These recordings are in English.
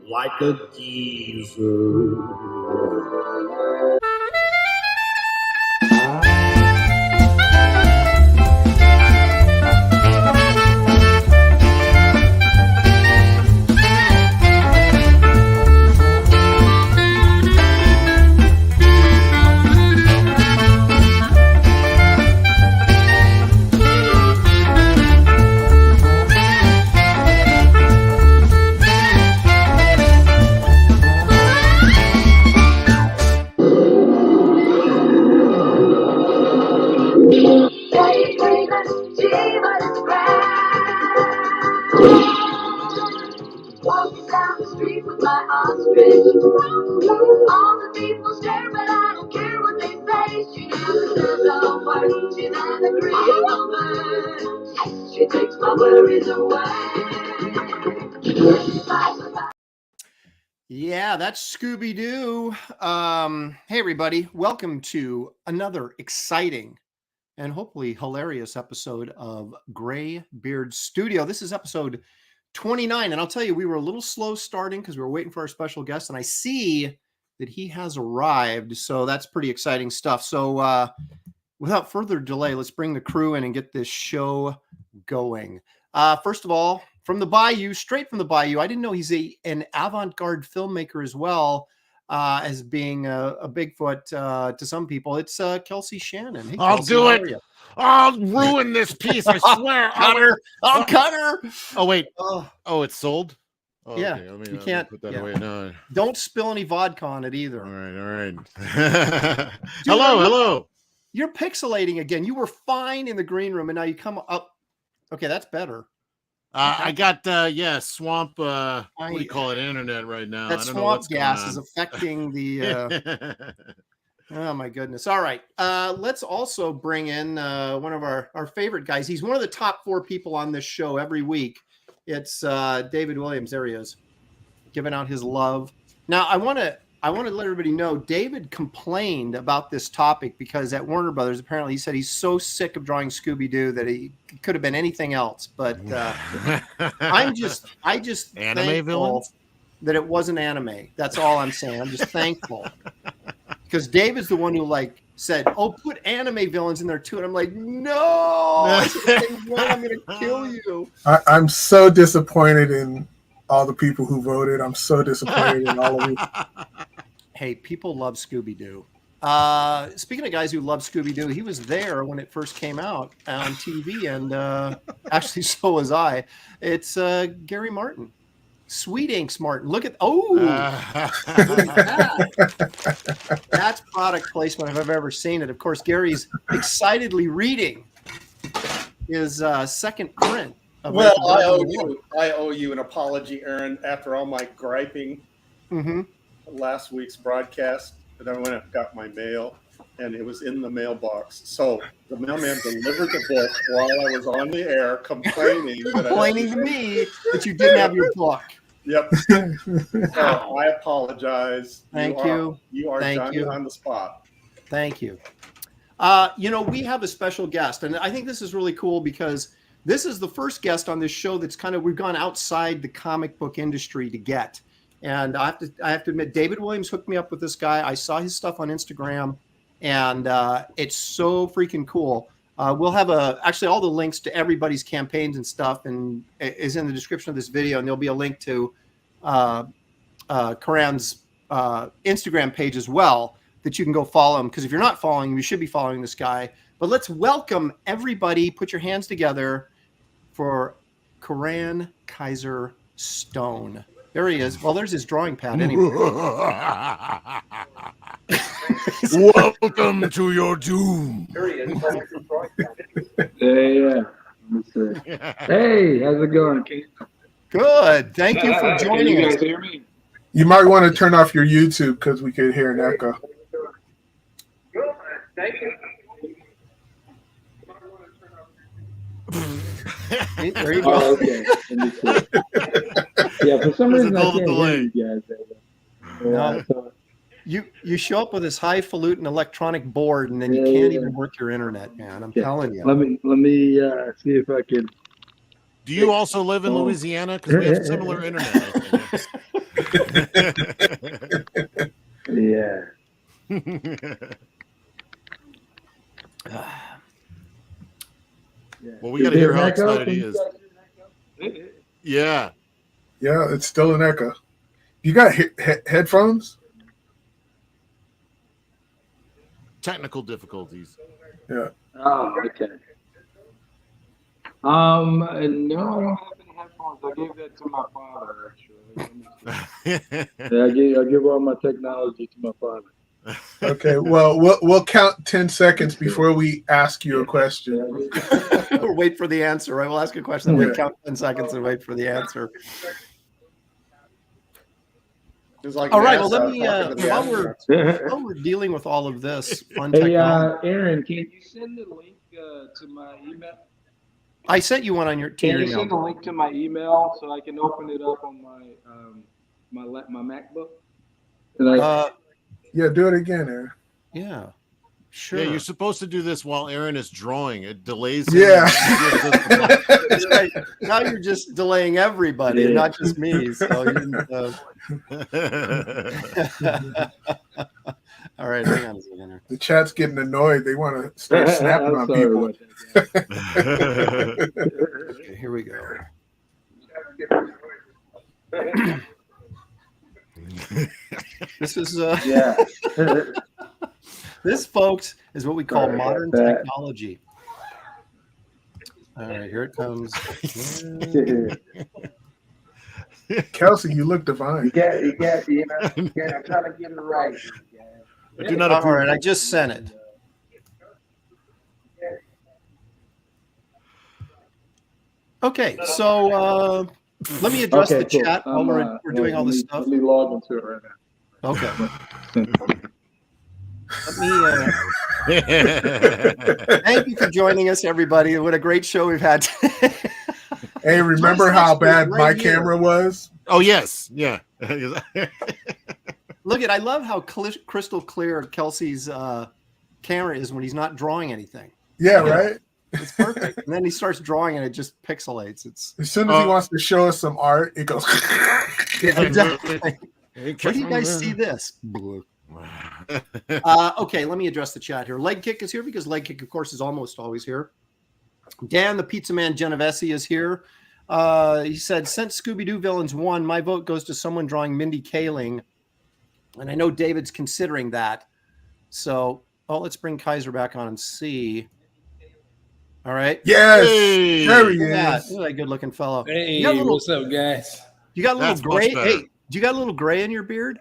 like a geezer. Walking down the street with my ostrich. All the people stare, but I don't care what they say. She never says a word. She's an agreeable bird. She takes my worries away. Yeah, that's Scooby Doo. Hey, everybody. Welcome to another exciting and hopefully hilarious episode of Graybeard's Studio. This is episode 29. And I'll tell you, we were a little slow starting because we were waiting for our special guest. And I see that he has arrived. So that's pretty exciting stuff. So without further delay, let's bring the crew in and get this show going. First of all, from the Bayou, straight from the Bayou. I didn't know he's an avant-garde filmmaker as well as being a Bigfoot to some people. It's Kelsey Shannon. Hey, I'll Kelsey, do how it. are you? I'll ruin this piece. I swear. I'll cut her. Oh, wait. Oh, it's sold? Oh, yeah. Okay. You can't put that away now. Don't spill any vodka on it either. All right. Hello. You're pixelating again. You were fine in the green room, and now you come up. Okay, that's better. I got swamp. What do you call it? Internet right now. That I don't know swamp what's gas is affecting the. Oh my goodness! All right, let's also bring in one of our favorite guys. He's one of the top 4 people on this show every week. It's David Williams. There he is, giving out his love. Now I want to let everybody know David complained about this topic because at Warner Brothers apparently he said he's so sick of drawing Scooby Doo that he could have been anything else. But I just anime villains that it wasn't anime. That's all I'm saying. I'm just thankful because David's the one who said, "Oh, put anime villains in there too," and I'm like, "No, I'm going to kill you." I'm so disappointed in all the people who voted. I'm so disappointed in all of you. Hey, people love Scooby Doo. Speaking of guys who love Scooby Doo, he was there when it first came out on TV, and actually, so was I. It's Gary Martin, Sweet Inks Martin. Look at that's product placement if I've ever seen it. Of course, Gary's excitedly reading his second print. Well, I owe you an apology, Aaron, after all my griping last week's broadcast. And I went and got my mail, and it was in the mailbox. So the mailman delivered the book while I was on the air, complaining to me that you didn't have your book. Yep. So I apologize. Thank you. You are Johnny on the spot. Thank you. We have a special guest, and I think this is really cool because this is the first guest on this show that's we've gone outside the comic book industry to get. And I have to admit, David Williams hooked me up with this guy. I saw his stuff on Instagram, and it's so freaking cool. We'll have actually all the links to everybody's campaigns and stuff, and is in the description of this video. And there'll be a link to Koran's Instagram page as well that you can go follow him. Because if you're not following him, you should be following this guy. But let's welcome everybody. Put your hands together for Coran Kizer Stone. There he is. Well, there's his drawing pad anyway. Welcome to your doom. There he is. Yeah. Hey, how's it going? Good. Thank you for joining us. Can you us. guys hear me? You might want to turn off your YouTube because we could hear an echo. Thank you. There you go. Oh, okay. Yeah, for some reason I can't hear you guys. You show up with this highfalutin electronic board, and then you can't even work your internet, man. I'm telling you. Let me see if I can. Do you also live in Louisiana? Because we have similar internet. Yeah. Well, we got to hear how excited he is. Yeah. Yeah, it's still an echo. You got headphones? Technical difficulties. Yeah. Oh, okay. No, I don't have any headphones. I gave that to my father, actually. Yeah, I give all my technology to my father. Okay. Well, we'll count 10 seconds before we ask you a question. Or wait for the answer, right? We'll ask a question, then we count 10 seconds and wait for the answer. Like all right. Well, let me while we're dealing with all of this fun technology. Aaron, can you send the link to my email? I sent you one on your email. Can you send a link to my email so I can open it up on my MacBook? Yeah, do it again, Aaron. Yeah, sure. Yeah, you're supposed to do this while Aaron is drawing. It delays him. Yeah. That's right. Now you're just delaying everybody, not just me. So all right, hang on a second. The chat's getting annoyed. They want to start snapping on people. Okay, here we go. This is this, folks, is what we call modern technology. All right, here it comes. Kelsey, you look divine. I'm trying to get it right. I do not all right, I just sent it. Okay, so let me address the chat while we're doing all this stuff. Let me log into it right now. Okay. Thank you for joining us, everybody. What a great show we've had today. Hey, remember how bad my camera was? Oh, yes. Yeah. Look I love how crystal clear Kelsey's camera is when he's not drawing anything. Yeah, right? It's perfect. And then he starts drawing and it just pixelates. It's as soon as he wants to show us some art, it goes. Exactly. Where do you guys see this? Okay, let me address the chat here. Leg Kick is here because Leg Kick, of course, is almost always here. Dan, the Pizza Man Genovese, is here. He said, since Scooby Doo Villains won, my vote goes to someone drawing Mindy Kaling. And I know David's considering that. So, let's bring Kizer back on and see. All right. Yes. Hey. There he is. Look at that good-looking fellow. Hey, what's up, guys? You got a little gray. Hey, do you got a little gray in your beard?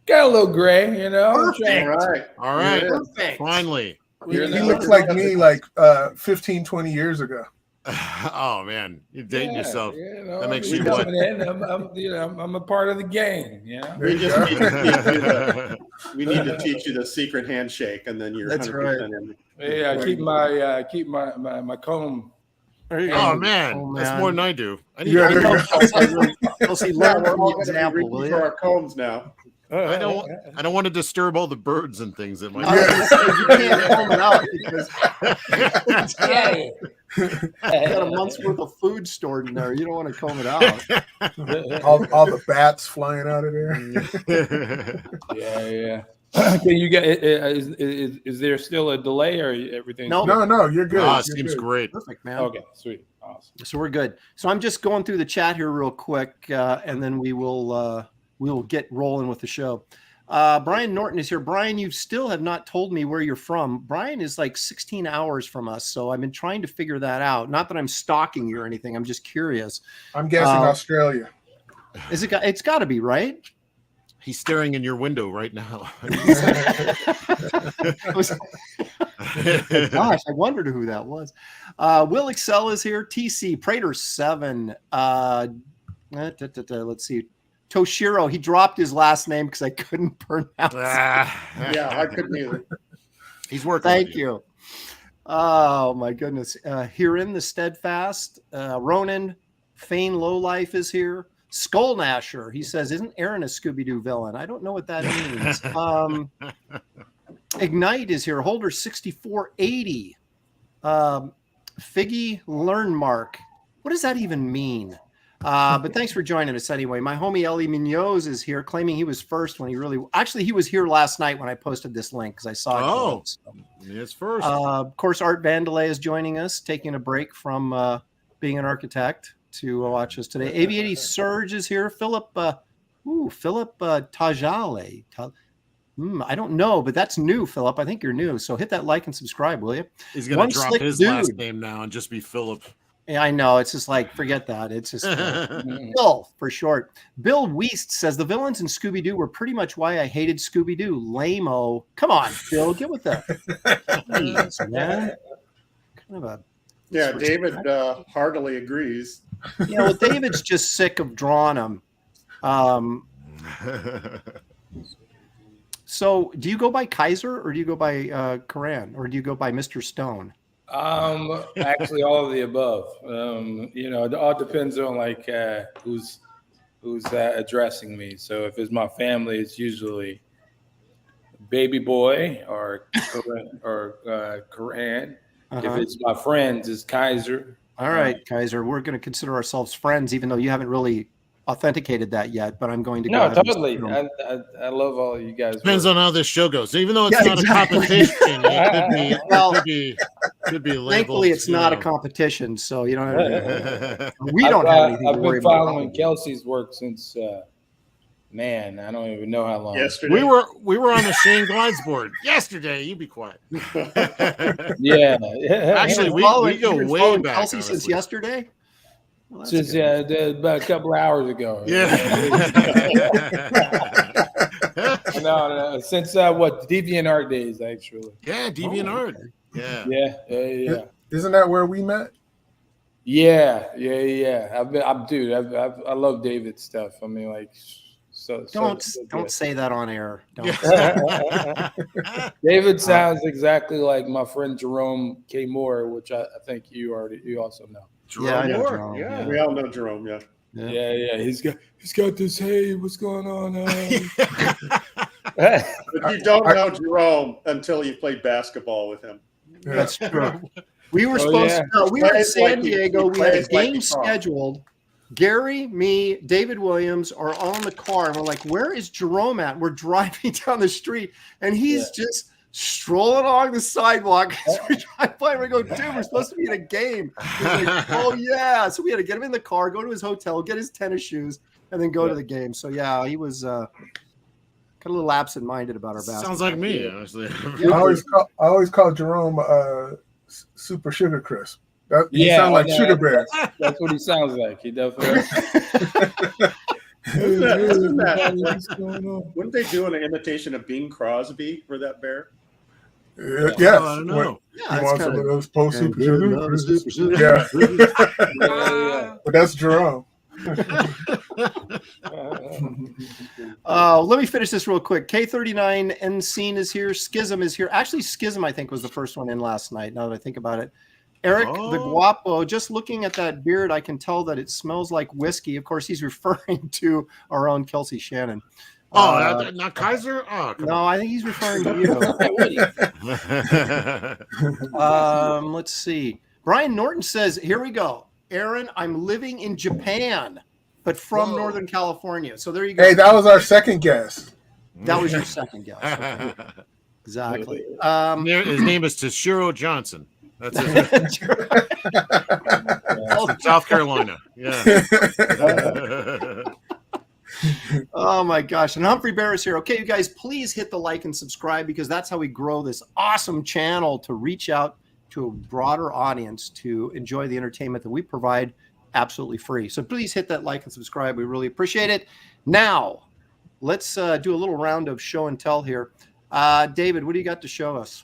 Got a little gray, you know. Perfect. All right. Perfect. Finally. He looks like me 15, 20 years ago. Oh man, you're dating yourself. You know, that makes you what? I'm a part of the game. Yeah. We need to teach you the secret handshake, and then you're 100% in. Yeah, keep my comb. Oh man, that's more than I do. I need Kelsey, learn from the example. Will you? Our combs now. I don't want to disturb all the birds and things that might. You can't comb it out because you got a month's worth of food stored in there. You don't want to comb it out. all the bats flying out of there. Yeah. Can you get? Is there still a delay or everything? No, you're good. Seems great. Perfect, man. Okay, sweet, awesome. So we're good. So I'm just going through the chat here real quick, and then we will get rolling with the show. Brian Norton is here. Brian, you still have not told me where you're from. Brian is like 16 hours from us, so I've been trying to figure that out. Not that I'm stalking you or anything. I'm just curious. I'm guessing Australia. Is it? It's got to be, right? He's staring in your window right now. Gosh, I wondered who that was. Will Excel is here. TC Prater 7. Let's see. Toshiro. He dropped his last name because I couldn't pronounce it. Yeah, I couldn't either. He's working. Thank you. Oh my goodness. Herein the Steadfast. Ronan Fane Lowlife is here. Skull Nasher, he says, isn't Aaron a Scooby Doo villain? I don't know what that means. Ignite is here. Holder 6480. Figgy Learnmark. What does that even mean? But thanks for joining us anyway. My homie Ellie Munoz is here, claiming he was first when he was here last night when I posted this link because I saw it. Oh, it's first. Of course, Art Vandelay is joining us, taking a break from being an architect to watch us today. AV80 Surge is here. Philip Tajale. I don't know, but that's new, Philip. I think you're new. So hit that like and subscribe, will you? He's going to drop his last name now and just be Philip. Yeah, I know. It's just like, forget that. It's just Bill for short. Bill Weist says the villains in Scooby Doo were pretty much why I hated Scooby Doo. Lame-o. Come on, Bill, get with that. Jeez, man. Kind of a David heartily agrees. Well, David's just sick of drawing them. So, do you go by Kizer or do you go by Koran or do you go by Mr. Stone? Actually, all of the above. It all depends on like who's addressing me. So if it's my family, it's usually baby boy or Koran. If it's my friends, it's Kizer. All right, Kizer, we're going to consider ourselves friends, even though you haven't really authenticated that yet. But I'm going to go. No, totally. I love all of you guys. Depends on how this show goes. Even though it's not a competition, it could be labeled. Thankfully, it's not a competition, so you don't have we don't have anything to worry about. I've been following Kelsey's work since. Man, I don't even know how long. Yesterday. We were on the Shane Glides board yesterday. You be quiet. Yeah. Actually, we go way back. Kelsey since yesterday. Well, since about a couple of hours ago. Yeah. No, since what DeviantArt days actually. Yeah, DeviantArt. Yeah. Isn't that where we met? Yeah. I love David's stuff. I mean, like. Don't say that on air. Don't. David sounds exactly like my friend Jerome K. Moore, which I think you also know. Jerome I know Jerome. Yeah, we all know Jerome. Yeah. He's got this. Hey, what's going on? But you don't know Jerome until you play basketball with him. Yeah. That's true. We were supposed to. We were in San Diego. We had a game scheduled. Gary, me, David Williams are on the car, and we're like, where is Jerome at? We're driving down the street, and he's just strolling along the sidewalk. We drive by, and we go, dude, we're supposed to be in a game. He's like, oh, yeah. So we had to get him in the car, go to his hotel, get his tennis shoes, and then go to the game. So, yeah, he was kind of a little absent-minded about our basketball. Sounds like me, honestly. I always call Jerome Super Sugar Crisp. He sounds like Sugar Bear. That's what he sounds like. He definitely. Wouldn't they do an imitation of Bing Crosby for that bear? Yes. I don't know. You want some of those post Super Sugar? Yeah. But that's Jerome. Let me finish this real quick. K39 Ncene is here. Schism is here. Actually, Schism, I think, was the first one in last night, now that I think about it. Eric the Guapo, just looking at that beard, I can tell that it smells like whiskey. Of course, he's referring to our own Kelsey Shannon. Not Kizer? Oh, no, I think he's referring to you. Let's see. Brian Norton says, here we go. Aaron, I'm living in Japan, but from Northern California. So there you go. Hey, that was our second guess. That was your second guess. Okay. Exactly. His name is Toshiro Johnson. That's it. South Carolina. Yeah. Oh my gosh. And Humphrey Bear is here. Okay, you guys, please hit the like and subscribe because that's how we grow this awesome channel to reach out to a broader audience to enjoy the entertainment that we provide absolutely free. So please hit that like and subscribe. We really appreciate it. Now, let's do a little round of show and tell here. David, what do you got to show us?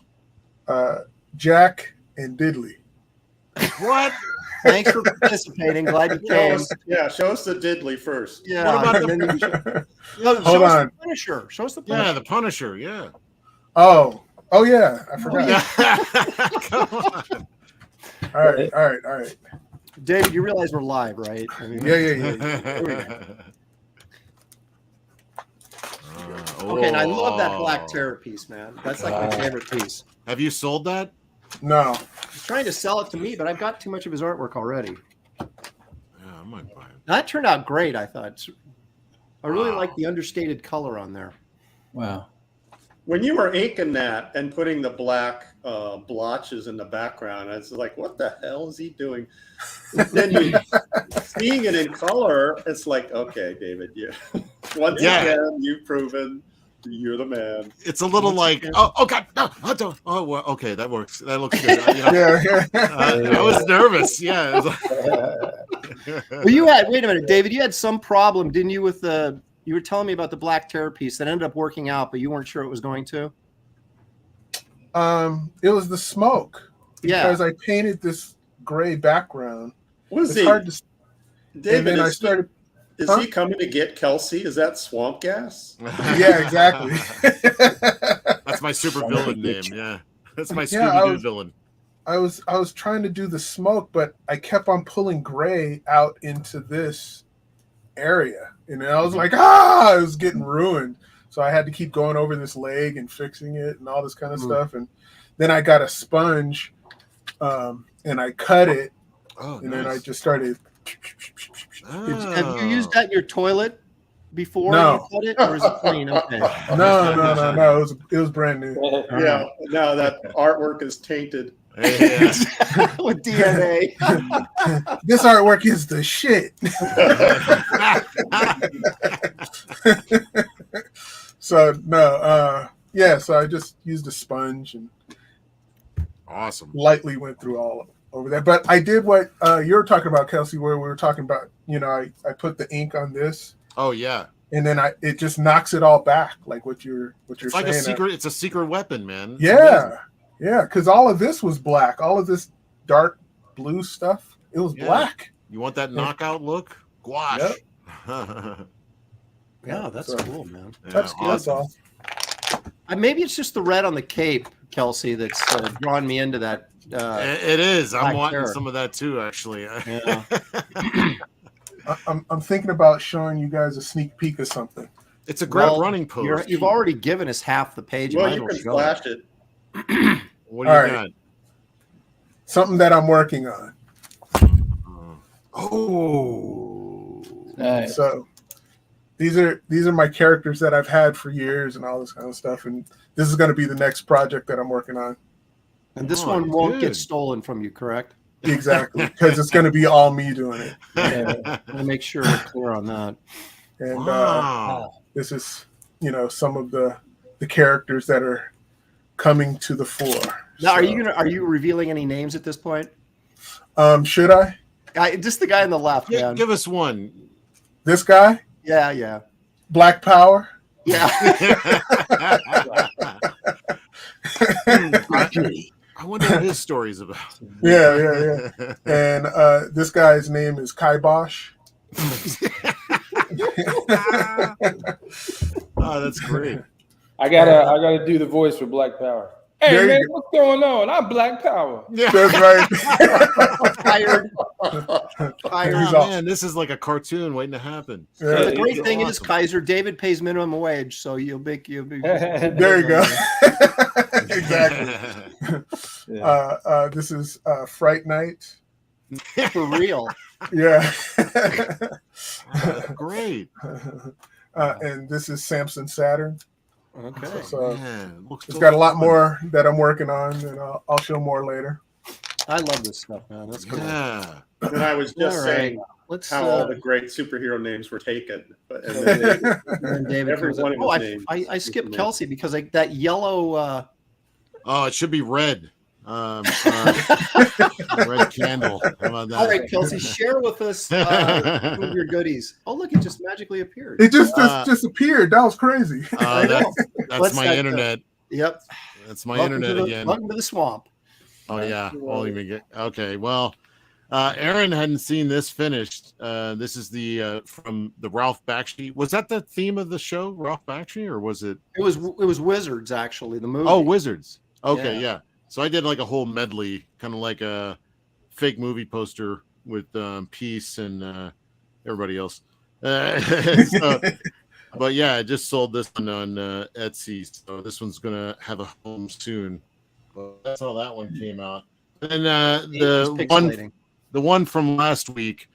Jack and Diddley. What? Thanks for participating. Glad you came. Show us the Diddley first. Yeah. What about Hold on. The Punisher. Show us the Punisher. Yeah, the Punisher. Yeah. Oh yeah. I forgot. Come on. All right. David, you realize we're live, right? I mean, Yeah. Here we go. Okay, and I love that Black Terror piece, man. That's like my favorite piece. Have you sold that? No. He's trying to sell it to me, but I've got too much of his artwork already. Yeah, might buy it. That turned out great, I thought. I really like the understated color on there. Wow. When you were inking that and putting the black blotches in the background, I was like, what the hell is he doing? Then you seeing it in color, it's like, okay, David, once again, you've proven you're the man. It's a little like, oh God, no, I don't. Oh, well, okay, that works. That looks good. I was nervous. Yeah. Well, you had, wait a minute, David, you had some problem, didn't you, with you were telling me about the Black Terror piece that ended up working out, but you weren't sure it was going to? It was the smoke. Yeah. Because I painted this gray background. Was it's he? hard to. David, and then I started. Is he coming to get Kelsey? Is that swamp gas? Yeah, exactly. That's my super villain name. Yeah, that's my Scooby Doo villain. I was trying to do the smoke, but I kept on pulling gray out into this area, and I was like, it was getting ruined. So I had to keep going over this leg and fixing it and all this kind of stuff. And then I got a sponge, and I cut it, and then I just started. Have you used that in your toilet before you cut it, or is it clean? Okay. No. It was brand new. Yeah. Now that artwork is tainted. With DNA. This artwork is the shit. So so I just used a sponge and awesome lightly went through all over there. But I did what you were talking about, Kelsey, where we were talking about, I put the ink on this. Oh yeah. And then it just knocks it all back, like what you're it's saying. Like a secret. It's a secret weapon, man. It's amazing. Yeah, because all of this was black. All of this dark blue stuff, it was black. You want that knockout look? Gouache. Yep. Yeah, that's cool, man. That's awesome. Maybe it's just the red on the cape, Kelsey, that's drawn me into that. It is. I'm wanting some of that too, actually. Yeah. I'm thinking about showing you guys a sneak peek of something. It's a great running post. You've already given us half the page. Well, you can flash it. What do you got? Something that I'm working on. Oh, nice. So these are my characters that I've had for years and all this kind of stuff, and this is going to be the next project that I'm working on. And this one won't get stolen from you, correct? Exactly, because it's going to be all me doing it. I'll make sure we're clear on that. And this is, some of the characters that are coming to the fore. Now, are you revealing any names at this point? Should I? Just the guy on the left, man. Give us one. This guy? Yeah. Black Power? Yeah. I wonder what his story's about. Yeah. And this guy's name is Kibosh. Oh, that's great. I gotta do the voice for Black Power. Hey man, what's going on? I'm Black Power. Yeah, that's right. Fired. Oh, man, this is like a cartoon waiting to happen. Yeah. The great thing is, Kizer, David pays minimum wage, so you'll be. There you go. Exactly. This is Fright Night. For real. Yeah. Great. And this is Samson Saturn. Okay. So looks it's got a lot more that I'm working on, and I'll show more later. I love this stuff, man. That's cool. Yeah. And I was just saying how all the great superhero names were taken. And then David every one of his names. I skipped Kelsey because that yellow. Oh, it should be red. Red candle. How about that? All right, Kelsey, share with us some of your goodies. Oh, look, it just magically appeared. It just appeared. That was crazy. That's my internet. Yep. That's my internet again. Welcome to the swamp. Oh, yeah. Okay, well, Aaron hadn't seen this finished. This is the from the Ralph Bakshi. Was that the theme of the show, Ralph Bakshi, or was it? It was Wizards, actually, the movie. Oh, Wizards. Okay, yeah. So I did like a whole medley, kind of like a fake movie poster with Peace and everybody else. But yeah, I just sold this one on Etsy, so this one's gonna have a home soon. But that's how that one came out. And the one from last week,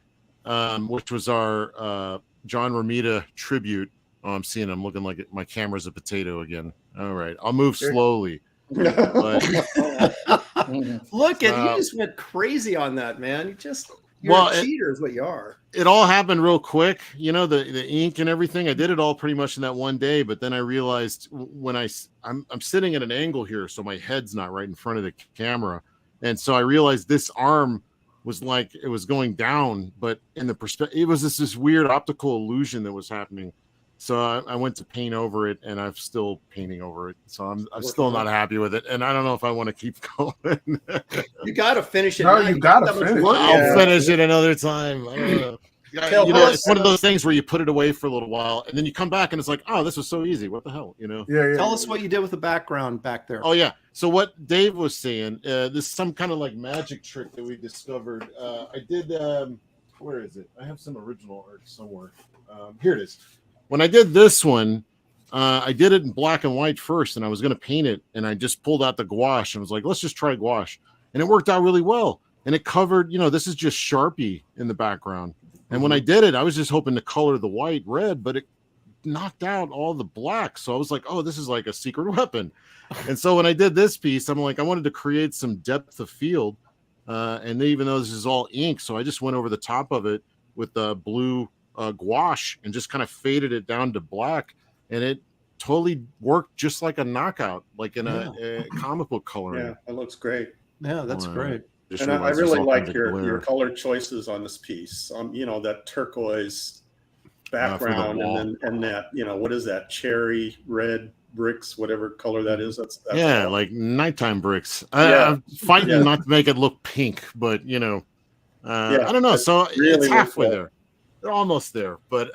which was our John Romita tribute. Oh, I'm looking like my camera's a potato again. All right, I'll move slowly. But, Look at you, just went crazy on that, man. You're a cheater is what you are. It all happened real quick, the ink and everything. I did it all pretty much in that one day, but then I realized when I'm sitting at an angle here, so my head's not right in front of the camera, and so I realized this arm was like it was going down, but in the perspective, it was this weird optical illusion that was happening. So I went to paint over it, and I'm still painting over it. So I'm still not happy with it, and I don't know if I want to keep going. You got to finish it. No, you got to finish. I'll finish it another time. I don't know. It's one of those things where you put it away for a little while, and then you come back, and it's like, oh, this was so easy. What the hell, Yeah. Tell us what you did with the background back there. Oh yeah. So what Dave was saying, this is some kind of like magic trick that we discovered. I did. Where is it? I have some original art somewhere. Here it is. When I did this one, I did it in black and white first, and I was going to paint it, and I just pulled out the gouache and was like, let's just try gouache. And it worked out really well. And it covered, this is just Sharpie in the background. And when I did it, I was just hoping to color the white red, but it knocked out all the black. So I was like, oh, this is like a secret weapon. And so when I did this piece, I'm like, I wanted to create some depth of field. And even though this is all ink, so I just went over the top of it with the blue gouache and just kind of faded it down to black, and it totally worked just like a knockout, like in a comic book coloring. Yeah, it looks great. Yeah, that's great. And I really like your color choices on this piece. That turquoise background, and that what is that, cherry red bricks, whatever color that is. That's like nighttime bricks. I'm fighting not to make it look pink, but I don't know. So really it's halfway there. They're almost there, but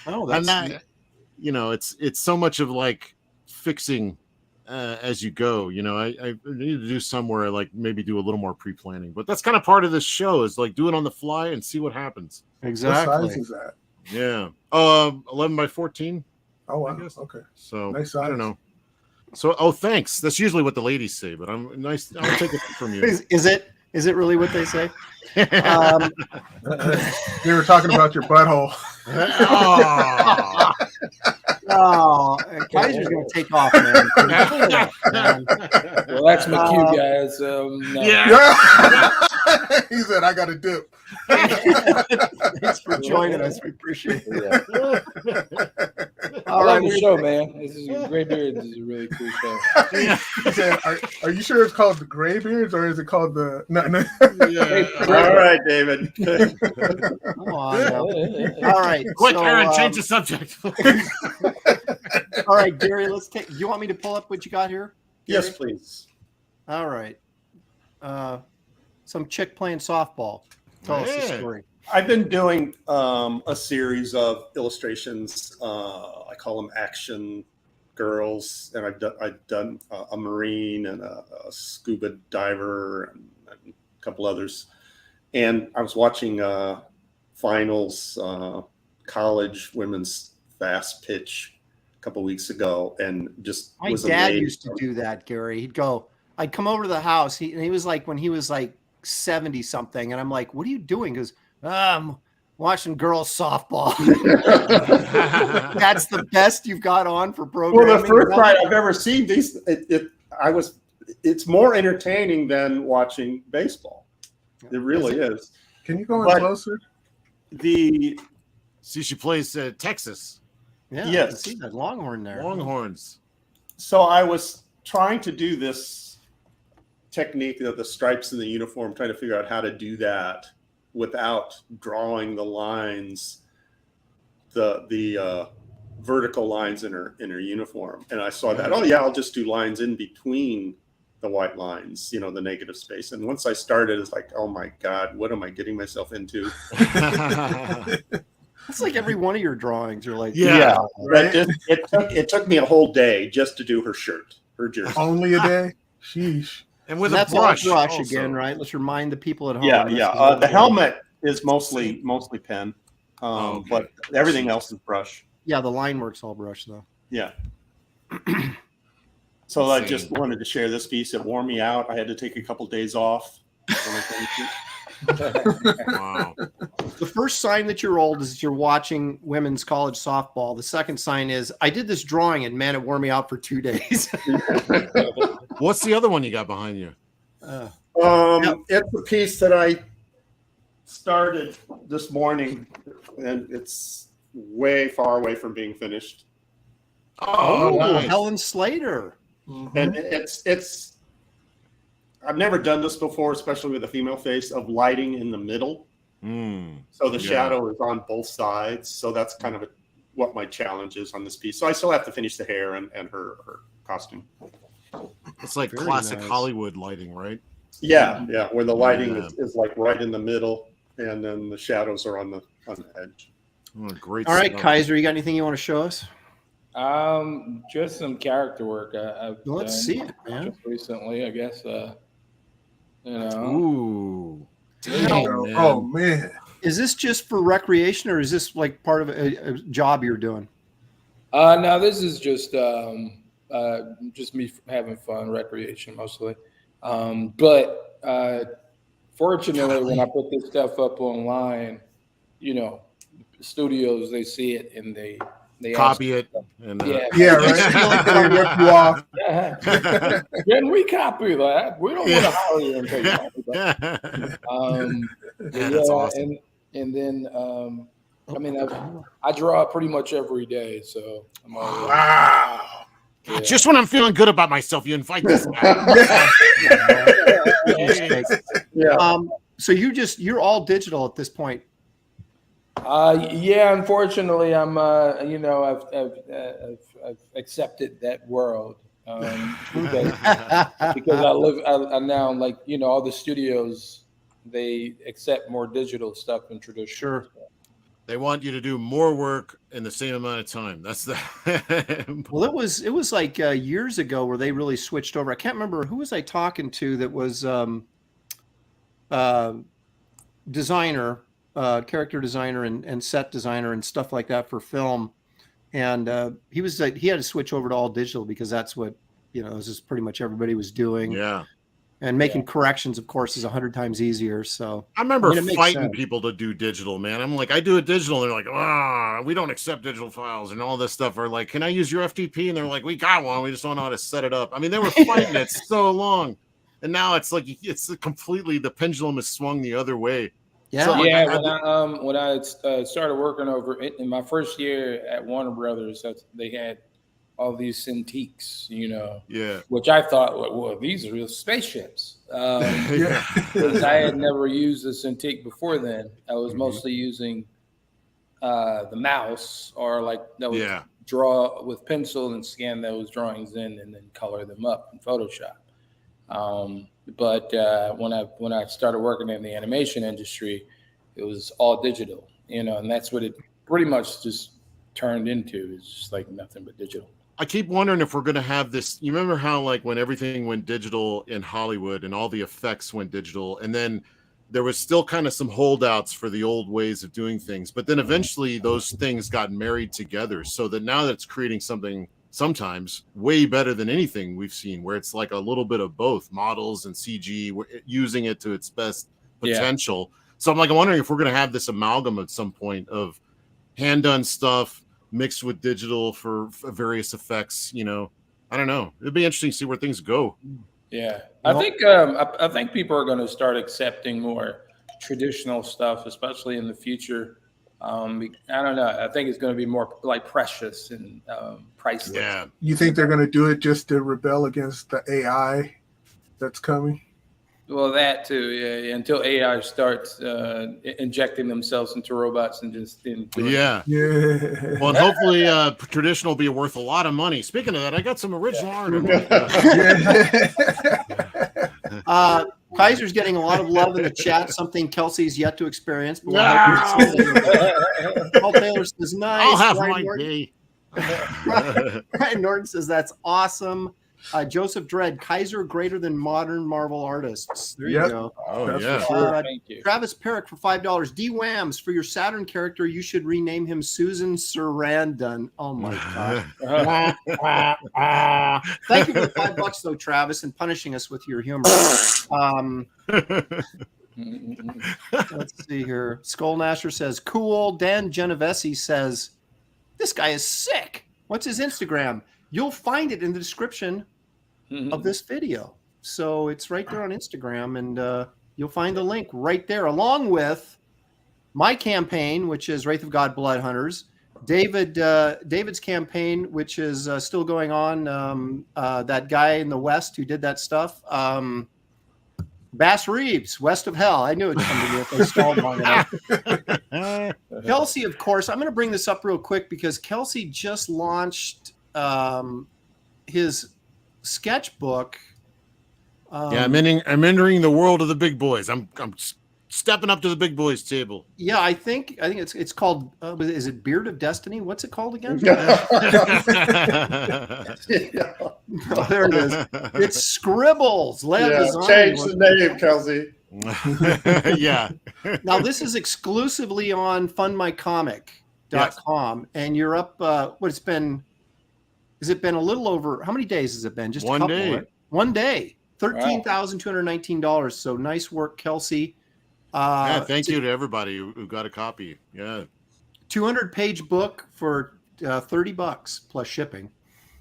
I'm not. It's so much of like fixing as you go. I need to do somewhere like maybe do a little more pre-planning, but that's kind of part of this show is like do it on the fly and see what happens. Exactly. What size is that? Yeah, 11 by 14. Oh wow. Okay. So nice I don't know. So thanks. That's usually what the ladies say, but I'm nice. I'll take it from you. Is it really what they say? They were talking about your butthole. Oh, Kaiser's gonna take off, man. Well, that's my cue, guys. No. Yeah. He said, "I got to dip." Thanks for joining us. We appreciate it. I love the show, man. This is Graybeards. This is a really cool show. He said, "Are you sure it's called the Graybeards or is it called the?" No. All right, David. Come on. All right. Quick, Aaron, change the subject. All right, Gary. Do you want me to pull up what you got here? Gary? Yes, please. All right. Some chick playing softball. Tell us the story. I've been doing a series of illustrations. I call them action girls, and I've done a Marine and a scuba diver and a couple others. And I was watching finals college women's fast pitch a couple weeks ago, and just my dad used to do that, Gary. I'd come over to the house. He was like when he was like 70 something, and I'm like, "What are you doing?" He goes, "I'm watching girls softball." That's the best you've got on for programming. Well, the first time I've ever seen these, it's more entertaining than watching baseball. It really is. Can you go in closer? See, she plays Texas. Yeah, yes. I see that Longhorn there. Longhorns. So I was trying to do this technique of the stripes in the uniform, trying to figure out how to do that without drawing the lines, the vertical lines in her uniform. And I saw that, oh yeah, I'll just do lines in between the white lines, the negative space. And once I started, it's like, oh my God, what am I getting myself into? It's like every one of your drawings. You're like, yeah. Right? It took me a whole day just to do her shirt, her jersey. Only a day? Sheesh. And with that's a brush also. Again, right? Let's remind the people at home. Yeah. The helmet is mostly pen, but everything else is brush. Yeah, the line work's all brush though. Yeah. So I just wanted to share this piece. It wore me out. I had to take a couple days off when I finished it. Wow. The first sign that you're old is you're watching women's college softball. The second sign is I did this drawing and man, it wore me out for 2 days. What's the other one you got behind you? It's a piece that I started this morning, and it's way far away from being finished. Oh, nice. Helen Slater. And it's I've never done this before, especially with a female face, of lighting in the middle. So the shadow is on both sides. So that's kind of what my challenge is on this piece. So I still have to finish the hair and her costume. It's like Very classic nice. Hollywood lighting, right? Yeah, where the lighting is like right in the middle, and then the shadows are on the edge. Oh, great. All right, stuff. Kizer, you got anything you want to show us? Just some character work. I've Let's done see it, man. just recently, I guess. You know, Ooh. Oh man. Is this just for recreation or is this like part of a job you're doing? no, this is just me having fun, recreation mostly. But fortunately, when I put this stuff up online, you know, studios, they see it and they Copy it. And, Yeah, right. They rip you off. Then we copy that. We don't want to hire you and take money. That's awesome. And then I mean, I draw pretty much every day, so I'm always, Wow. yeah. Just when I'm feeling good about myself, you invite this guy. Yeah. So you're all digital at this point. Yeah, unfortunately, I'm you know, I've accepted that world because I now, like, you know, all the studios, they accept more digital stuff than traditional. Sure. They want you to do more work in the same amount of time. That's the Well, it was like years ago where they really switched over. I can't remember who was I talking to that was designer, character designer and set designer and stuff like that for film. And he was like, he had to switch over to all digital because that's what, you know, this is pretty much everybody was doing. Yeah. And making corrections, of course, is 100 times easier. So I remember it makes fighting sense. people to do digital, man. I'm like, I do it digital. And they're like, we don't accept digital files and all this stuff. Or like, can I use your FTP? And they're like, we got one. We just don't know how to set it up. I mean, they were fighting it so long. And now it's like, it's completely, the pendulum has swung the other way. Yeah. So, like, Yeah, when I started working over in my first year at Warner Brothers, they had all these Cintiqs, you know, yeah, which I thought, well, these are real spaceships. Because I had never used a Cintiq before then. I was mostly using the mouse, or like that would draw with pencil and scan those drawings in and then color them up in Photoshop. But when I started working in the animation industry, it was all digital, you know, and that's what it pretty much just turned into. It's just like nothing but digital. I keep wondering if we're going to have this. You remember how, like, when everything went digital in Hollywood and all the effects went digital, and then there was still kind of some holdouts for the old ways of doing things. But then eventually those things got married together, so that now that's creating something sometimes way better than anything we've seen, where it's like a little bit of both models and CG, using it to its best potential. So I'm wondering if we're going to have this amalgam at some point of hand done stuff mixed with digital for various effects. You know, I don't know. It'd be interesting to see where things go. Yeah, I think people are going to start accepting more traditional stuff, especially in the future. I don't know. I think it's going to be more like precious and priceless. Yeah. You think they're going to do it just to rebel against the AI that's coming? Well, that too. Yeah. Until AI starts injecting themselves into robots and just Yeah. Well, and hopefully traditional will be worth a lot of money. Speaking of that, I got some original art. Kizer's getting a lot of love in the chat, something Kelsey's yet to experience. But Paul Taylor says, nice. I'll have Ryan my Norton, day. Ryan Norton says, that's awesome. Joseph Dredd, Kizer greater than modern Marvel artists. There you go. Oh, That's yeah. for sure. Thank you. Travis Perrick for $5. D-Whams, for your Saturn character, you should rename him Susan Sarandon. Oh, my God. Thank you for the $5 though, Travis, and punishing us with your humor. Let's see here. Skull Nasher says, cool. Dan Genovese says, this guy is sick. What's his Instagram? You'll find it in the description of this video. So it's right there on Instagram, and you'll find the link right there, along with my campaign, which is Wraith of God Blood Hunters. David's campaign, which is still going on. That guy in the West who did that stuff. Bass Reeves, West of Hell. I knew it was something if they stalled long enough. Kelsey, of course, I'm going to bring this up real quick because Kelsey just launched his sketchbook. Yeah, I'm entering the world of the big boys. I'm stepping up to the big boys table. Yeah, I think it's called. Is it Beard of Destiny? What's it called again? Oh, there it is. It's Scribbles. Change the name, Kelsey. Yeah. Now this is exclusively on fundmycomic.com, and you're up. Has it been a little over? How many days has it been? Just a couple, day. Right? 1 day. $13,219. So nice work, Kelsey. Thank you to everybody who got a copy. Yeah. 200-page book for $30 plus shipping.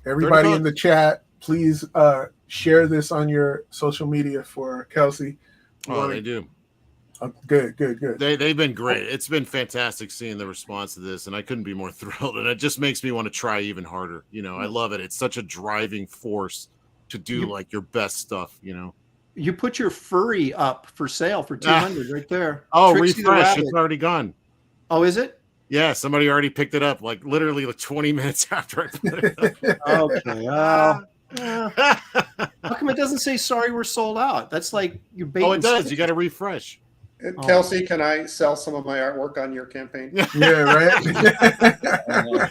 Everybody in the chat, please share this on your social media for Kelsey. Oh, they do. Good. They've been great. It's been fantastic seeing the response to this, and I couldn't be more thrilled. And it just makes me want to try even harder. You know, I love it. It's such a driving force to do like your best stuff. You know. You put your furry up for sale for $200 right there. Oh, Trixie refresh! It's already gone. Oh, is it? Yeah, somebody already picked it up. Like literally, 20 minutes after I put it up. Okay. How come it doesn't say sorry we're sold out? That's like you bait. Oh, it does. You got to refresh. Kelsey, can I sell some of my artwork on your campaign? Yeah, right.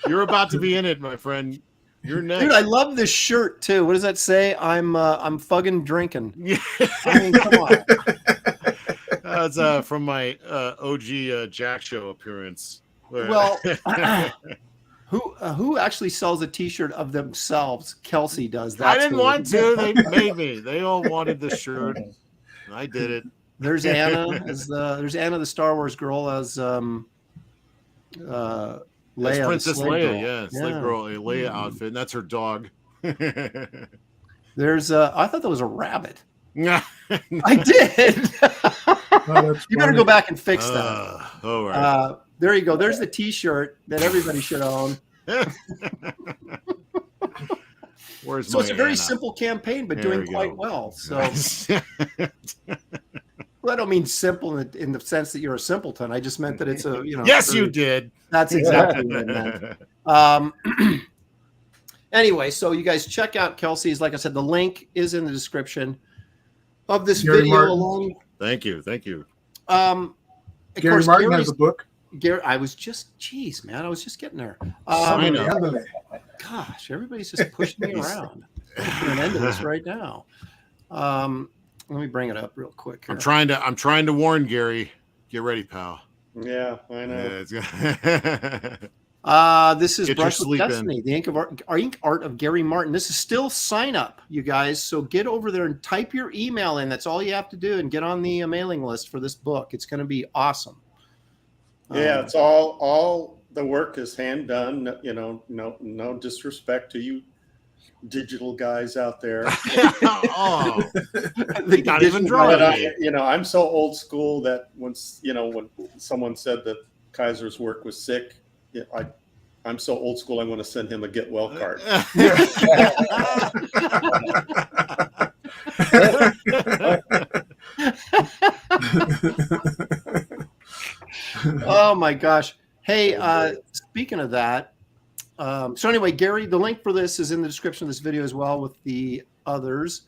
You're about to be in it, my friend. You're next. Dude, I love this shirt too. What does that say? I'm fugging drinking. Yeah. I mean, come on. That's from my OG Jack Show appearance. Well, who actually sells a T-shirt of themselves? Kelsey does. I didn't want to. They made me. They all wanted the shirt. I did it. There's Anna there's Anna the Star Wars girl as That's Leia, Princess Leia, slave Yeah. girl, a Leia outfit, and that's her dog. There's I thought that was a rabbit. No. I did. Oh, You better go back and fix that. All right. There you go. There's the T-shirt that everybody should own. Where's So my it's a very Anna? simple campaign, but There doing we quite go. well. So well, I don't mean simple in the sense that you're a simpleton. I just meant that it's a Yes, you did. That's exactly what I meant. Anyway, so you guys check out Kelsey's. Like I said, the link is in the description of this Gary video. Martin. Along, Thank you. of Gary course, Martin Gary's- has a book. Gary, I was just getting there. Sign up. Ándale. Gosh, everybody's just pushing me around. I'm putting an end to this right now. Let me bring it up real quick. Here. I'm trying to warn Gary. Get ready, pal. Yeah, I know. Yeah, This is Get your Brush with sleep in. Destiny, the ink art of Gary Martin. This is still sign up, you guys. So get over there and type your email in. That's all you have to do, and get on the mailing list for this book. It's going to be awesome. Yeah, it's all the work is hand done. You know, no disrespect to you digital guys out there. Oh, The not even edition drawing. guy- But I'm so old school that when someone said that Kaiser's work was sick, I'm so old school. I want to send him a get well card. Oh my gosh. Hey, speaking of that, so anyway, Gary, the link for this is in the description of this video as well with the others.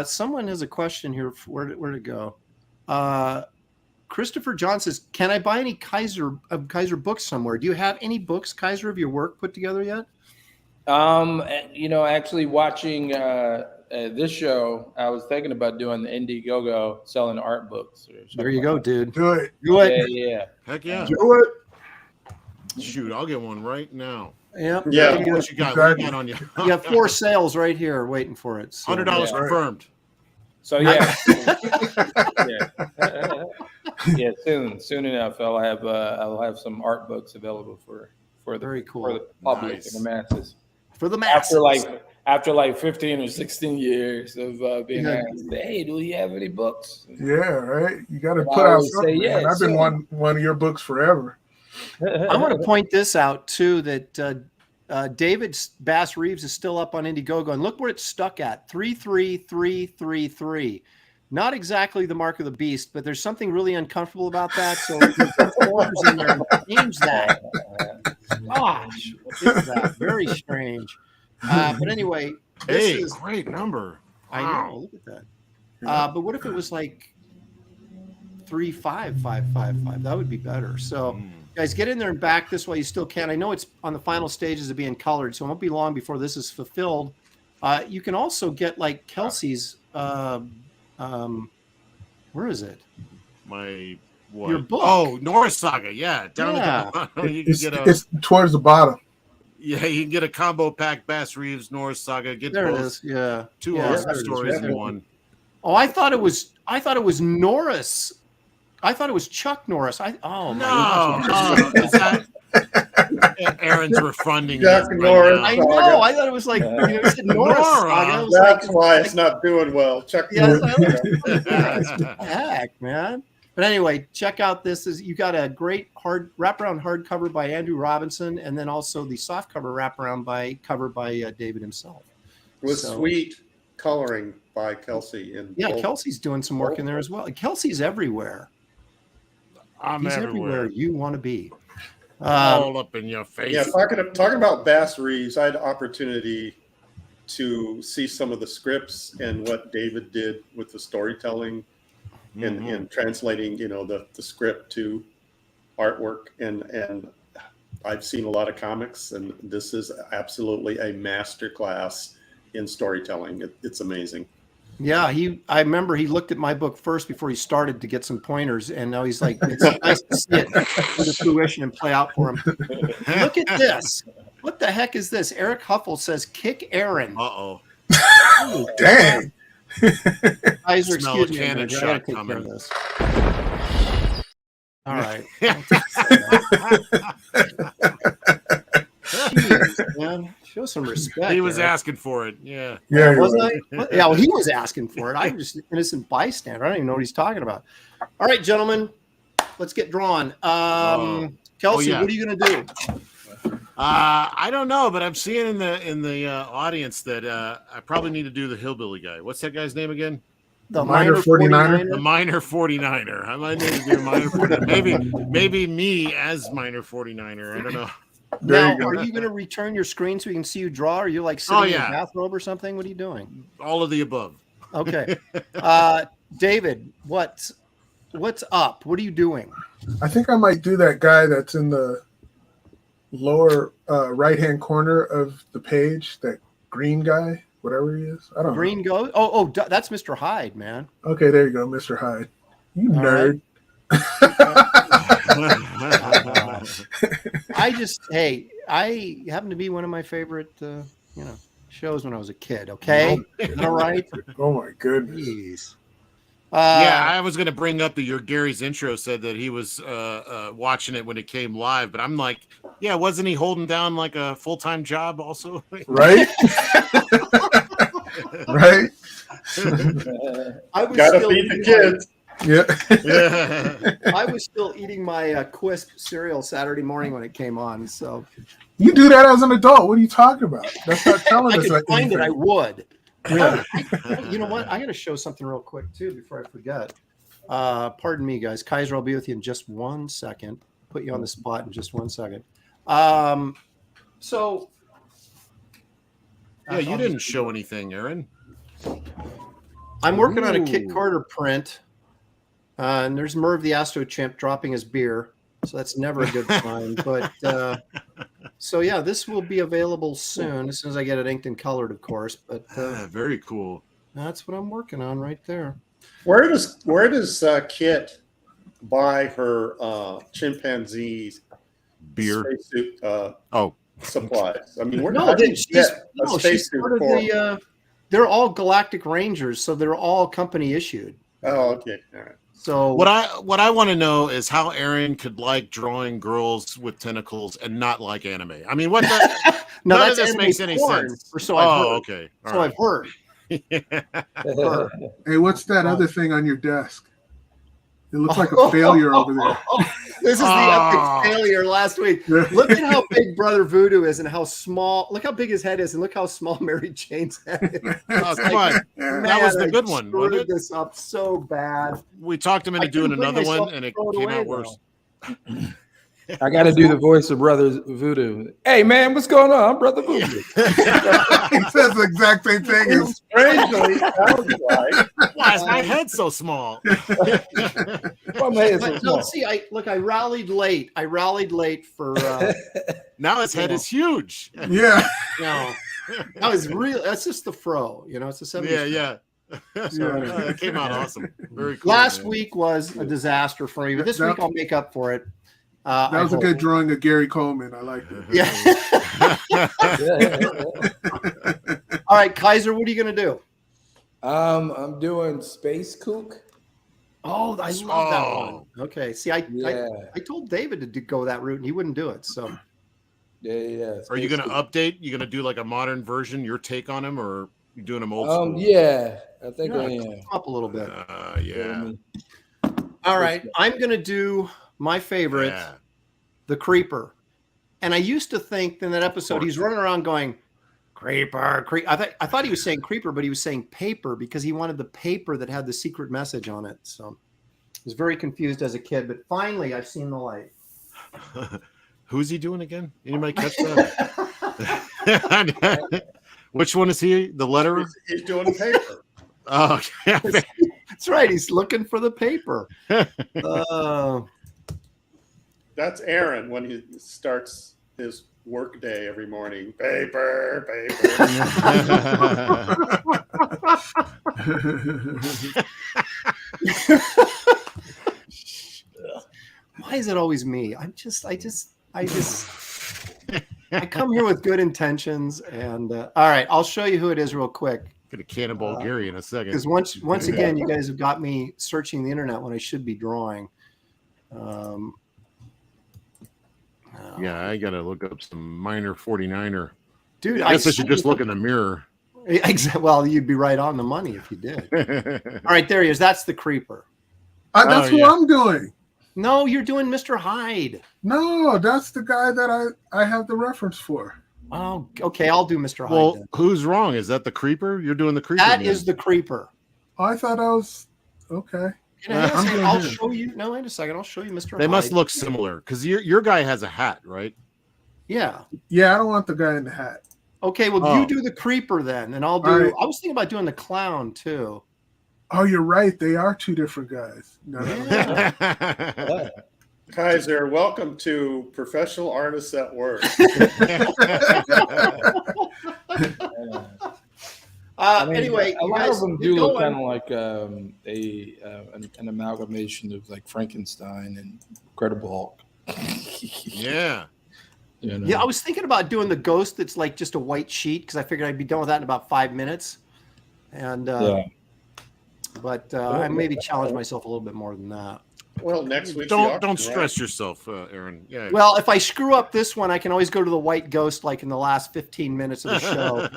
Someone has a question here. Where'd it go? Christopher John says, can I buy any Kaiser books somewhere? Do you have any books, Kaiser, of your work put together yet? Actually watching this show, I was thinking about doing the Indiegogo, selling art books. Or something. There you go, dude. Do it. Do it. Yeah. Heck yeah. Do it. Shoot, I'll get one right now. Yep. Yeah. What you got? What you got on you? You got 4 sales right here waiting for it. So, $100 Yeah. confirmed. So yeah, yeah. Soon enough, I'll have some art books available for the Very cool. for the public Nice. and the masses. For the masses. After like 15 or 16 years of being Yeah. asked, hey, do you have any books? Yeah, right. You got to And I put out always something. say yes, man. I've been yeah. one of your books forever. I want to point this out too, that David Bass Reeves is still up on Indiegogo, and look where it's stuck at 33333. Not exactly the mark of the beast, but there's something really uncomfortable about that. So you put orders in there and change that. Gosh, what is that? Very strange. But anyway, this is great number. I know. Look at that. But what if it was like 35555? That would be better. So, guys, get in there and back this while you still can. I know it's on the final stages of being colored, so it won't be long before this is fulfilled. You can also get like Kelsey's. Where is it? My what? Your book. Oh, Norris Saga. Yeah, down at the bottom. You can get It's towards the bottom. Yeah, you can get a combo pack. Bass Reeves, Norris Saga. Get There both. it is. Yeah, Two yeah, awesome there it is. stories Right in there. one. Oh, I thought it was Norris. I thought it was Chuck Norris. Oh my gosh. Is that Aaron's refunding? Chuck it Norris. now. I know. I thought it was like you said Norris. Nora. Saga. I was That's like, why it's not doing well. Chuck Yes, Norris. what the heck, man. But anyway, check out this. You got a great wraparound hardcover by Andrew Robinson, and then also the softcover wraparound cover by David himself. With So- sweet coloring by Kelsey. Yeah, Kelsey's doing some work in there as well. Kelsey's everywhere. I'm He's everywhere. you want to be. All up in your face. Yeah, talking about Bass Reeves, I had the opportunity to see some of the scripts and what David did with the storytelling and translating, the script to artwork. And I've seen a lot of comics, and this is absolutely a masterclass in storytelling. It's amazing. Yeah, I remember he looked at my book first before he started to get some pointers, and now he's like, it's nice to see it come to fruition and play out for him. Look at this. What the heck is this? Eric Huffle says, kick Aaron. Uh-oh. Dang. Kaiser, Smell excuse a me. a cannon minute, I gotta shot take care coming. of this. All right. Jeez, man. Show some respect. He was Eric. asking for it. Yeah. Yeah, Was I? Yeah, well, he was asking for it. I'm just an innocent bystander. I don't even know what he's talking about. All right, gentlemen, let's get drawn. Kelsey, yeah. what are you going to do? I don't know, but I'm seeing in the audience that I probably need to do the hillbilly guy. What's that guy's name again? The Minor 49er? The minor 49er. I might need to do minor 49er. Maybe me as minor 49er. I don't know. Now, are you going to return your screen so we can see you draw? Or are you like sitting in a yeah. bathrobe or something? What are you doing? All of the above. Okay. David, what's up? What are you doing? I think I might do that guy that's in the lower right-hand corner of the page, that green guy, whatever he is. I don't Green know. goes? Oh, that's Mr. Hyde, man. Okay, there you go, Mr. Hyde. You All nerd. I happen to be one of my favorite, shows when I was a kid. Okay, is that all right? Oh my goodness. Jeez. Yeah, I was going to bring up that your Gary's intro said that he was watching it when it came live, but I'm like, yeah, wasn't he holding down like a full-time job also? Right? Right? I was Gotta still feed the eating kids. Yeah. I was still eating my Quisp cereal Saturday morning when it came on. So You do that as an adult. What are you talking about? That's not telling I us could find it. I would. Yeah. You know what? I got to show something real quick too before I forget. Pardon me, guys. Kaiser, I'll be with you in just 1 second. Put you on the spot in just 1 second. So. Yeah, you didn't show anything, Aaron. I'm working on a Kit Carter print. And there's Merv the Astro Chimp dropping his beer. So that's never a good sign. But so, yeah, this will be available soon, as soon as I get it inked and colored, of course. But Very cool. that's what I'm working on right there. Where does Kit buy her chimpanzees Beer. spacesuit Oh, supplies? I mean, where No, how do you she's get a she's spacesuit part of for? the they're all Galactic Rangers, so they're all company issued. Oh, okay. All right. So What I want to know is how Aaron could like drawing girls with tentacles and not like anime. I mean, what the no, none that's of this anime makes any porn, sense. Or so I've heard. Okay. All So right. I've heard. Hey, what's that other thing on your desk? It looks like a failure over there. This is the epic failure last week. Look at how big Brother Voodoo is and how small. Look how big his head is and look how small Mary Jane's head is. Oh, come on. That was the good one, wasn't Screwed it? this up so bad. We talked him into doing another one, and it came out worse. I got to do the voice of Brother Voodoo. Hey, man, what's going on? I'm Brother Voodoo. He says the exact same thing. As, Strangely, sounds like. Why is my head so small? Why my head so No, small? see, I rallied late. I rallied late for. Now his head is huge. yeah. No, that was real. That's just the fro. You know, it's a 70s. Yeah. It came out awesome. Very cool. Last man. week was a disaster for me, but this week I'll make up for it. That was a good drawing of Gary Coleman. I liked it. Yeah. All right, Kizer, what are you going to do? I'm doing Space Kook. Oh, I love that one. Okay. See, I told David to go that route, and he wouldn't do it. So, Yeah. Are you going to update? You going to do like a modern version, your take on him, or you doing him old school? Yeah, I think I am. up a little bit. Yeah. All right, I'm going to do my favorite, the Creeper. And I used to think in that episode he's running around going, Creeper, creep. I thought he was saying creeper, but he was saying paper because he wanted the paper that had the secret message on it. So I was very confused as a kid, but finally I've seen the light. Who's he doing again? Anybody catch that? Which one is he? The letterer? He's doing the paper. Oh, okay. That's right. He's looking for the paper. That's Aaron when he starts his work day every morning. Paper. Why is it always me? I come here with good intentions, and all right, I'll show you who it is real quick. Gonna cannonball Gary in a second. Because once again, you guys have got me searching the internet when I should be drawing. Yeah, I gotta look up some minor 49er. Dude, I guess I should just look in the mirror. Well, you'd be right on the money if you did. All right, there he is. That's the Creeper. That's who I'm doing. No, you're doing Mr. Hyde. No, that's the guy that I have the reference for. Oh, okay. I'll do Mr. Hyde. Well, then. who's wrong? Is that the Creeper? You're doing the Creeper. That is the Creeper. Oh, I thought I was okay. I'll show you. No, wait a second. I'll show you Mr. Hyde. They must look similar because your guy has a hat, right? Yeah. Yeah, I don't want the guy in the hat. Okay, well, you do the Creeper then, and I'll do. Right. I was thinking about doing the Clown too. Oh, you're right. They are two different guys. No. Kizer, welcome to Professional Artists at Work. Anyway, a lot of them do look kind of like an amalgamation of like Frankenstein and Incredible Hulk. Yeah. You know? Yeah, I was thinking about doing the ghost that's like just a white sheet because I figured I'd be done with that in about 5 minutes. And but I maybe challenge myself a little bit more than that. Well, next week. Don't stress yourself, Aaron. Yeah. Well, if I screw up this one, I can always go to the white ghost like in the last 15 minutes of the show.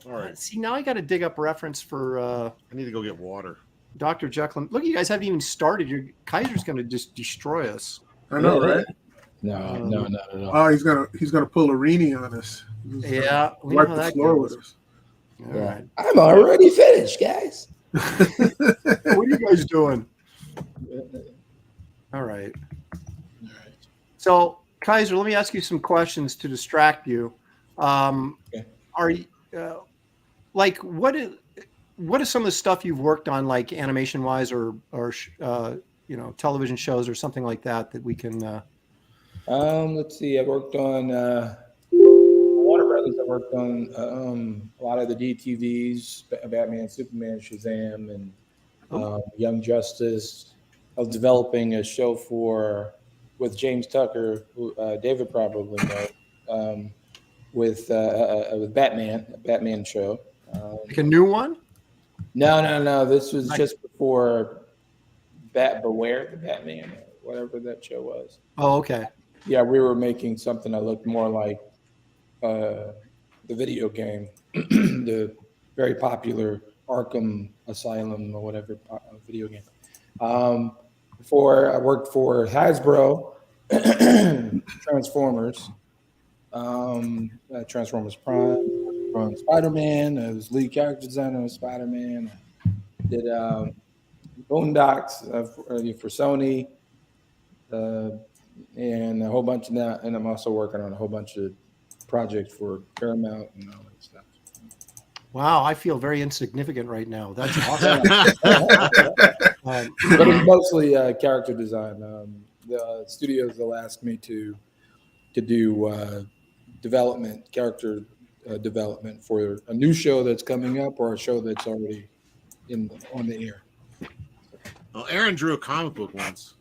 All right. See, now I got to dig up reference for. I need to go get water. Dr. Jekyll. Look, you guys haven't even started. Your Kaiser's going to just destroy us. I know, right? No, not at all. Oh, he's gonna pull a Rini on us. Yeah, wipe the floor with us. All right. I'm already finished, guys. What are you guys doing? All right. So, Kizer, let me ask you some questions to distract you. Okay. Are you like what is some of the stuff you've worked on, like animation wise, or television shows or something like that we can? Let's see. I worked on Warner Brothers. I worked on a lot of the DTVs, Batman, Superman, Shazam, and Young Justice. I was developing a show with James Tucker, who David probably knows, with Batman, a Batman show. Like a new one? No. This was just before Beware the Batman, or whatever that show was. Oh, okay. Yeah, we were making something that looked more like the video game, the very popular Arkham Asylum or whatever video game. Before I worked for Hasbro, Transformers, Transformers Prime, from Spider-Man. I was lead character designer of Spider-Man. Did Boondocks for Sony, and a whole bunch of that. And I'm also working on a whole bunch of projects for Paramount and all that stuff. Wow, I feel very insignificant right now. That's awesome. But it's mostly character design. The studios will ask me to do character development for a new show that's coming up or a show that's already on the air. Well, Aaron drew a comic book once.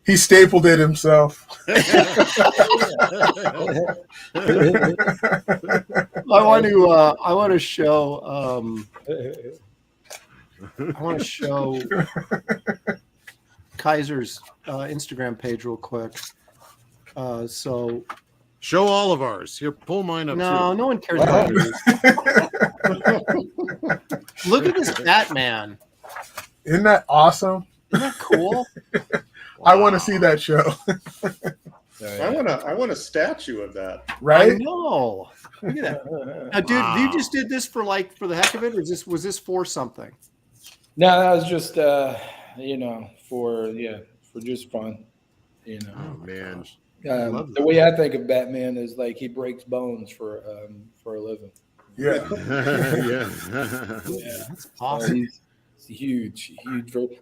he stapled it himself. I want to show Kizer's Instagram page real quick. So show all of ours. Here, pull mine up. no, too. no one cares about yours. Look at this Batman. Isn't that awesome? Isn't that cool? I want to see that show. I want a statue of that. I Right? know. Look at that. Now, dude, you just did this for the heck of it, or was this for something? No, that was just for just fun. Oh man. The way I think of Batman is like he breaks bones for a living. Yeah. Yeah. That's awesome. He's huge.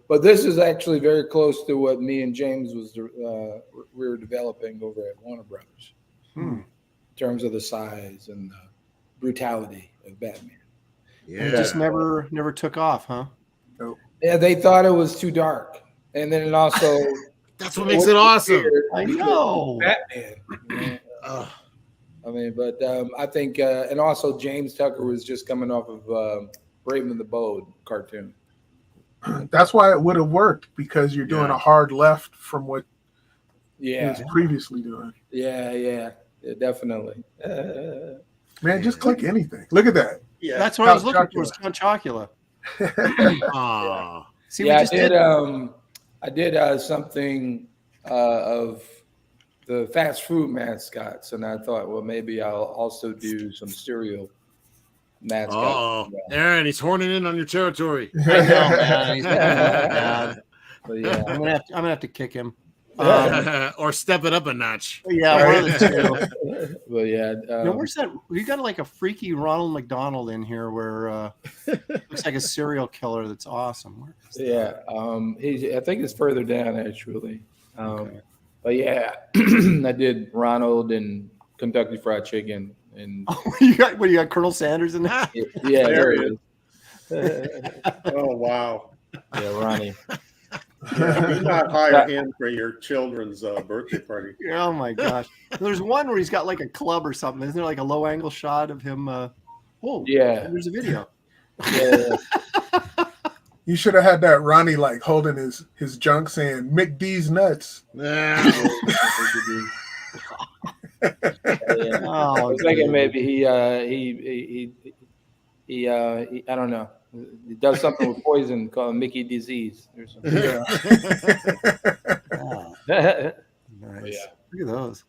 But this is actually very close to what me and James we were developing over at Warner Brothers in terms of the size and the brutality of Batman. It Yeah. just never took off, huh? Yeah, they thought it was too dark, and then it also That's what makes it awesome. I know. Batman. I mean, but I think, and also James Tucker was just coming off of Brave and the Bold cartoon. That's why it would have worked, because you're doing a hard left from what he was previously doing. Yeah, definitely. Man, just click anything. Look at that. Yeah, That's what I was Count looking for. Chocula. Count Chocula. Aw. See, Yeah, we just did. I did something of the fast food mascots, and I thought, well, maybe I'll also do some cereal mascots. Oh, Aaron, he's horning in on your territory. I know, man. He's bad. But yeah, I'm gonna have to kick him. Or step it up a notch. Yeah, one of the two. but yeah. Now, where's that? We got like a freaky Ronald McDonald in here, where looks like a serial killer. That's awesome. Where is that? Yeah, I think it's further down actually. Okay. But yeah, I did Ronald and Kentucky Fried Chicken, and you got Colonel Sanders in there. yeah, there There it is. Oh wow. Yeah, Ronnie. Do not hire him for your children's birthday party. Oh my gosh! There's one where he's got like a club or something. Isn't there like a low angle shot of him? Yeah. There's a video. Yeah, You should have had that Ronnie like holding his junk saying Mick D's nuts. yeah. Oh, I was thinking maybe he I don't know. He does something with poison called Mickey disease or something. Yeah. oh, But nice. yeah, Look at those.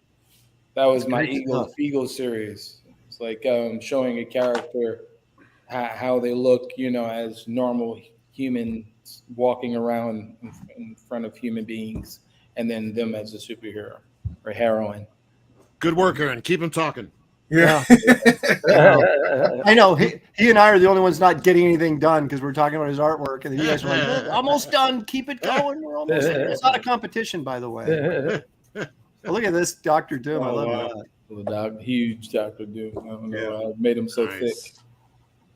that was my Great stuff. Eagle series. It's like showing a character how they look, as normal humans walking around in front of human beings, and then them as a superhero or heroine. Good work, Aaron. Keep him talking. Yeah. I know he and I are the only ones not getting anything done because we're talking about his artwork, and then you guys are like, "Look, almost done. Keep it going. We're almost there." It's not a competition, by the way. But look at this Dr. Doom. I Oh, love wow. that. Huge Dr. Doom. I don't know. I made him so Nice. thick.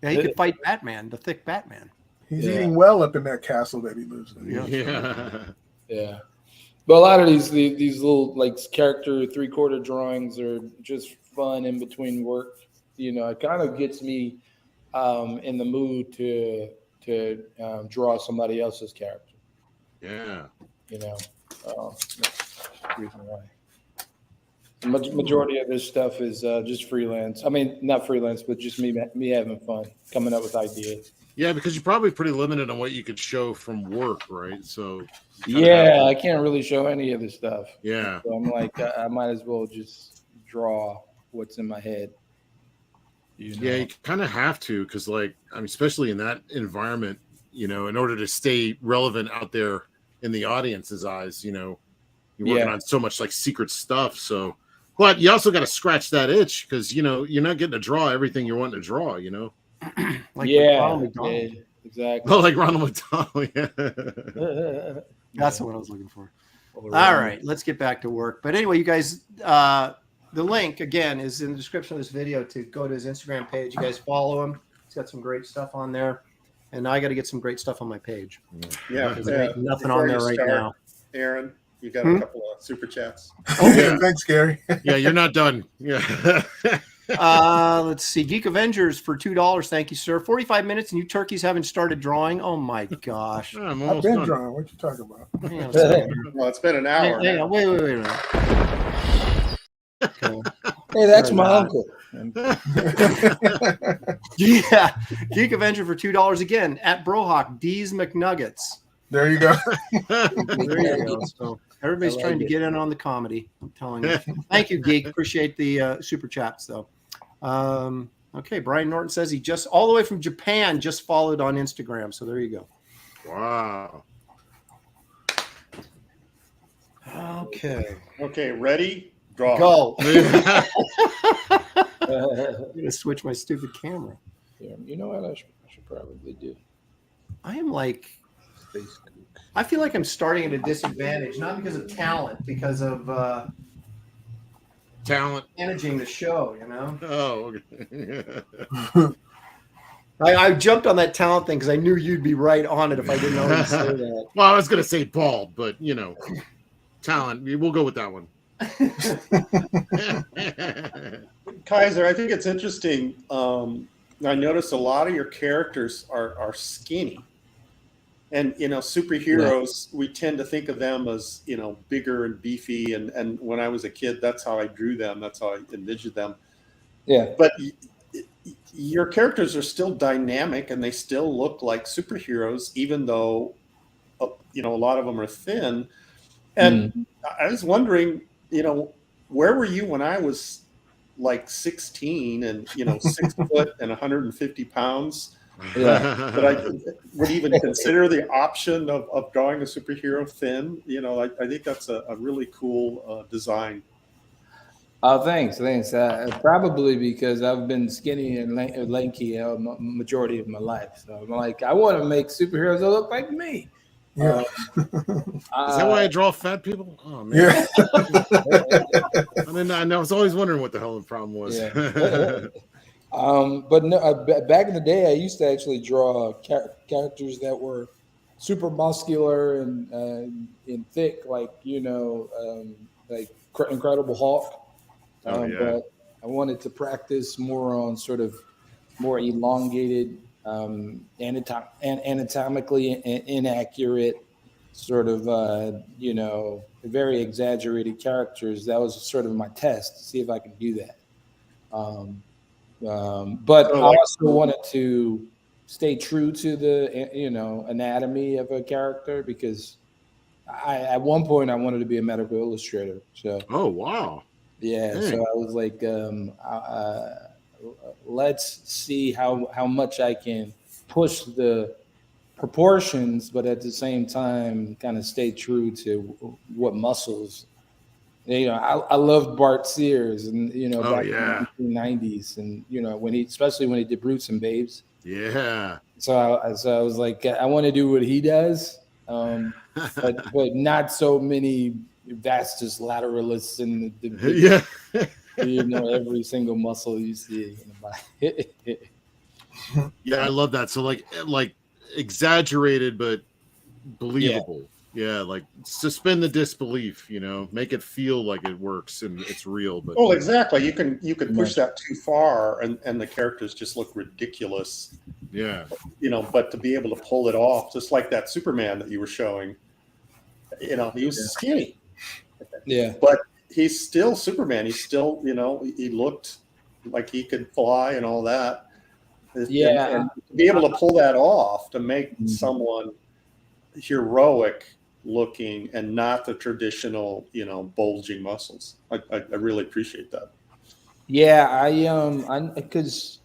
Yeah, he could fight Batman, the thick Batman. He's Yeah. eating well up in that castle that he lives in. Yeah. Yeah. Yeah. But a lot of these little like character 3/4 drawings are just fun in between work. You know, it kind of gets me in the mood to draw somebody else's character. Yeah. You know, that's the reason why. The majority of this stuff is just freelance. I mean, not freelance, but just me having fun, coming up with ideas. Yeah, because you're probably pretty limited on what you could show from work, right? So yeah, I can't really show any of this stuff. Yeah. So I'm like, I might as well just draw what's in my head. You know? Yeah, you kind of have to, because like, I mean, especially in that environment, you know, in order to stay relevant out there in the audience's eyes, you know, you're working on so much like secret stuff. So, but you also got to scratch that itch, because, you know, you're not getting to draw everything you're wanting to draw, you know? Like Ronald McDonald. Yeah, exactly. Oh, like Ronald McDonald. Yeah. That's what I was looking for. All right, let's get back to work. But anyway, you guys, the link again is in the description of this video to go to his Instagram page. You guys follow him. He's got some great stuff on there, and I got to get some great stuff on my page. Yeah, nothing on there right now. Aaron, you got a couple of super chats. Oh, yeah. Thanks, Gary. Yeah, you're not done. Yeah. Let's see. Geek Avengers for $2. Thank you, sir. 45 minutes and you turkeys haven't started drawing. Oh my gosh. I've been drawing. What you talking about? Well, it's been an hour. Hang on. Wait a minute. Okay. Hey, that's my uncle. Yeah. Geek Avenger for $2 again at Brohawk D's McNuggets. There you go. There you go. So everybody's trying to get in on the comedy. I'm telling you. Thank you, Geek. Appreciate the super chats, though. Okay, Brian Norton says he just all the way from Japan just followed on Instagram. So there you go. Wow. Okay, ready? Draw. Go. I'm gonna switch my stupid camera. Yeah, you know what I should probably do? I am like, I feel like I'm starting at a disadvantage, not because of talent, because of talent managing the show. You know. Oh. Okay. I jumped on that talent thing because I knew you'd be right on it if I didn't already say that. Well, I was gonna say bald, but you know, talent. We'll go with that one. Kizer, I think it's interesting. I noticed a lot of your characters are skinny, and you know, superheroes, we tend to think of them as, you know, bigger and beefy, and when I was a kid, that's how I drew them, that's how I envisioned them. Yeah, but your characters are still dynamic and they still look like superheroes, even though you know, a lot of them are thin. And I was wondering, you know, where were you when I was like 16 and, you know, 6 foot and 150 pounds? Yeah. But I would even consider the option of drawing a superhero thin. You know, I think that's a really cool design. Oh, thanks. Probably because I've been skinny and lanky majority of my life. So I'm like, I want to make superheroes that look like me. Yeah. Is that why I draw fat people? Oh man. Yeah. I was always wondering what the hell the problem was. Yeah. But no, back in the day, I used to actually draw characters that were super muscular and thick, like, you know, like Incredible Hulk. But I wanted to practice more on sort of more elongated, anatomically inaccurate, sort of, you know, very exaggerated characters. That was sort of my test to see if I can do that. But I also wanted to stay true to the, you know, anatomy of a character, because at one point I wanted to be a medical illustrator. So. Oh, wow. Yeah. Dang. So I was like, let's see how much I can push the proportions, but at the same time kind of stay true to what muscles. You know, I loved Bart Sears, and you know, back in the 1990s, and you know, especially when he did Brutes and Babes. Yeah. So I was like, I want to do what he does, but not so many vastus lateralis and yeah. You know, every single muscle you see in the body. Yeah, I love that. So like exaggerated but believable. Yeah, like suspend the disbelief, make it feel like it works and it's real. But Well, exactly. You could push that too far, and the characters just look ridiculous. yeah, But to be able to pull it off, just like that Superman that you were showing, he was skinny. Yeah. But he's still Superman. He's still, he looked like he could fly and all that. Yeah. And to be able to pull that off, to make someone heroic looking and not the traditional, bulging muscles. I really appreciate that. Yeah, because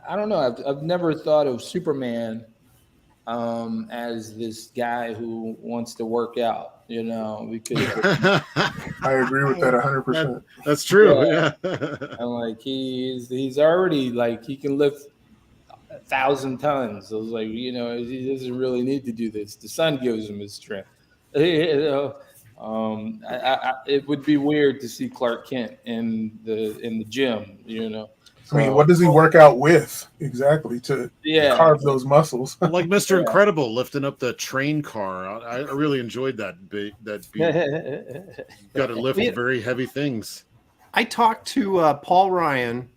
I don't know. I've never thought of Superman as this guy who wants to work out, because I agree with that 100%. That's true. Yeah. Yeah. and like he's already like he can lift 1,000 tons. I was like, he doesn't really need to do this. The sun gives him his strength. It would be weird to see Clark Kent in the gym, I mean, what does he work out with exactly to carve those muscles? Like Mr. Incredible lifting up the train car. I really enjoyed that beat. Got to lift very heavy things. I talked to Paul Ryan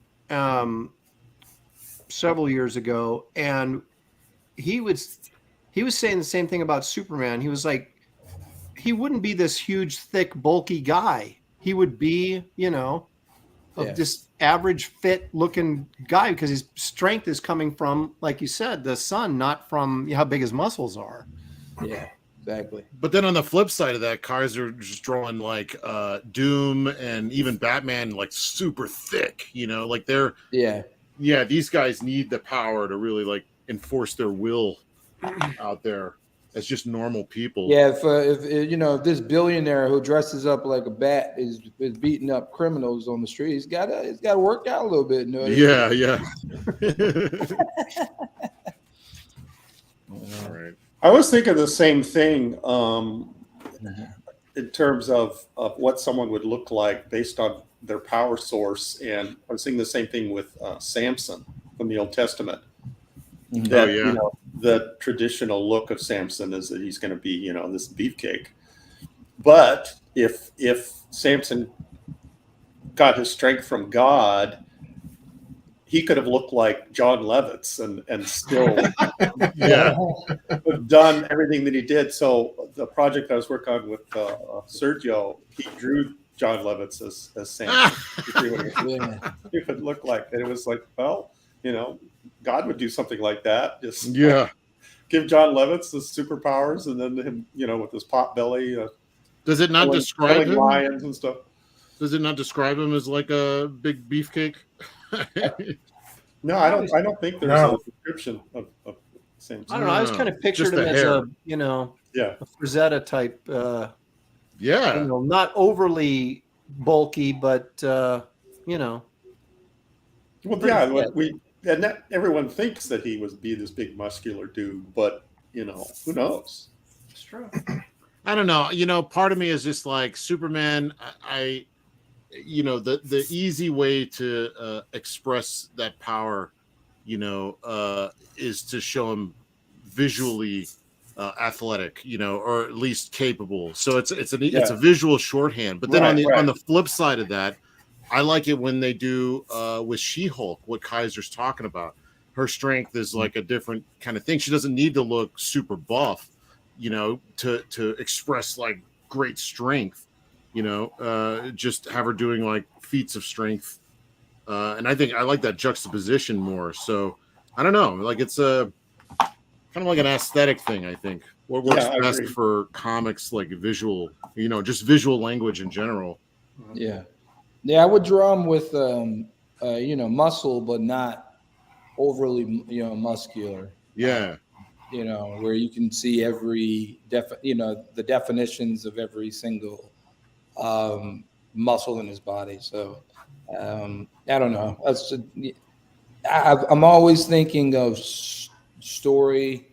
several years ago, and he was saying the same thing about Superman. He was like, he wouldn't be this huge, thick, bulky guy. He would be, this average fit looking guy, because his strength is coming from, like you said, the sun, not from how big his muscles are. Yeah, exactly. But then on the flip side of that, Kizer just drawing like Doom and even Batman like super thick, like they're these guys need the power to really like enforce their will out there as just normal people. Yeah, if this billionaire who dresses up like a bat is beating up criminals on the street, he's got to work out a little bit. Yeah. All right. I was thinking the same thing in terms of what someone would look like based on their power source, and I was thinking the same thing with Samson from the Old Testament. That, the traditional look of Samson is that he's going to be, this beefcake. But if Samson got his strength from God, he could have looked like John Lovitz and still done everything that he did. So the project I was working on with Sergio, he drew John Lovitz as Samson. He would look like, and it was like, well, God would do something like that. Just give John Lovitz the superpowers, and then him, with his pot belly. Does it not describe him? Lions and stuff. Does it not describe him as like a big beefcake? No, I don't think there's a description of Samson. I don't know. I was kind of pictured him as a Frazetta type. Not overly bulky, but Well, everyone thinks that he would be this big muscular dude, but who knows? It's true. I don't know. Part of me is just like Superman. The easy way to express that power, is to show him visually athletic, or at least capable. So it's a visual shorthand. But then on the flip side of that, I like it when they do with She-Hulk, what Kizer's talking about. Her strength is like a different kind of thing. She doesn't need to look super buff, to express like great strength. Just have her doing like feats of strength. And I think I like that juxtaposition more. So I don't know, like it's a kind of like an aesthetic thing. I think what works best for comics, like visual, just visual language in general. Yeah. I would draw them with, muscle, but not overly, muscular. Yeah. Where you can see every the definitions of every single muscle in his body. So I don't know. I'm always thinking of story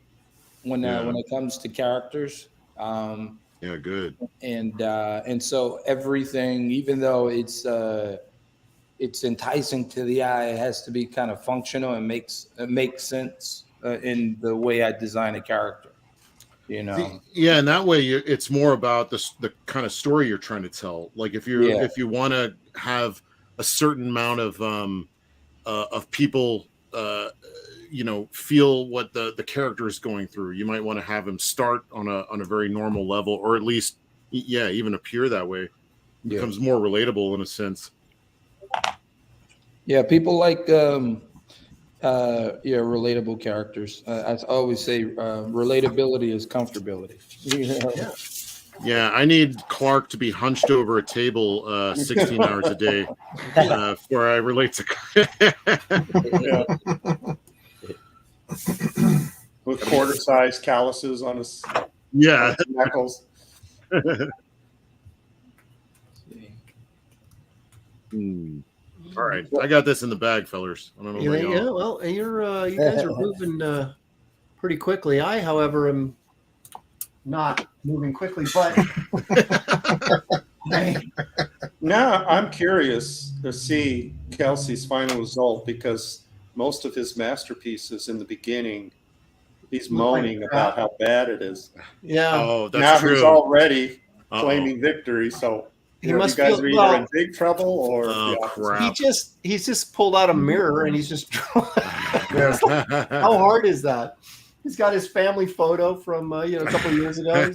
when it comes to characters. Good. And so everything, even though it's enticing to the eye, it has to be kind of functional and makes sense in the way I design a character. You know. Yeah, and that way it's more about the kind of story you're trying to tell. Like if you want to have a certain amount of people feel what the character is going through, you might want to have him start on a very normal level, or at least even appear that way. It becomes more relatable in a sense. Yeah, people like relatable characters. I always say relatability is comfortability. Yeah, I need Clark to be hunched over a table 16 hours a day where I relate to. With quarter-sized calluses on his knuckles. All right, I got this in the bag, fellers. I don't know. Well, you guys are moving pretty quickly. I, however, am not moving quickly, but now I'm curious to see Kelsey's final result, because most of his masterpieces in the beginning, he's moaning about how bad it is. Yeah. Oh, that's true. He's already claiming victory, so he must you guys feel, are either in big trouble or crap. He's just pulled out a mirror and he's just how hard is that? He's got his family photo from a couple of years ago.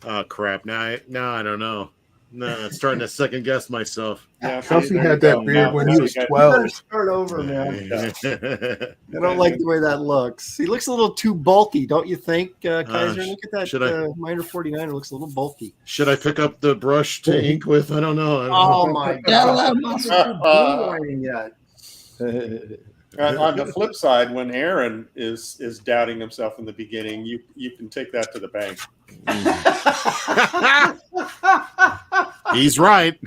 Oh crap! Now I don't know. No, I'm starting to second guess myself. Yeah, Kelsey had that beard when he was 12. Start over, man. I don't like the way that looks. He looks a little too bulky, don't you think, Kizer? Look at that minor 49er. Looks a little bulky. Should I pick up the brush to ink with? I don't know. My God! I'm not yet. On the flip side, when Aaron is doubting himself in the beginning, you can take that to the bank. He's right.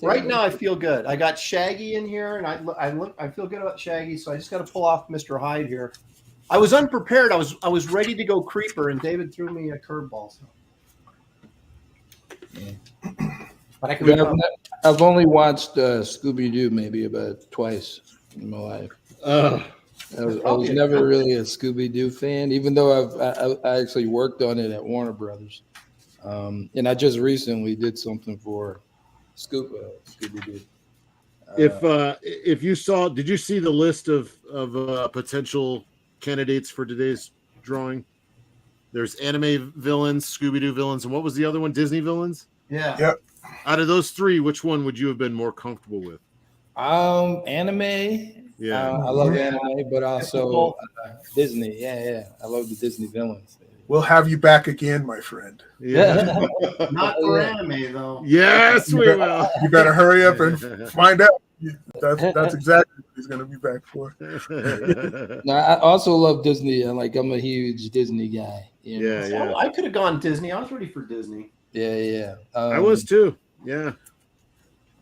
Right now, I feel good. I got Shaggy in here, and I feel good about Shaggy. So I just got to pull off Mr. Hyde here. I was unprepared. I was ready to go Creeper, and David threw me a curveball. So. But I've only watched Scooby Doo maybe about twice in my life. I was never really a Scooby Doo fan, even though I actually worked on it at Warner Brothers. And I just recently did something for Scooby Doo. If you saw, did you see the list of potential candidates for today's drawing? There's anime villains, Scooby Doo villains, and what was the other one? Disney villains? Yeah. Yep. Out of those three, which one would you have been more comfortable with? Anime. Yeah, I love anime, but also Disney. Yeah, I love the Disney villains. We'll have you back again, my friend. Yeah. Not for anime, though. Yes, we will. You better hurry up and find out. That's exactly what he's going to be back for. No, I also love Disney. I'm a huge Disney guy. Yeah. I could have gone Disney. I was ready for Disney. Yeah. I was too. Yeah.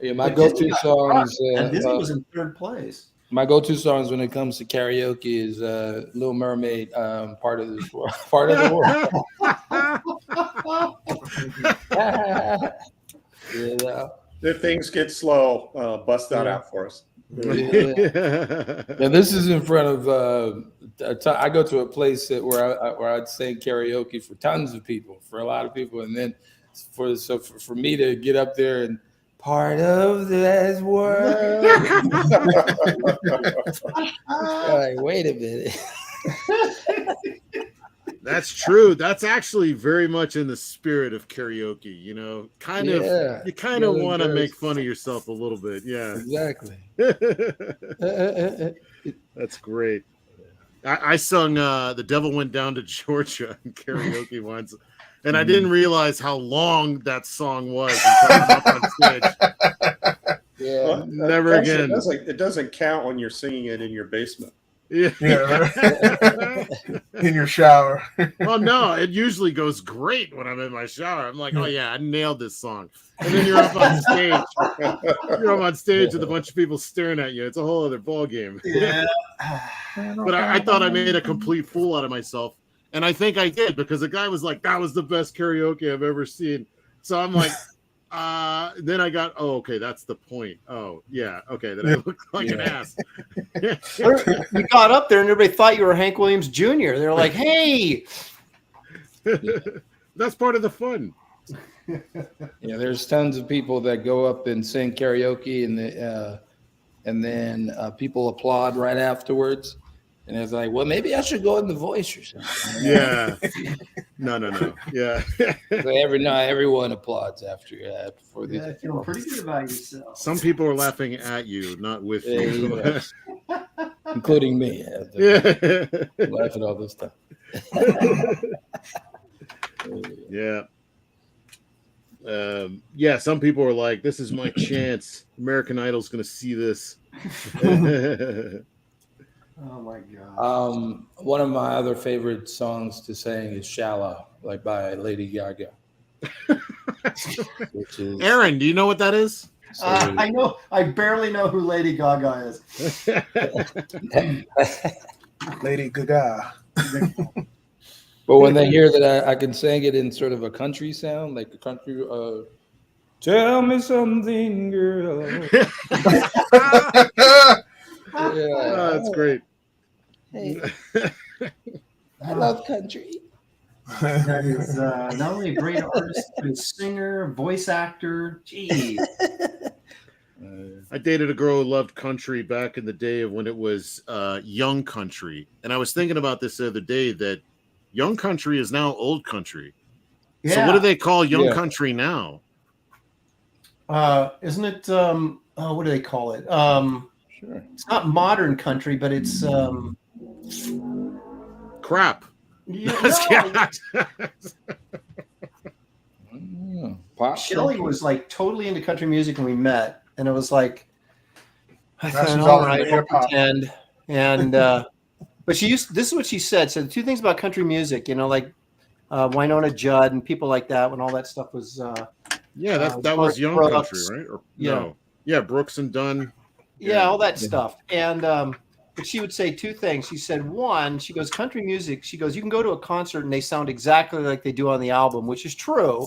Yeah, my go-to songs. And Disney was in third place. My go-to songs when it comes to karaoke is Little Mermaid, part of the world. If things get slow, bust that out for us. Yeah, this is in front of. I go to a place where I'd sing karaoke for tons of people, for a lot of people, and then for me to get up there and part of this world. Like, wait a minute. That's true. That's actually very much in the spirit of karaoke, you want to make fun of yourself a little bit. Yeah, exactly. That's great. I sung The Devil Went Down to Georgia in karaoke once, and I didn't realize how long that song was until I was up on stage. Yeah, well, never again. It doesn't count when you're singing it in your basement. Yeah. In your shower. Well, no, it usually goes great when I'm in my shower. I'm like, oh yeah, I nailed this song. And then you're up on stage. You're up on stage with a bunch of people staring at you. It's a whole other ball game. Yeah. But I thought I made a complete fool out of myself. And I think I did, because the guy was like, that was the best karaoke I've ever seen. So I'm like, Then I got, okay, that's the point. Oh, yeah, okay, then I look like an ass. You got up there and everybody thought you were Hank Williams Jr. They're like, hey. That's part of the fun. Yeah, there's tons of people that go up and sing karaoke, and then people applaud right afterwards. And it's like, well, maybe I should go in the voice or something. Yeah. No. Yeah. So everyone applauds after before Yeah, I feel pretty good about yourself. Some people are laughing at you, not with you. Including me. Yeah. Laugh at all this stuff. Yeah. Yeah, some people are like, this is my chance. American Idol's going to see this. Oh my god. One of my other favorite songs to sing is "Shallow," like by Lady Gaga. Which is, Aaron, do you know what that is? I know. I barely know who Lady Gaga is. Lady Gaga. But when they hear that I can sing it in sort of a country sound, like a country, tell me something, girl. Yeah, that's great. Hey, I love country. That is not only a great artist, but a singer, voice actor. Gee. I dated a girl who loved country back in the day of when it was young country. And I was thinking about this the other day, that young country is now old country. Yeah. So what do they call young country now? Isn't it what do they call it? Sure. It's not modern country, but it's crap. Yeah, no. Pop Shelley was like totally into country music when we met, and it was like, I That's thought, all all right, into we'll hip-hop. pretend. And but this is what she said. So the two things about country music, like Winona Judd and people like that, when all that stuff was Yeah, that was young Brooks. country, right? Or, Yeah. No. Yeah, Brooks and Dunn. Yeah, all that stuff. And but she would say two things. She said, one, she goes, country music, she goes, you can go to a concert and they sound exactly like they do on the album, which is true,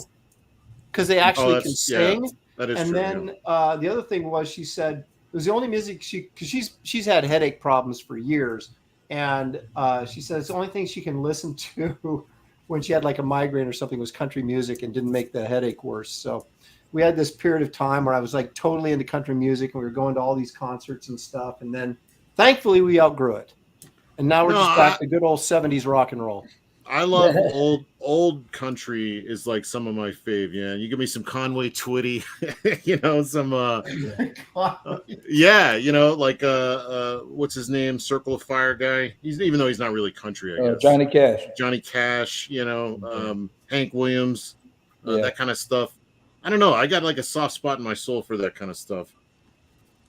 because they actually can sing. Yeah, that is and true. then the other thing was, she said it was the only music because she's had headache problems for years. And she said it's the only thing she can listen to when she had like a migraine or something was country music, and didn't make the headache worse. So we had this period of time where I was like totally into country music, and we were going to all these concerts and stuff. And then thankfully we outgrew it. And now we're just back to good old 70s rock and roll. I love old country is like some of my fave. Yeah, you give me some Conway Twitty, some like what's his name, Circle of Fire guy. Even though he's not really country, I guess. Johnny Cash, Hank Williams, that kind of stuff. I don't know. I got like a soft spot in my soul for that kind of stuff.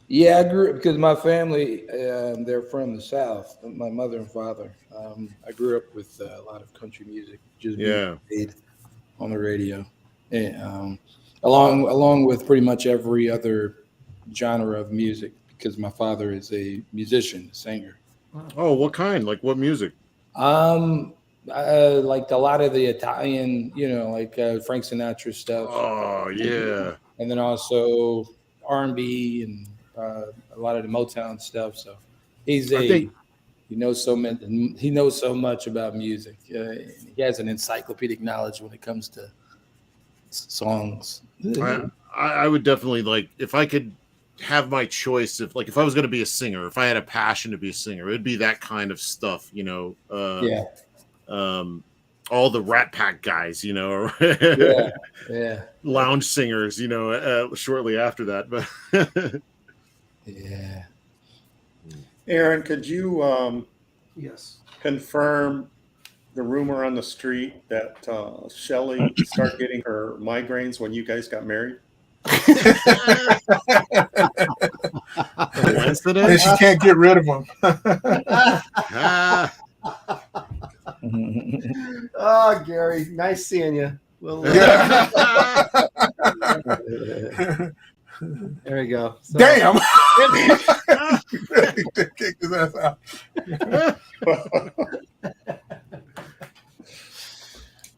Yeah, I grew up because my family, they're from the South, my mother and father. I grew up with a lot of country music, just being played on the radio, and, along with pretty much every other genre of music, because my father is a musician, a singer. Oh, what kind? Like what music? Like a lot of the Italian, like Frank Sinatra stuff. Oh, yeah. And then also R&B and a lot of the Motown stuff. So he knows so much about music. He has an encyclopedic knowledge when it comes to songs. I would definitely, like, if I could have my choice, if I was going to be a singer, if I had a passion to be a singer, it would be that kind of stuff, all the Rat Pack guys, lounge singers, shortly after that. But yeah. Aaron, could you Yes. confirm the rumor on the street that Shelley started getting her migraines when you guys got married? And she can't get rid of them. Oh, Gary, nice seeing you. There you go. So, damn. Kick his ass out.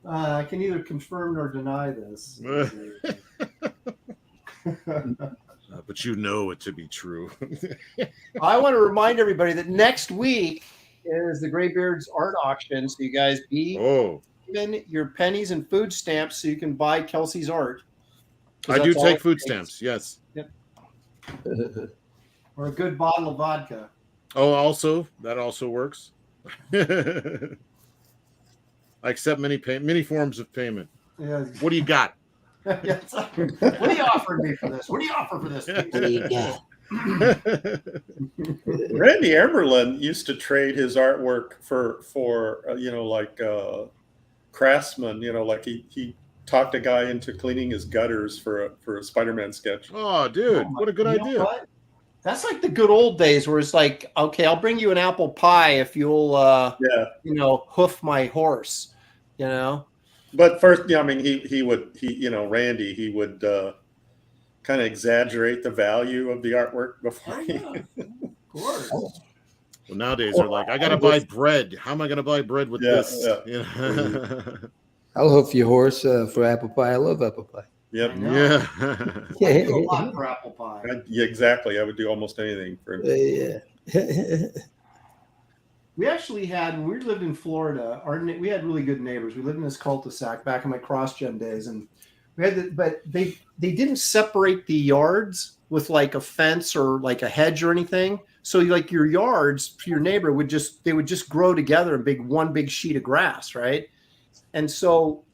I can neither confirm nor deny this. But you know it to be true. I want to remind everybody that next week is the Graybeards art auction. So you guys be even your pennies and food stamps so you can buy Kelsey's art. I do take food stamps. Yes. Yep. Or a good bottle of vodka. Oh, also that also works. I accept many forms of payment. Yeah. What do you got? What are you offering me for this? What do you offer for this? What do you got? Randy Emerlin used to trade his artwork for like craftsman. Like he talked a guy into cleaning his gutters for a Spider-Man sketch. Oh, dude, what a good idea! What? That's like the good old days where it's like, okay, I'll bring you an apple pie if you'll, hoof my horse, But first, Randy, he would kind of exaggerate the value of the artwork before. Of course. Well, nowadays they're like, I gotta buy bread. How am I gonna buy bread with this? Yeah. I'll hoof your horse for apple pie. I love apple pie. Yep. Yeah. I do a lot for apple pie. Yeah, exactly. I would do almost anything for him. Yeah. We actually had, when we lived in Florida, we had really good neighbors. We lived in this cul-de-sac back in my cross-gen days, and we had but they didn't separate the yards with like a fence or like a hedge or anything. So like your yards for your neighbor would just grow together in one big sheet of grass, right? And so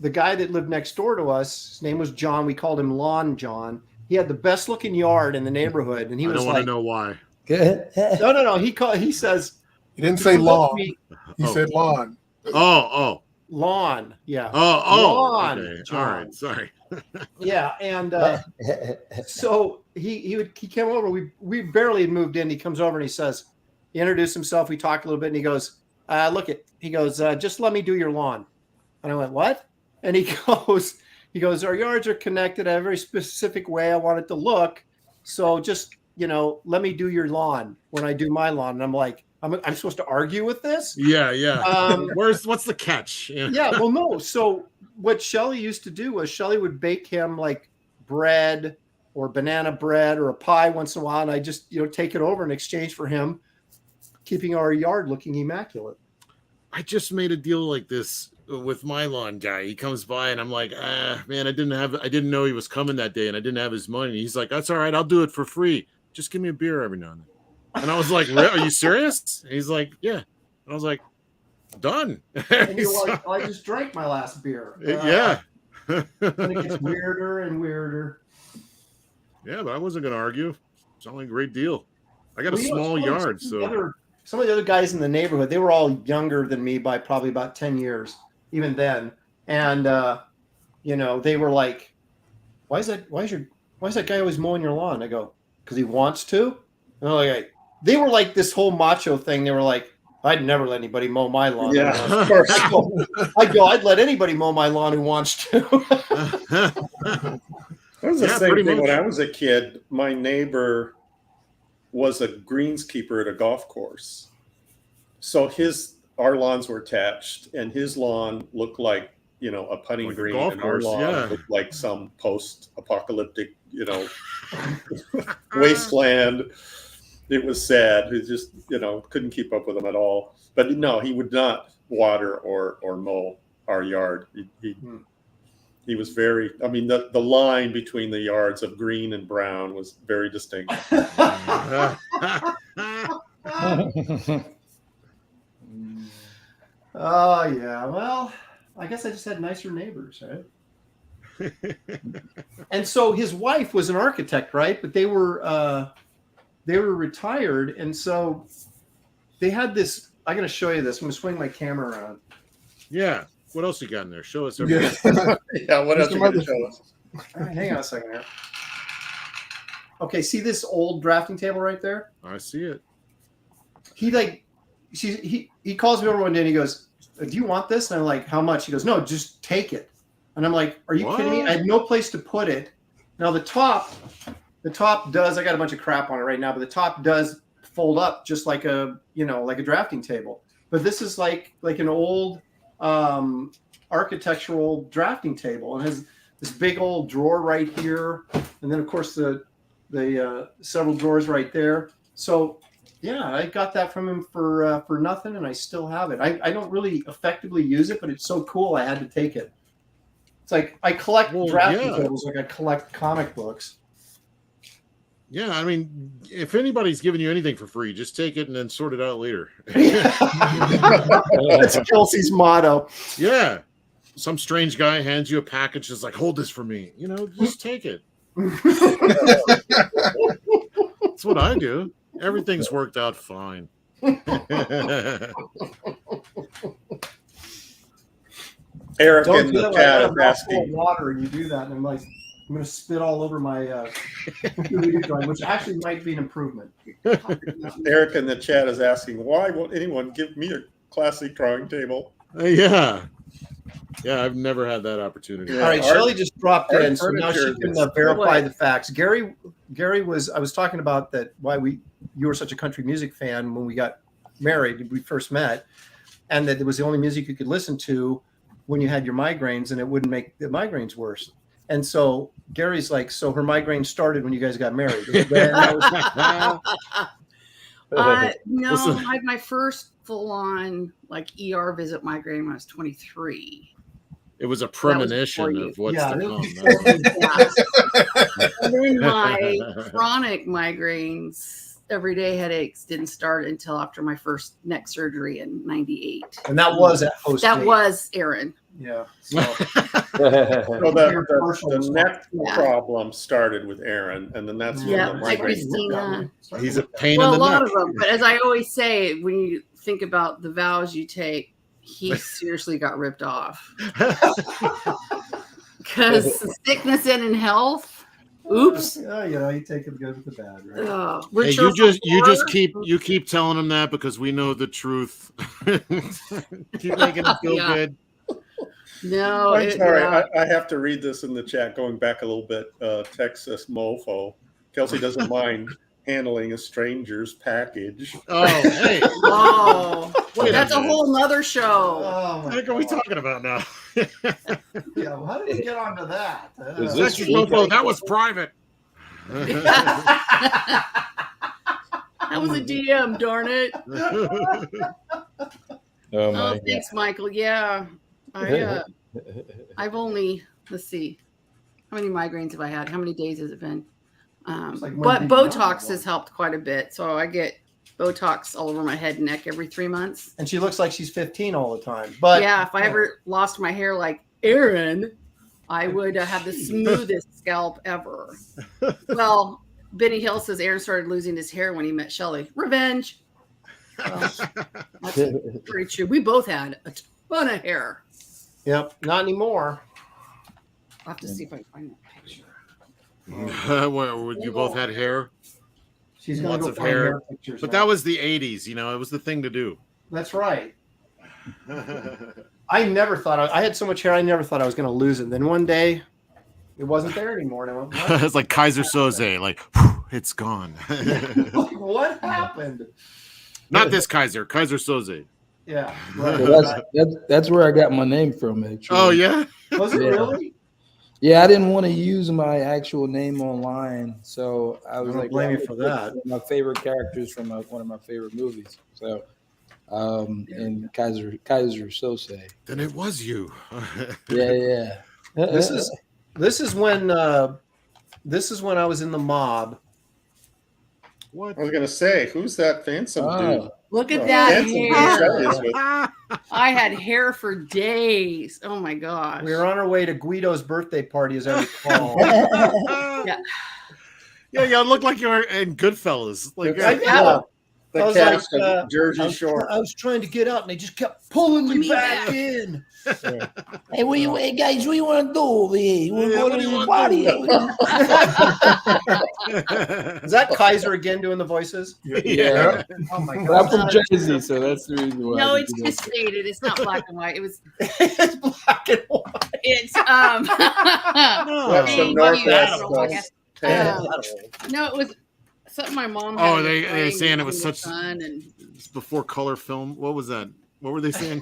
the guy that lived next door to us, his name was John. We called him Lawn John. He had the best looking yard in the neighborhood, and he was I don't want to know why. No. He says he didn't say lawn. He said lawn. Oh. Lawn. Yeah. Oh. Lawn. Okay. John. All right. Sorry. Yeah, and so he came over. We barely had moved in. He comes over and he says, he introduced himself. We talked a little bit, and he goes, just let me do your lawn. And I went, what? And he goes, our yards are connected. I have a very specific way I want it to look. So just, let me do your lawn when I do my lawn. And I'm like, I'm supposed to argue with this? Yeah. What's the catch? Yeah, well, no. So what Shelly used to do was Shelly would bake him like bread or banana bread or a pie once in a while. And I just, take it over in exchange for him keeping our yard looking immaculate. I just made a deal like this with my lawn guy. He comes by and I'm like, man, I didn't know he was coming that day and I didn't have his money. He's like, that's all right. I'll do it for free. Just give me a beer every now and then. And I was like, are you serious? And he's like, yeah. And I was like, done. And you're like, I just drank my last beer. Yeah. And it gets weirder and weirder. Yeah, but I wasn't going to argue. It's only a great deal. I got a small yard. Some of the other guys in the neighborhood, they were all younger than me by probably about 10 years, even then. And, they were like, why is that guy always mowing your lawn? I go, because he wants to. And they're like, they were like this whole macho thing. They were like, I'd never let anybody mow my lawn. Yeah, of course. I'd let anybody mow my lawn who wants to. That was the same thing when I was a kid. My neighbor was a greenskeeper at a golf course. So our lawns were attached, and his lawn looked like, a putting like green, and course, our lawn looked like some post-apocalyptic, wasteland. It was sad. It just, couldn't keep up with him at all. But no, he would not water or mow our yard. He was very, the line between the yards of green and brown was very distinct. Oh, yeah. Well, I guess I just had nicer neighbors, right? And so his wife was an architect, right? But they were retired. And so they had this, I'm going to show you this. I'm going to swing my camera around. Yeah. What else you got in there? Show us everything. Yeah, what else you got to show us? All right, hang on a second here. Okay, see this old drafting table right there? I see it. He calls me over one day and he goes, do you want this? And I'm like, how much? He goes, no, just take it. And I'm like, are you kidding me? I had no place to put it. Now the top does, I got a bunch of crap on it right now, but the top does fold up just like a drafting table. But this is like an old architectural drafting table, and has this big old drawer right here, and then of course the several drawers right there. So yeah, I got that from him for nothing, and I still have it. I don't really effectively use it, but it's so cool I had to take it. It's like I collect drafting tables like I collect comic books. Yeah, I mean, if anybody's giving you anything for free, just take it and then sort it out later. That's Kelsey's motto. Yeah. Some strange guy hands you a package that's like, hold this for me. You know, just take it. That's what I do. Everything's worked out fine. Eric Don't in do the that. chat I is have asking. water, and you do that, and I'm like, I'm going to spit all over my computer drawing, which actually might be an improvement. Eric in the chat is asking, why won't anyone give me a classic drawing table? Yeah, I've never had that opportunity. All right, Shelley just dropped in, so now she furniture can is- verify the facts. Gary was, I was talking about that, why you were such a country music fan when we got married, we first met, and that it was the only music you could listen to when you had your migraines, and it wouldn't make the migraines worse. And so Gary's like, so her migraines started when you guys got married. No, Listen. I had my first full-on like ER visit migraine when I was 23. It was a premonition of what's Yeah, to it come. was Yeah. And then my chronic migraines, everyday headaches didn't start until after my first neck surgery in 98. And that was at post. That was Aaron. Yeah. So So the neck Yeah. problem started with Aaron, and then that's when Yeah, the like migraine. Christina. He's a pain Well, a in the lot neck. of them. But as I always say, when you think about the vows you take, he seriously got ripped off. Because sickness and in health. Oops. Yeah, you take it good with the bad, right? Hey, you keep telling him that because we know the truth. Keep making him feel Yeah. good. No, I'm sorry, I have to read this in the chat, going back a little bit. Texas mofo. Kelsey doesn't mind handling a stranger's package. Oh, hey. Oh, Wait a that's a minute. whole nother show. Oh, What the heck are we talking about now? Yeah, well, how did we get onto that? Is this Texas mofo, that was private. That was a DM, darn it. Oh my Oh, god. thanks, Michael. Yeah, I've only, let's see, how many migraines have I had? How many days has it been? like one But big Botox mountain. has helped quite a bit. So I get Botox all over my head and neck every 3 months. And she looks like she's 15 all the time. But Yeah, if I ever lost my hair like Aaron, I would have the smoothest scalp ever. Well, Benny Hill says Aaron started losing his hair when he met Shelley. Revenge. Well, that's pretty true. We both had a ton of hair. Yep, not anymore. I'll have to see if I can find that picture. Where you both had hair, She's gonna Lots go of find hair. pictures but now. that was the 80s. You know, it was the thing to do. That's right. I never thought I had so much hair. I never thought I was going to lose it. Then one day, it wasn't there anymore. And I went, what? It's like Kizer Soze, like whew, it's gone. Like, what happened? Not this Kizer Soze. Yeah. So that's where I got my name from, actually. Oh yeah. Was it Yeah. really? Yeah, I didn't want to use my actual name online, so I was I don't like, blame well, you for that. one of my favorite characters from one of my favorite movies. So, and Kizer Sose. Then it was you. Yeah. This is when I was in the mob. What? I was gonna say, who's that handsome dude? Look at Oh, that handsome dude hair. Shelley is with. I had hair for days. Oh my gosh. We were on our way to Guido's birthday party, as I recall. Yeah. Yeah, you look like you were in Goodfellas. Like, I Yeah. know. The I was cast like, of Jersey Shore. I was trying to get out, and they just kept pulling me Me back back. in. Hey, hey guys, what do you want to do over here? You want to Yeah, go what to do you the wanna party? Is that Kizer again doing the voices? Yeah. Oh my I'm god! from Jersey, so that's the reason why. No, I it's did just faded. It's not black and white. It was. It's black and white. It's That's Thank some you. Northwest Oh my stuff. no, it was something my mom. Oh, had they playing saying it was in the such- sun and It's before color film. What was that? What were they saying?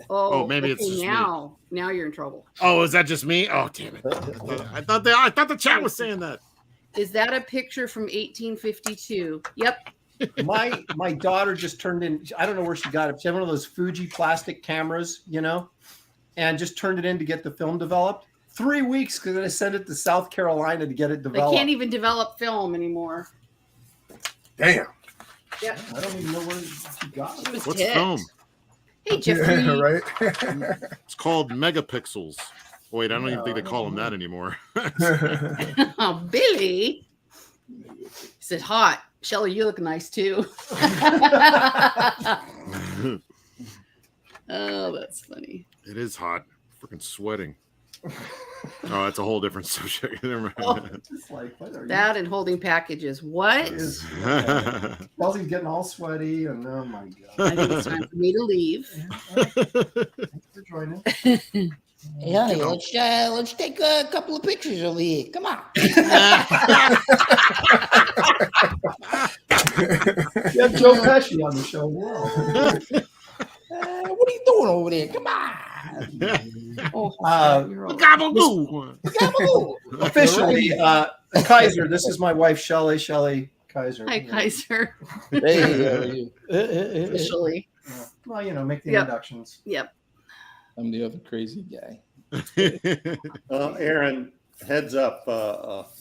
Oh, maybe it's okay, just me. now you're in trouble. Oh, is that just me? Oh, damn it! I thought the chat was saying that. Is that a picture from 1852? Yep. My daughter just turned in. I don't know where she got it. She had one of those Fuji plastic cameras, and just turned it in to get the film developed. 3 weeks because I sent it to South Carolina to get it developed. They can't even develop film anymore. Damn. Yeah. I don't even know where she got it. What's film? Hey, Jeffrey. Yeah, right? It's called megapixels. Oh, wait, I don't even think they call them that anymore. Oh, Billy. He said, hot. Shelly, you look nice too. Oh, that's funny. It is hot. Freaking sweating. Oh, that's a whole different subject. It's like, what are you? That and holding packages. What? Kelsey's getting all sweaty, and oh my god! I think it's time for me to leave. Thanks for joining. Hey, honey, let's take a couple of pictures over here. Come on. You have Joe Pesci on the show. Whoa. What are you doing over there? Come on. Oh, Gabagoo. Officially, Kizer, this is my wife, Shelly Kizer. hi, Kaiser. Hey, how are you? Officially. Well, make the Yep. introductions. Yep. I'm the other crazy guy. Aaron, heads up.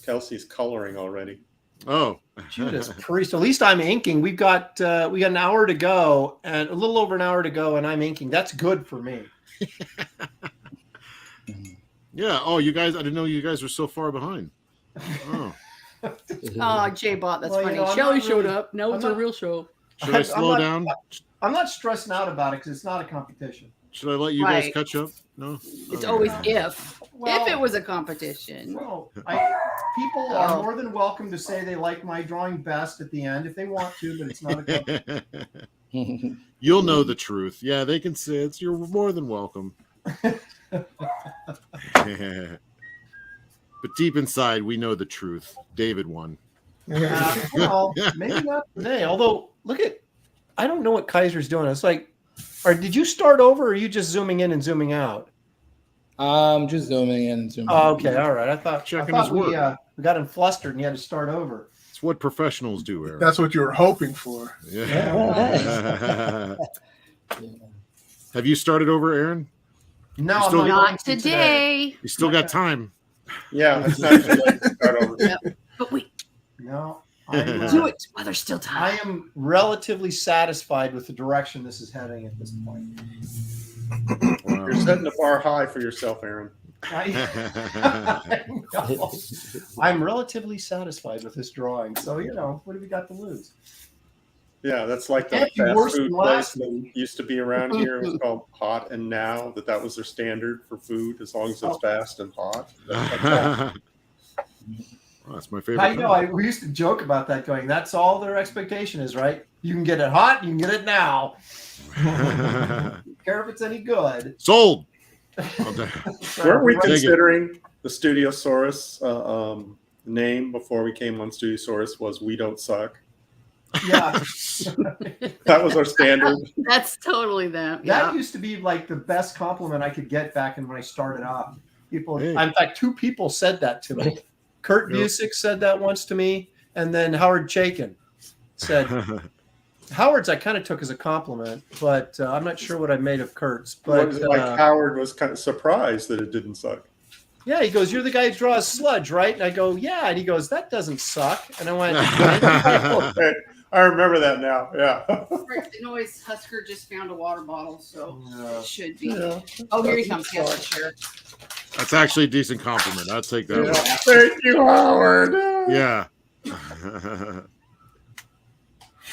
Kelsey's coloring already. Oh, Judas Priest. At least I'm inking. We got an hour to go, and a little over an hour to go, and I'm inking. That's good for me. yeah. Oh, you guys! I didn't know you guys were so far behind. Oh, Oh, J-Bot, that's Well, funny. I'm Shelly not showed really- up. No, I'm it's not- a real show. should I slow down? I'm not stressing out about it because it's not a competition. Should I let you guys Right. catch up? No. It's Okay. always if. Well- If it was a competition. No, people are more than welcome to say they like my drawing best at the end if they want to, but it's not a competition. You'll know the truth. Yeah, they can say it's. You're more than welcome. But deep inside, we know the truth. David won. Well, maybe not today. Although, I don't know what Kaiser's doing. It's like, did you start over, or are you just zooming in and zooming out? I'm just zooming in and zooming Oh, out. okay, all right. I thought Checking his we work. got him flustered and you had to start over. It's what professionals do, Eric. That's what you were hoping for. Yeah. Have you started over, Aaron? No, You I'm still- not Not going to today. You still got time. Yeah, it's not too late to start over. But wait, No, do it while there's still time. I am relatively satisfied with the direction this is heading at this point. You're setting the bar high for yourself, Aaron. I'm relatively satisfied with this drawing. So, what have we got to lose? Yeah, that's like the Can't be worse fast than food last place that week. used to be around here. It was called Hot and Now. That was their standard for food, as long as it's fast and hot. Well, that's my favorite. We used to joke about that, going, that's all their expectation is, right? You can get it hot, you can get it now. Don't care if it's any good. Sold. Weren't we Dig it. considering the Studiosaurus name before we came on Studiosaurus was We Don't Suck? Yeah. That was our standard. That's totally them. That Yeah. used to be like the best compliment I could get back when I started off. People, Hey. in fact, 2 people said that to me. Kurt Yep. Busick said that once to me, and then Howard Chaykin said, Howard's I kind of took as a compliment, but I'm not sure what I made of Kurt's. But Howard was kind of surprised that it didn't suck. yeah, he goes, "You're the guy who draws sludge, right?" And I go, "Yeah." And he goes, "That doesn't suck." And I went, Hey, I remember that now. Yeah. Rick, the noise Husker just found a water bottle, so Yeah. it should be. Yeah. Oh, here he comes. Yes, sure. That's actually a decent compliment. I'll take that one. Thank you, Howard. Yeah.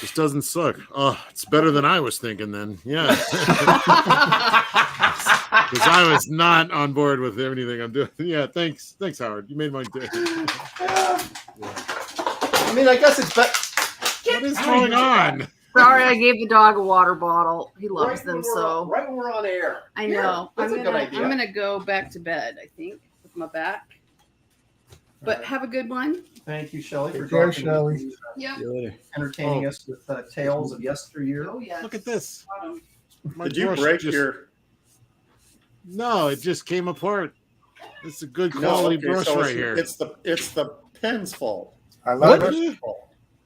This doesn't suck. Oh, it's better than I was thinking then. Yeah. Because I was not on board with anything I'm doing. Yeah, thanks. Thanks, Howard. You made my day. I mean, I guess it's better. What is going on? Sorry, I gave the dog a water bottle. He loves Right them when we're- so. right when we're on air. I know. That's a good idea. I'm gonna go back to bed. I think with my back. But have a good one. Thank you, Shelley, for Take care, dropping Shelley. in, Yep. See you later. entertaining us with tales of yesteryear. Oh yeah. Look at this. My Did you brush break just- your No, it just came apart. It's a good No, quality okay, brush so right here. It's the pen's fault. I love What? it.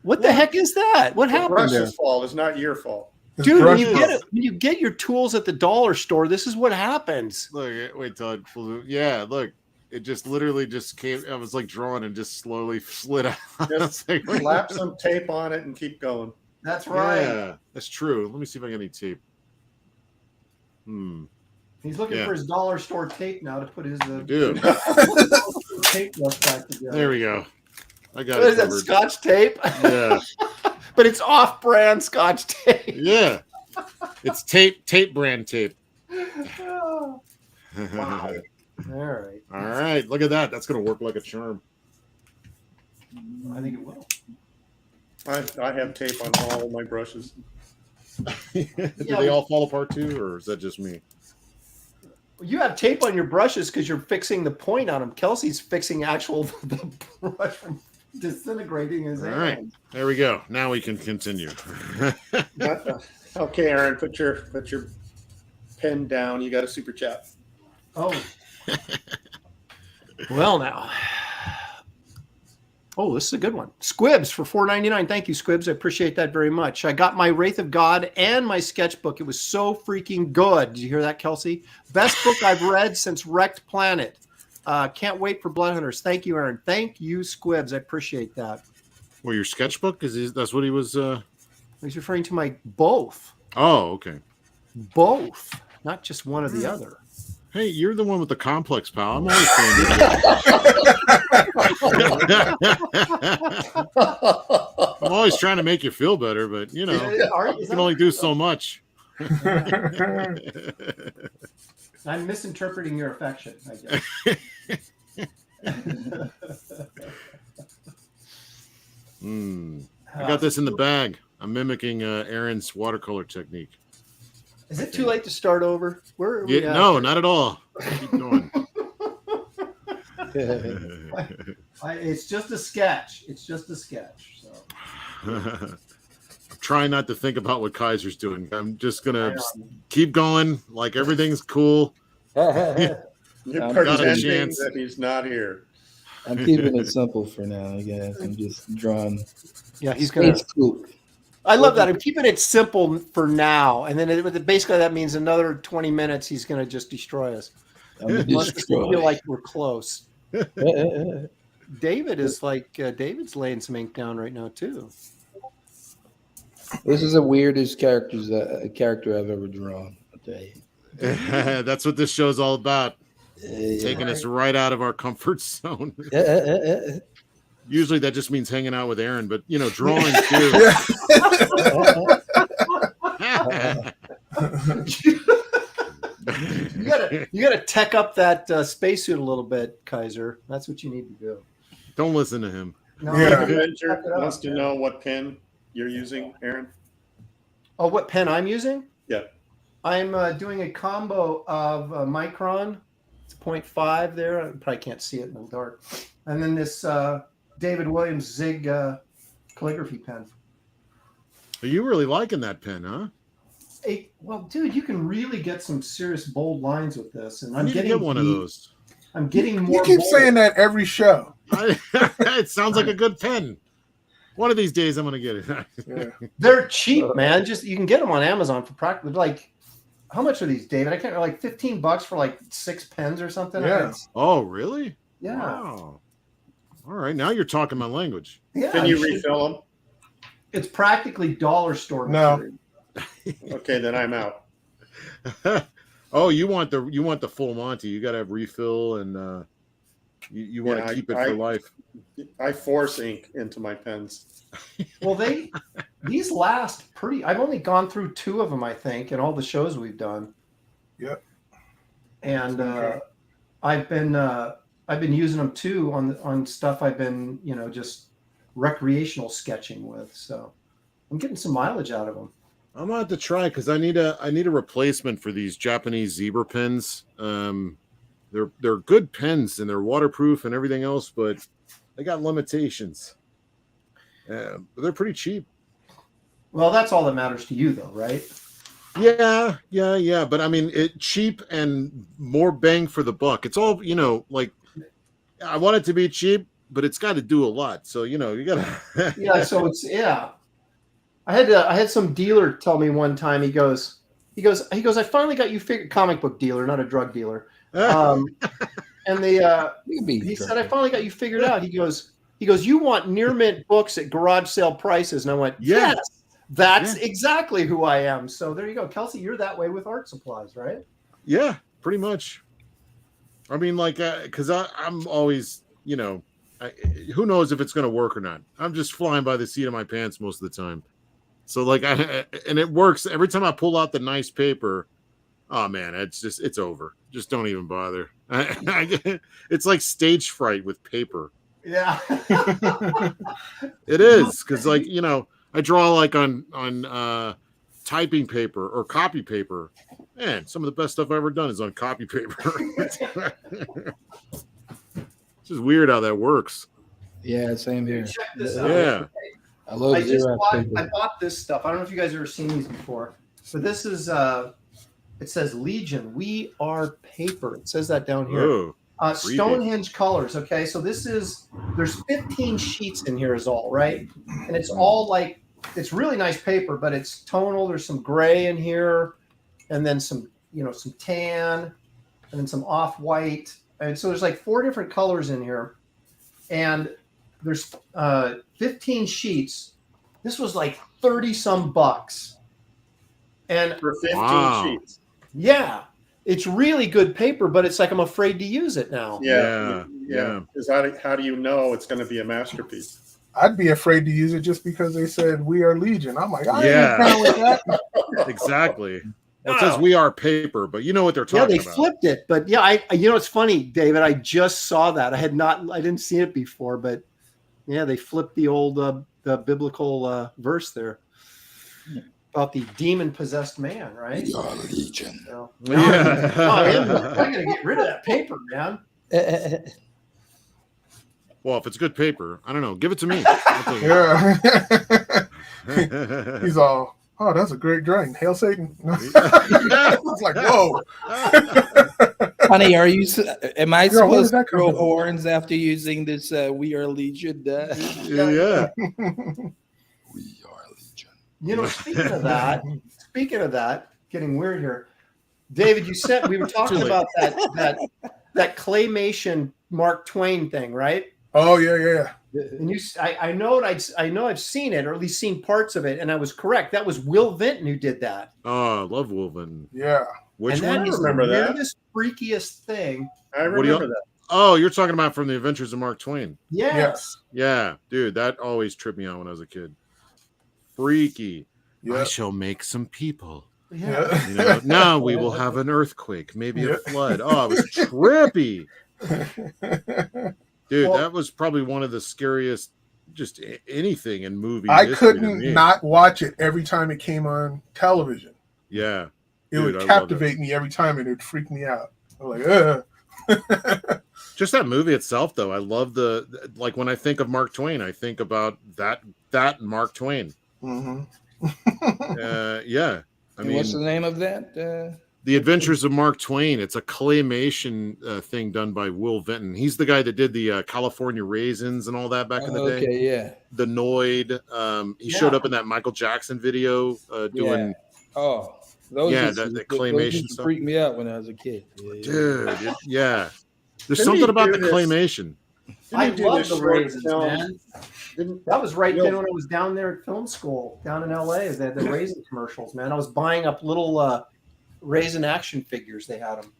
What the heck is that? What The happened there? brush's fault. It's not your fault. This Dude, when brush you is- get it, when you get your tools at the dollar store, this is what happens. Look, wait till it flew. Yeah, look, it just literally just came. I was like drawing and just slowly slid out. Just Like, slap some tape on it and keep going. That's right. yeah, that's true. Let me see if I get any tape. He's looking Yeah. for his dollar store tape now to put his Dude, tape brush back together. there we go. I got What it is that, covered. Scotch tape? Yeah, But it's off-brand Scotch tape. yeah. It's tape brand tape. Wow. All right. All right, look at that. That's gonna work like a charm. I think it will. I have tape on all of my brushes. Do they all fall apart too, or is that just me? You have tape on your brushes because you're fixing the point on them. Kelsey's fixing the brush from disintegrating his All hand. right, there we go. Now we can continue. Okay, Aaron, put your pen down. You got a super chat. Oh. Well, now. Oh, this is a good one. Squibs for $4.99. Thank you, Squibs. I appreciate that very much. I got my Wraith of God and my sketchbook. It was so freaking good. Did you hear that, Kelsey? Best book I've read since Wrecked Planet. Can't wait for Blood Hunters. Thank you, Aaron. Thank you, Squibs. I appreciate that. Well, your sketchbook that's what he was. He's referring to my both. Oh, okay. Both. Not just one or the other. Hey, you're the one with the complex, pal. I'm always saying I'm always trying to make you feel better, but you know, you can only do so much. I'm misinterpreting your affection, I guess. I got this in the bag. I'm mimicking Aaron's watercolor technique. Is it too late to start over? Where are we at? No, not at all. Keep going. It's just a sketch. It's just a sketch. So. I'm trying not to think about what Kaiser's doing. I'm just gonna keep going, like everything's cool. You're I'm pretending that he's not here. I'm keeping it simple for now, I guess. I'm just drawing. Yeah, he's gonna. Scoop. I love that. I'm keeping it simple for now, and then basically that means another 20 minutes he's gonna just destroy us. I'm gonna Unless we destroy. feel like we're close. David is like David's laying some ink down right now too. This is the weirdest character I've ever drawn. I'll tell you. That's what this show's all about. Taking us right out of our comfort zone. Usually that just means hanging out with Aaron, but you know, drawing too. You gotta tech up that spacesuit a little bit, Kaiser. That's what you need to do. Don't listen to him. No, Yeah. Adventure wants to know what pen you're using, Aaron. Oh, what pen I'm using? Yeah. I'm doing a combo of Micron. It's 0.5 there. I probably can't see it in the dark. And then this David Williams Zig calligraphy pen. Are you really liking that pen, huh? Well, dude, you can really get some serious bold lines with this. And I I'm need to getting get one of those. I'm getting You more. keep bold. saying that every show. It sounds like a good pen. One of these days, I'm gonna get it. Yeah. They're cheap, man. Just you can get them on Amazon for practically like. How much are these, David? I can't like $15 for like 6 pens or something. Yeah. Oh, really? Yeah. Wow. All right, now you're talking my language. Yeah. Can you refill them? It's practically dollar store No. material. Okay, then I'm out. Oh, you want the full Monty? You got to have refill, and you want to keep it for life. I force ink into my pens. Well, these last pretty. I've only gone through 2 of them, I think, in all the shows we've done. Yep. And Okay. I've been using them too on stuff I've been just recreational sketching with. So I'm getting some mileage out of them. I'm gonna have to try because I need a replacement for these Japanese zebra pens. They're good pens and they're waterproof and everything else, but they got limitations. But they're pretty cheap. Well, that's all that matters to you, though, right? Yeah. But I mean, it cheap and more bang for the buck. It's all, like I want it to be cheap, but it's got to do a lot. So, you gotta. Yeah. So it's, yeah. I had some dealer tell me one time, he goes, I finally got you figured, comic book dealer, not a drug dealer. And he said, I finally got you figured out. He goes, you want near mint books at garage sale prices. And I went, yes, that's exactly who I am. So there you go. Kelsey, you're that way with art supplies, right? Yeah, pretty much. I mean, like, cause I'm always, who knows if it's going to work or not. I'm just flying by the seat of my pants most of the time. So like, and it works every time I pull out the nice paper. Oh man, it's over. Just don't even bother. It's like stage fright with paper. Yeah, it is. Cause like, I draw like on typing paper or copy paper. Man, some of the best stuff I've ever done is on copy paper. It's just weird how that works. Yeah, same here. Check this out. Yeah. I bought this stuff. I don't know if you guys have ever seen these before, but this is it says Legion. We are paper. It says that down here. Ooh, Stonehenge colors. Okay, so there's 15 sheets in here is all, right? And it's all like, it's really nice paper, but it's tonal. There's some gray in here, and then some tan, and then some off-white. And so there's like 4 different colors in here. And there's 15 sheets. This was like 30 some bucks. And for 15 sheets. Yeah. It's really good paper, but it's like I'm afraid to use it now. Yeah. Because how do you know it's going to be a masterpiece? I'd be afraid to use it just because they said we are Legion. I'm like, I ain't down with that. Exactly. Well, it says we are paper, but you know what they're talking about. Yeah, they flipped it. But yeah, it's funny, David. I just saw that. I didn't see it before, but yeah, they flipped the old the biblical verse there about the demon-possessed man, right? We are Legion. So, I'm gonna get rid of that paper, man. Well, if it's good paper, I don't know. Give it to me. Yeah. He's all, oh, that's a great drawing. Hail Satan. It's like, whoa. Honey, am I supposed to grow horns after using this We Are Legion? Yeah. We are Legion. Speaking of that, getting weird here. David, we were talking about that claymation Mark Twain thing, right? Oh yeah. And I know I've seen it, or at least seen parts of it, and I was correct. That was Will Vinton who did that. Oh, I love Will Vinton. Yeah. Which one? I remember that. This freakiest thing. I remember that. Oh, you're talking about from the Adventures of Mark Twain. Yes. Yeah, dude, that always tripped me out when I was a kid. Freaky. Yep. I shall make some people. Yeah. Now we will have an earthquake, maybe a flood. Oh, it was trippy. Dude, that was probably one of the scariest, just anything in movie. I couldn't not watch it every time it came on television. Yeah. It would captivate me every time, and it would freak me out. I'm like, ugh. Just that movie itself, though. I love like when I think of Mark Twain, I think about that Mark Twain. Mm-hmm. Yeah. I mean, what's the name of that? The Adventures of Mark Twain. It's a claymation thing done by Will Vinton. He's the guy that did the California Raisins and all that back in the day. Okay, yeah. The Noid. He showed up in that Michael Jackson video doing. Oh, those the claymation stuff. Freaked me out when I was a kid. Dude, yeah. There's something about the claymation. I love the Raisins, man. That was right then when I was down there at film school down in LA. They had the Raisin commercials, man. I was buying up little Raisin action figures. They had them.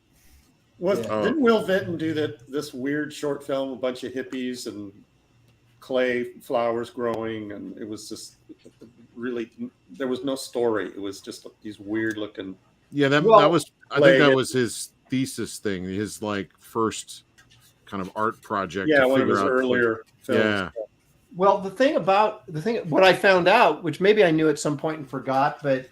Didn't Will Vinton do this weird short film, a bunch of hippies and clay flowers growing, and it was just really, there was no story. It was just these weird looking. Yeah, I think that was his thesis thing, his like first kind of art project. Yeah, one of his earlier films. Yeah. Well, what I found out, which maybe I knew at some point and forgot, but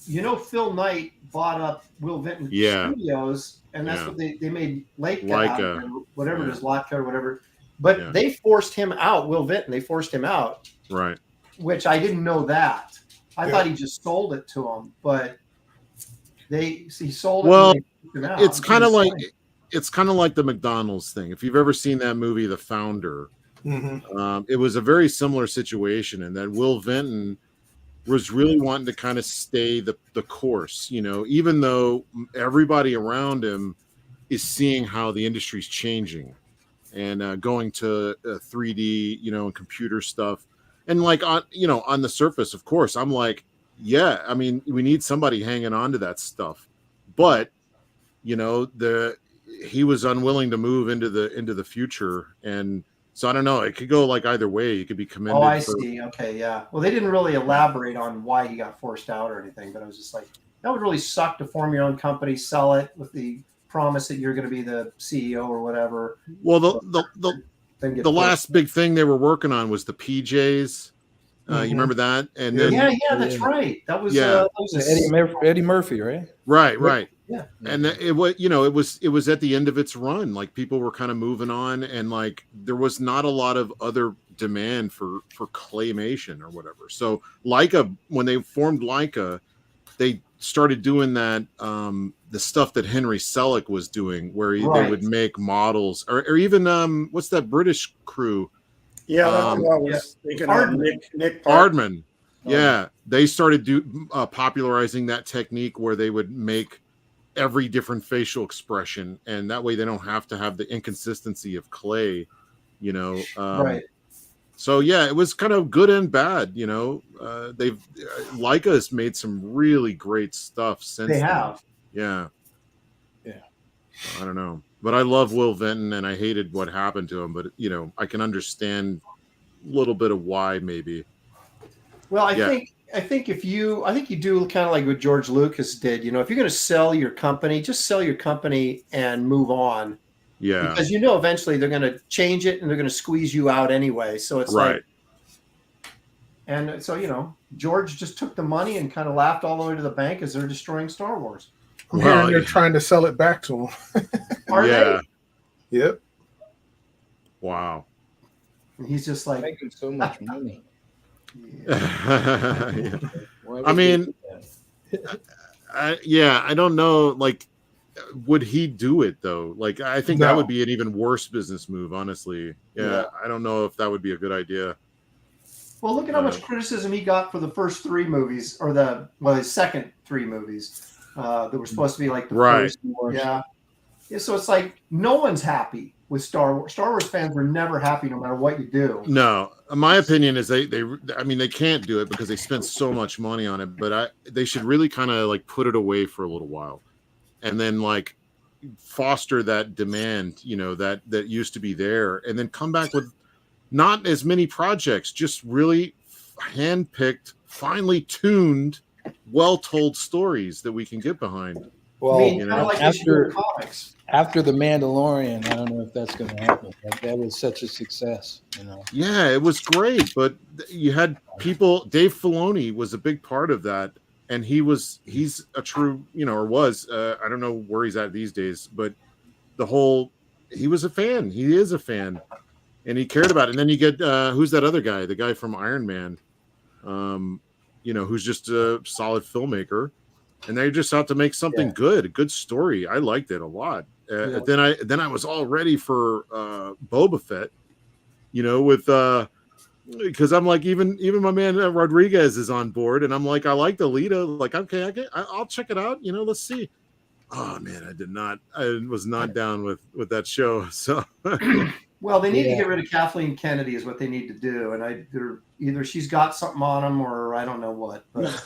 Phil Knight bought up Will Vinton Studios, and that's what they made Leica, or whatever it is, Latka or whatever. But they forced him out, Will Vinton. They forced him out. Right. Which I didn't know that. I thought he just sold it to them, but he sold it. Well, and they took it out. it's kind of like the McDonald's thing. If you've ever seen that movie, The Founder, it was a very similar situation, and that Will Vinton was really wanting to kind of stay the course, even though everybody around him is seeing how the industry's changing and going to 3D, and computer stuff. And like on the surface, of course, I'm like, yeah, I mean, we need somebody hanging on to that stuff. But, he was unwilling to move into the future. And so I don't know, it could go like either way. You could be commended. Oh, I see. Okay, yeah. Well, they didn't really elaborate on why he got forced out or anything, but I was just like, that would really suck to form your own company, sell it with the promise that you're going to be the CEO or whatever. Well, the last big thing they were working on was the PJs. You remember that? And then that's right. That was Eddie Murphy, right? Right. Yeah. And it was at the end of its run. Like people were kind of moving on, and like there was not a lot of other demand for claymation or whatever. So Leica, when they formed Leica, they started doing that the stuff that Henry Selick was doing, where they would make models, or even what's that British crew? Yeah, that's what I was thinking of. Nick Ardman. Yeah, they started popularizing that technique where they would make every different facial expression, and that way they don't have to have the inconsistency of clay, right. So yeah, it was kind of good and bad, Leica has made some really great stuff since they then. have. Yeah. I don't know, but I love Will Vinton, and I hated what happened to him, but I can understand a little bit of why maybe. Well, I think you do kind of like what George Lucas did. If you're going to sell your company, just sell your company and move on. Yeah. Because eventually they're going to change it and they're going to squeeze you out anyway. So it's right. Like, and so George just took the money and kind of laughed all the way to the bank as they're destroying Star Wars. I'm hearing they're trying to sell it back to him. Are they? Yep. Wow. And he's just like making so much money. Yeah. I mean, I don't know. Like, would he do it though? Like, I think that would be an even worse business move, honestly. Yeah, I don't know if that would be a good idea. Well, look at how much criticism he got for the first three movies, or his second three movies that were supposed to be like the first. Yeah. So it's like no one's happy with Star Wars. Star Wars fans were never happy, no matter what you do. No, my opinion is they can't do it because they spent so much money on it. But they should really kind of like put it away for a little while, and then like foster that demand, that used to be there, and then come back with not as many projects, just really hand-picked, finely tuned, well-told stories that we can get behind. Well, after The Mandalorian, I don't know if that's going to happen. That was such a success, Yeah, it was great, but you had people. Dave Filoni was a big part of that, and he's a true, or was. I don't know where he's at these days, but he was a fan. He is a fan, and he cared about it. And then you get who's that other guy? The guy from Iron Man, who's just a solid filmmaker. And they're just out to make something good, a good story. I liked it a lot. Then I was all ready for Boba Fett, with because I'm like even my man Rodriguez is on board, and I'm like I like the Alita, like okay, I'll check it out. Let's see. Oh man, I was not down with that show. So well, they need to get rid of Kathleen Kennedy is what they need to do, and either she's got something on them or I don't know what. But.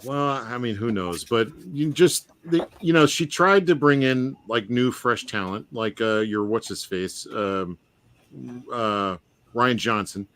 Well, I mean, who knows? But she tried to bring in like new, fresh talent, like your what's his face, Ryan Johnson.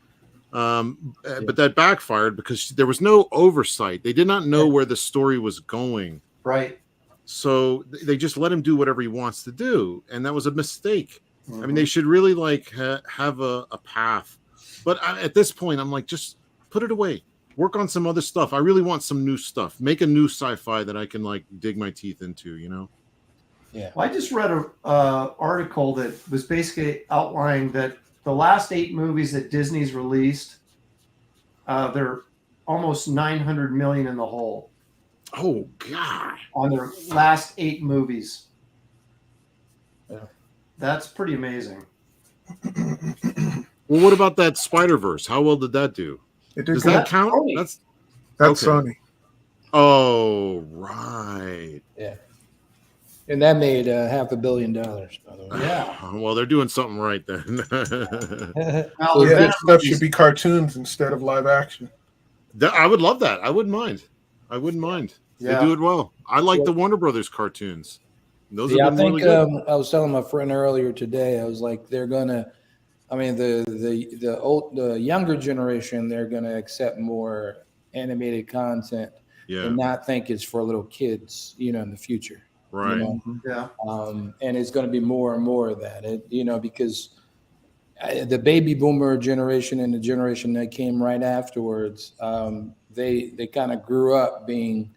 But that backfired because there was no oversight. They did not know where the story was going. Right. So they just let him do whatever he wants to do, and that was a mistake. I mean, they should really like have a path. But at this point, I'm like, just put it away. Work on some other stuff. I really want some new stuff. Make a new sci-fi that I can like dig my teeth into, Yeah. Well, I just read an article that was basically outlining that the last 8 movies that Disney's released, they're almost 900 million in the hole. Oh God! On their last 8 movies. Yeah. That's pretty amazing. Well, what about that Spider-Verse? How well did that do? Does that count? Sony. That's okay. Sony. Oh, right. Yeah. And that made $500 million, by the way. Yeah. Well, they're doing something right then. Well, Yeah, that stuff should be cartoons instead of live action. I would love that. I wouldn't mind. Yeah. They do it well. I like the Warner Brothers cartoons. Those Yeah, have I been think really good. I was telling my friend earlier today. I was like, they're gonna. I mean, the younger generation, they're gonna accept more animated content and not think it's for little kids, you know, in the future. Right. You know? Yeah. And it's going to be more and more of that. You know, because the baby boomer generation and the generation that came right afterwards, they kind of grew up being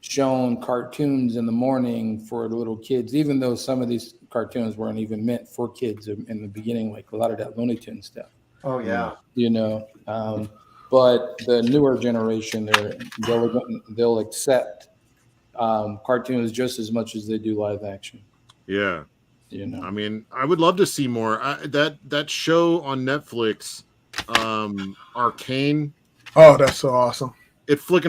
shown cartoons in the morning for the little kids, even though some of these cartoons weren't even meant for kids in the beginning, like a lot of that Looney Tunes stuff. Oh yeah. You know, but the newer generation, they'll accept cartoons just as much as they do live action. Yeah. You know, I mean, I would love to see more. That show on Netflix, Arcane. Oh, that's so awesome. It floored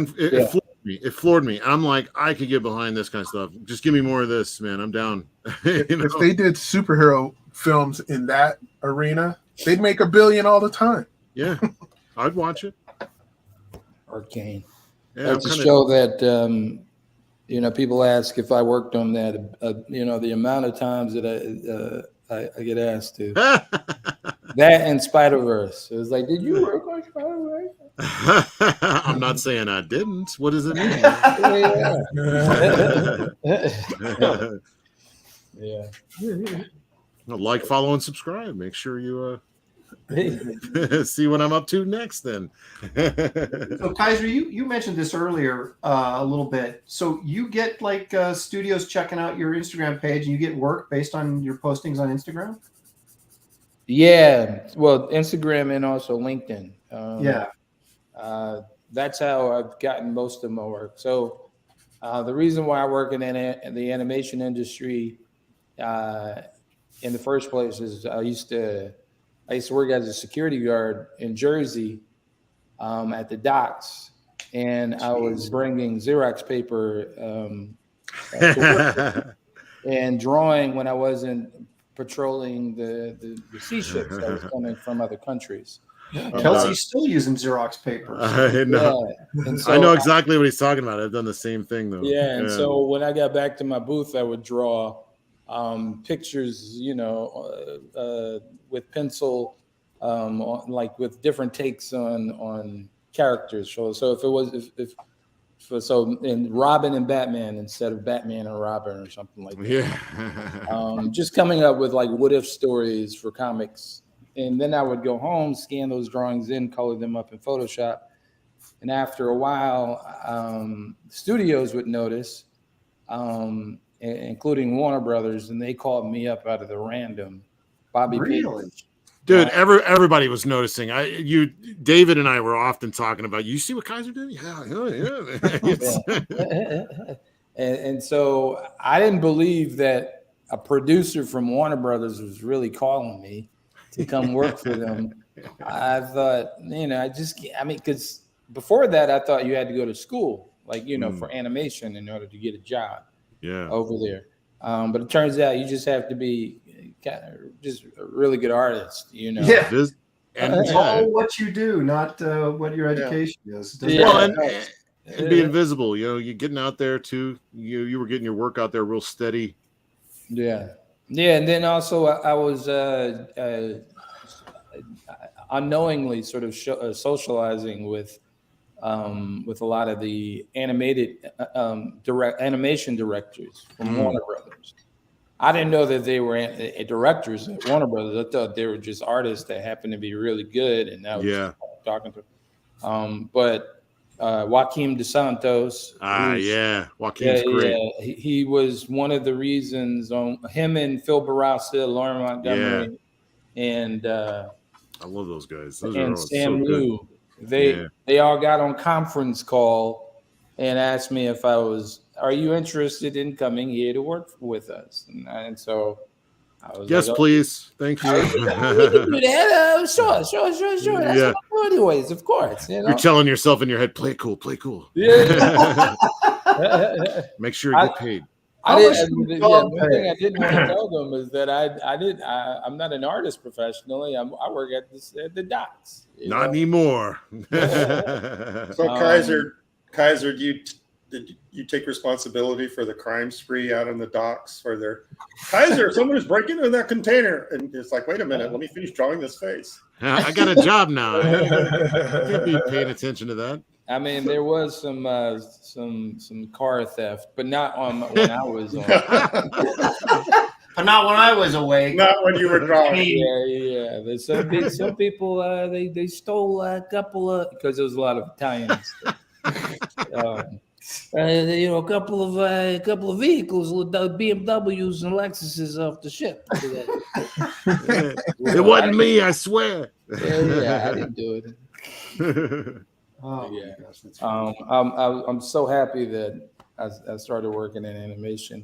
me. It floored me. I'm like, I could get behind this kind of stuff. Just give me more of this, man. I'm down. If they did superhero films in that arena, they'd make $1 billion all the time. Yeah, I'd watch it. Arcane. Yeah, that's a show that you know, people ask if I worked on that. You know, the amount of times that I get asked to. That and Spider-Verse. It was like, did you work on Spider-Verse? I'm not saying I didn't. What does it mean? Yeah. Like, follow, and subscribe. Make sure you see what I'm up to next then. So Kizer, you mentioned this earlier a little bit. So you get like studios checking out your Instagram page and you get work based on your postings on Instagram? Yeah. Well, Instagram and also LinkedIn. That's how I've gotten most of my work. So the reason why I work in the animation industry in the first place is I used to work as a security guard in Jersey at the docks, and I was bringing Xerox paper to work and drawing when I wasn't patrolling the sea ships that was coming from other countries. Kelsey's still using Xerox paper. I know. And so I know exactly what he's talking about. I've done the same thing though. Yeah, and so when I got back to my booth, I would draw pictures, you know, with pencil, like with different takes on characters. So if it was so in Robin and Batman instead of Batman and Robin or something like that. Yeah. Just coming up with like what if stories for comics. And then I would go home, scan those drawings in, color them up in Photoshop. And after a while, studios would notice, including Warner Brothers, and they called me up out of the random. Bobby Page. Dude, everybody was noticing. David and I were often talking about, you see what Kizer did? Yeah. And so I didn't believe that a producer from Warner Brothers was really calling me to come work for them. I thought, you know, because before that, I thought you had to go to school, like, you know, for animation in order to get a job over there. But it turns out you just have to be kind of just a really good artist, you know. Yeah. And it's all what you do, not what your education is. Well, and be invisible, you know, you're getting out there too. You were getting your work out there real steady. Yeah. Yeah, and then also I was unknowingly sort of socializing with a lot of the animation directors from Warner Brothers. I didn't know that they were directors at Warner Brothers. I thought they were just artists that happened to be really good, and I was talking to them. But Joaquin DeSantos. Joaquin's great. Yeah, he was one of the reasons on him and Phil Barassa, Lauren Montgomery, and I love those guys. Those and are Sam so Liu. they all got on conference call and asked me if are you interested in coming here to work with us? And so I was yes, like, please. Thank you. we can do that. Sure. That's what I do anyways, of course. You know? You're telling yourself in your head, play cool. Yeah. Make sure you get paid. One thing I didn't want to tell them is that I'm not an artist professionally. I work at the docks. Not anymore. So Kizer, did you take responsibility for the crime spree out on the docks for their Kizer? Someone is breaking into that container, and it's like, wait a minute, let me finish drawing this face. I got a job now. I can't be paying attention to that. I mean, there was some car theft, but not when I was on. But not when I was awake. Not when you were drawing. Yeah. There's some people they stole a couple of, because there was a lot of Italians. A couple of vehicles with BMWs and Lexuses off the ship. It wasn't me, I swear. Yeah, I didn't do it. Oh yeah. Gosh, that's I'm so happy that I started working in animation.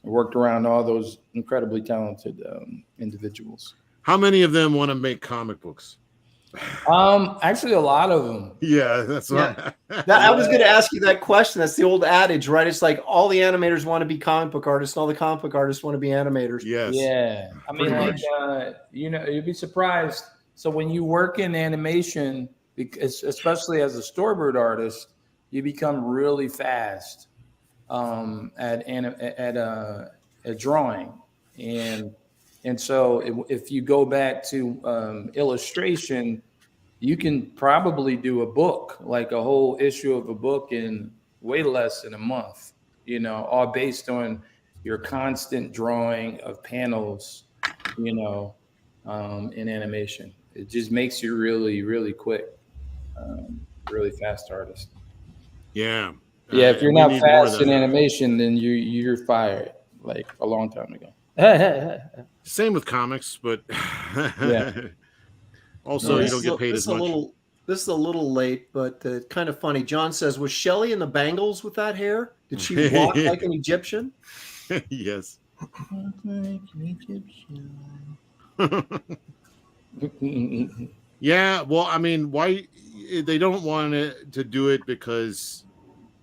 I worked around all those incredibly talented individuals. How many of them want to make comic books? Actually, a lot of them. Yeah, that's what I was going to ask you that question. That's the old adage, right? It's like all the animators want to be comic book artists, and all the comic book artists want to be animators. Yes. Yeah. I mean, you'd be surprised. So when you work in animation, because especially as a storyboard artist, you become really fast at drawing, and so if you go back to illustration, you can probably do a book, like a whole issue of a book, in way less than a month. All based on your constant drawing of panels. In animation, it just makes you really, really quick. Really fast artist. Yeah. Yeah. If you're not fast in animation, then you're fired like a long time ago. Same with comics, but yeah. Also, you don't get paid as much. This is a little late, but kind of funny. John says, was Shelley in the Bengals with that hair? Did she walk like an Egyptian? Yes. Yeah, well, I mean, why they don't want to do it because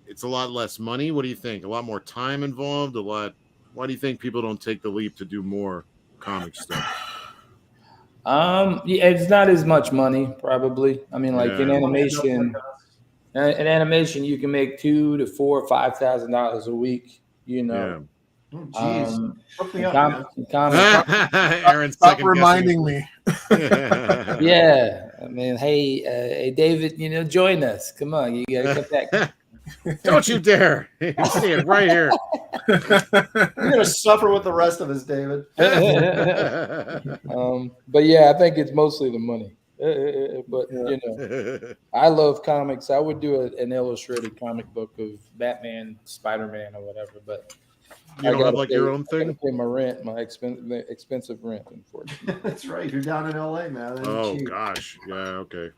it's a lot less money. What do you think? A lot more time involved? Why do you think people don't take the leap to do more comic stuff? Yeah, it's not as much money, probably. I mean, like in animation, you can make $2,000 to $4,000 or $5,000 a week. Oh, geez. Stop reminding me. Yeah, I mean, hey, David, join us. Come on, you gotta come back. Don't you dare! You stand right here. You're gonna suffer with the rest of us, David. But yeah, I think it's mostly the money. But I love comics. I would do an illustrated comic book of Batman, Spider-Man, or whatever. But you don't have like your own thing. I pay my rent, my expensive rent, unfortunately. That's right. You're down in LA, man. Oh gosh, yeah, okay.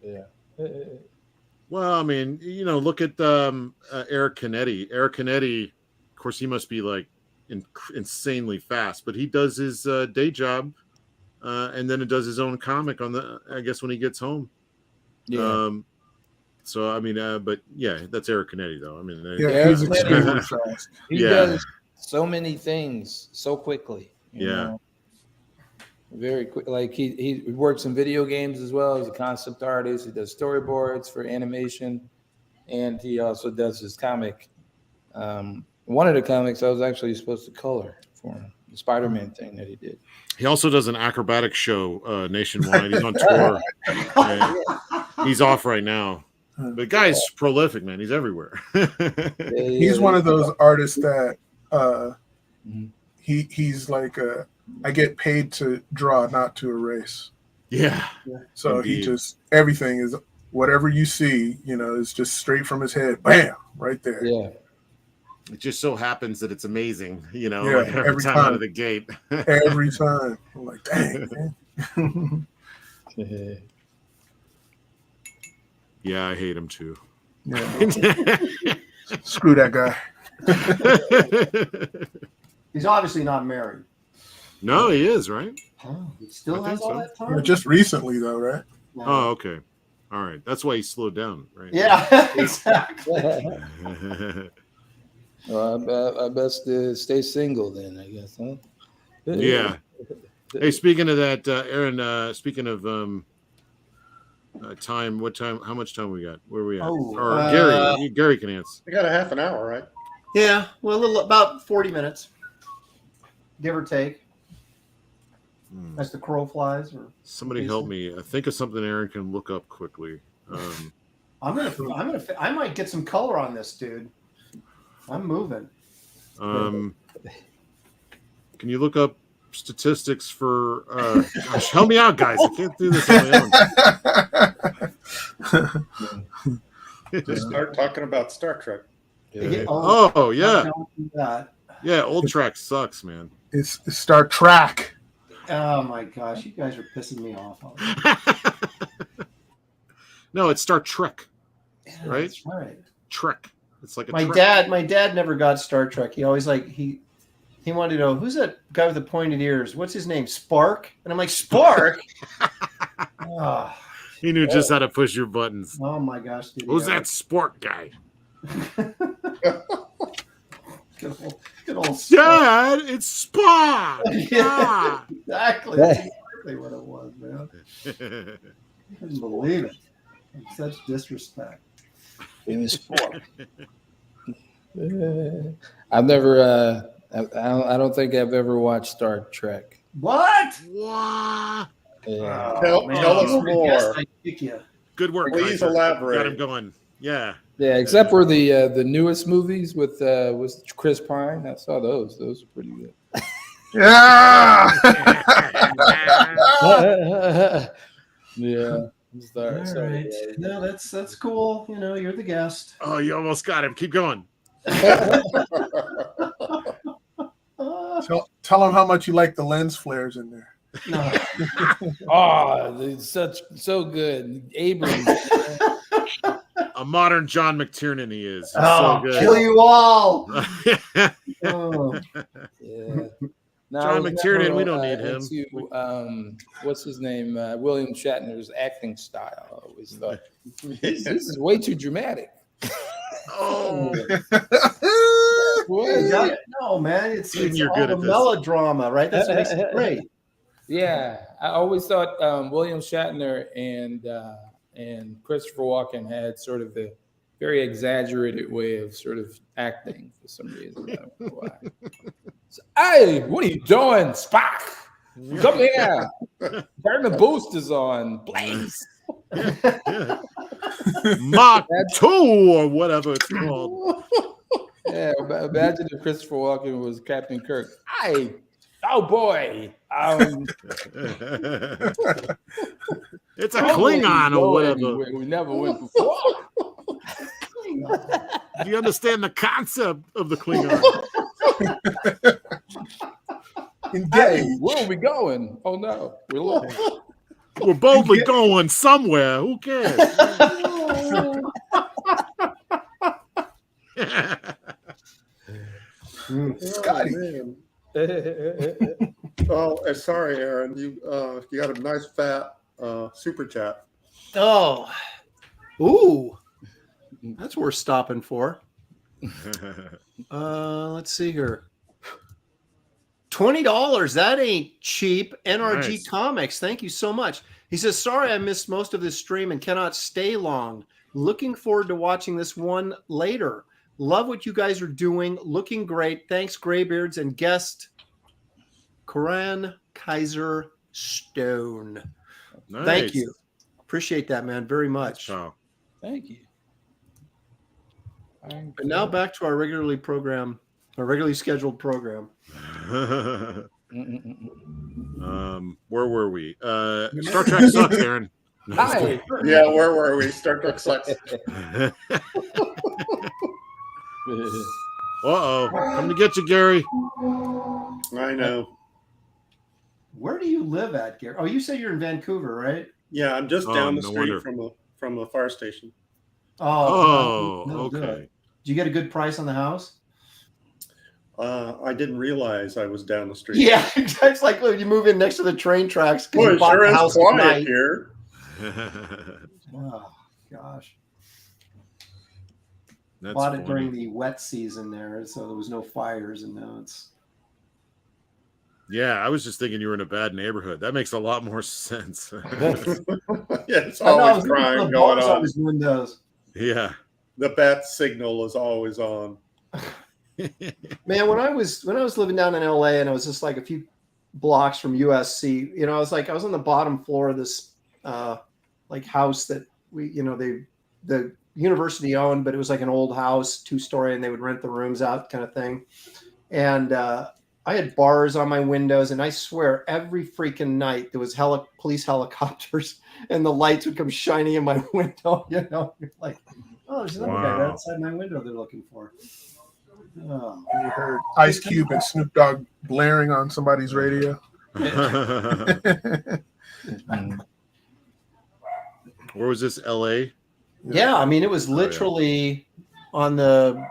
Yeah. Well, I mean, look at Eric Canetti. Eric Canetti, of course, he must be like insanely fast, but he does his day job, and then it does his own comic I guess when he gets home. Yeah. So I mean, but yeah, that's Eric Canetti, though. I mean, he's extremely fast. He does so many things so quickly. You know? Very quick. Like he works in video games as well. He's a concept artist. He does storyboards for animation, and he also does his comic. One of the comics I was actually supposed to color for him, the Spider-Man thing that he did. He also does an acrobatic show nationwide. He's on tour. He's off right now. But the guy's prolific, man. He's everywhere. He's one of those artists that he's like I get paid to draw, not to erase. Yeah. So Indeed. he just, everything is whatever you see, is just straight from his head. Bam, right there. Yeah. It just so happens that it's amazing, like every time out of the gate. Every time. I'm like, dang, man. Yeah, I hate him too. Yeah. Screw that guy. He's obviously not married. No, he is, right? Oh, he still I has think all so. that time? Yeah, just recently, though, right? No. Oh, okay. All right. That's why he slowed down, right? Yeah, exactly. Well, I best stay single then, I guess, huh? Yeah. Hey, speaking of that, Aaron, speaking of time, what time, how much time we got? Where are we at? Oh, Or Gary can answer. We got a half an hour, right? Yeah, well, about 40 minutes, give or take. As the crow flies. Or somebody help me. Think of something Aaron can look up quickly. I might get some color on this, dude. I'm moving. Can you look up statistics for? Gosh, help me out, guys. I can't do this on my own. Just start talking about Star Trek. Yeah. Oh, Oh yeah. don't do that. Yeah, old track sucks, man. It's Star Trek. Oh my gosh, you guys are pissing me off. No, it's Star Trek. Yeah, Right? That's right. Trek. It's like a My trek. dad never got Star Trek. He always he wanted to know, who's that guy with the pointed ears? What's his name? Spark? And I'm like, Spark? Oh, He knew just how to push your buttons. oh my gosh. Did he Who's ever. that sport guy? Good old Spark. Dad, it's Spock. Yeah, exactly. That's exactly what it was, man. I couldn't believe it. Such disrespect. Famous Spark. I've never. I don't think I've ever watched Star Trek. What? What? Yeah. Tell us more. I kick you. Good work. Please Kizer. elaborate. Got him going. Yeah. Yeah, except for the newest movies with Chris Pine. I saw those. Those are pretty good. Yeah. Yeah. All right. No, that's cool. You know, you're the guest. Oh, you almost got him. Keep going. Tell them how much you like the lens flares in there. No. Oh, it's so good. Abrams. A modern John McTiernan he is. He's Oh, so good. kill you all. Oh. Yeah. No, John I was McTiernan, never, we don't need him. into, what's his name? William Shatner's acting style. I always thought this is way too dramatic. Oh. No, man, it's You're all good the at this. melodrama, right? That's what makes it great. Yeah, I always thought William Shatner and Christopher Walken had sort of a very exaggerated way of sort of acting for some reason. I don't know why. So, hey, what are you doing, Spock? Come here. Turn the boosters on, please. Mach 2 or whatever it's called. Yeah, imagine if Christopher Walken was Captain Kirk. Hey, oh boy. It's a Klingon or whatever. We never went before. Do you understand the concept of the Klingon? Hey, where are we going? Oh no, we're lost. We're boldly going somewhere. Who cares? Scotty. Oh, sorry, Aaron. You got a nice fat super chat. Oh. Ooh. That's worth stopping for. Let's see here. $20. That ain't cheap. NRG Nice. Comics. Thank you so much. He says, sorry I missed most of this stream and cannot stay long. Looking forward to watching this one later. Love what you guys are doing. Looking great. Thanks, Graybeards and guest Coran Kizer Stone. Nice. Thank you. Appreciate that, man, very much. Oh. Thank you. And now back to our regularly scheduled program. Where were we? Star Trek sucks, Aaron. No, just Hi. kidding. Yeah, where were we? Star Trek sucks. Uh-oh. Come to get you, Gary. I know. Where do you live at, Gary? Oh, you say you're in Vancouver, right? Yeah, I'm just Oh, down the no street wonder. from from the fire station. Oh, that'll do okay. it. Did you get a good price on the house? I didn't realize I was down the street. Yeah, it's like when you move in next to the train tracks. Boy, it sure is quiet here. Oh gosh. That's Bought it funny. during the wet season there, so there was no fires, and now it's. Yeah, I was just thinking you were in a bad neighborhood. That makes a lot more sense. Yeah, it's always crying going on. His windows. Yeah. The bat signal is always on. Man, when I was living down in LA and I was just like a few blocks from USC, you know, I was on the bottom floor of this like house that the university owned, but it was like an old house, 2-story, and they would rent the rooms out kind of thing. And I had bars on my windows, and I swear every freaking night there was police helicopters and the lights would come shining in my window. You know, you're like, oh, there's another guy right outside my window they're looking for. Oh. You heard Ice Cube and Snoop Dogg blaring on somebody's radio. Where was this? LA? Yeah, I mean, it was literally on the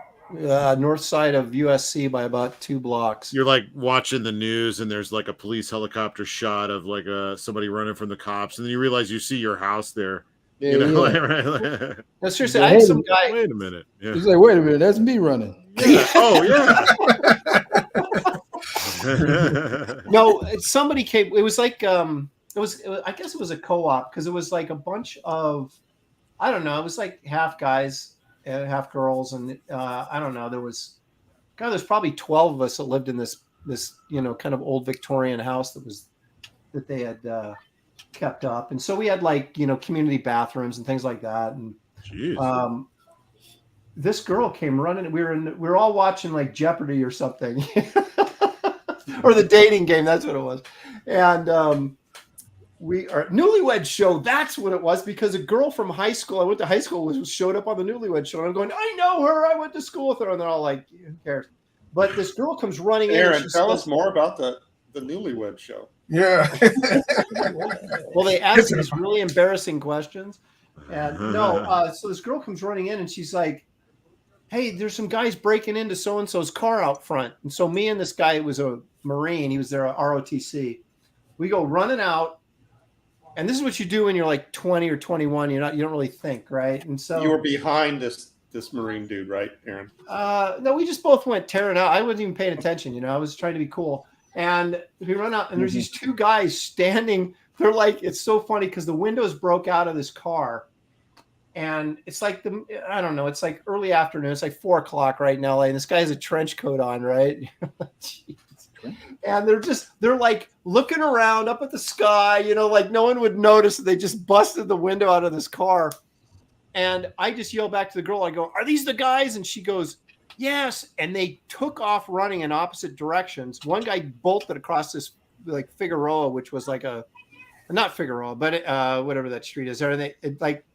north side of USC by about 2 blocks. You're like watching the news, and there's like a police helicopter shot of like somebody running from the cops, and then you realize you see your house there. Yeah, you know, yeah. Right? No, seriously, I had some guy. Wait a minute. Yeah. He's like, wait a minute, that's me running. Yeah. Oh yeah. No, somebody came. It was like it was I guess it was a co-op because it was like a bunch of, I don't know, it was like half guys and half girls, and I don't know. There's probably 12 of us that lived in this kind of old Victorian house that they had kept up, and so we had like community bathrooms and things like that, and jeez. This girl came running. We were all watching like Jeopardy or something, or the dating game. That's what it was, and we are Newlywed Show. That's what it was, because a girl from high school I went to high school with showed up on the Newlywed Show, and I'm going, I know her. I went to school with her, and they're all like, who cares? But this girl comes running in. Aaron, tell us more about the Newlywed Show. Yeah. Well, they asked these really embarrassing questions, and so this girl comes running in, and she's like, hey, there's some guys breaking into so-and-so's car out front. And so me and this guy was a Marine. He was there at ROTC. We go running out. And this is what you do when you're like 20 or 21. You don't really think, right? And so you were behind this Marine dude, right, Aaron? No, we just both went tearing out. I wasn't even paying attention. I was trying to be cool. And we run out, and there's these 2 guys standing. They're like, it's so funny because the windows broke out of this car. And it's like I don't know, it's like early afternoon. It's like 4 o'clock right in LA, and this guy has a trench coat on, right? And they're like looking around up at the sky, like no one would notice that they just busted the window out of this car. And I just yell back to the girl, I go, are these the guys? And she goes, yes. And they took off running in opposite directions. One guy bolted across this like Figueroa, which was like not Figueroa, but whatever that street is there. And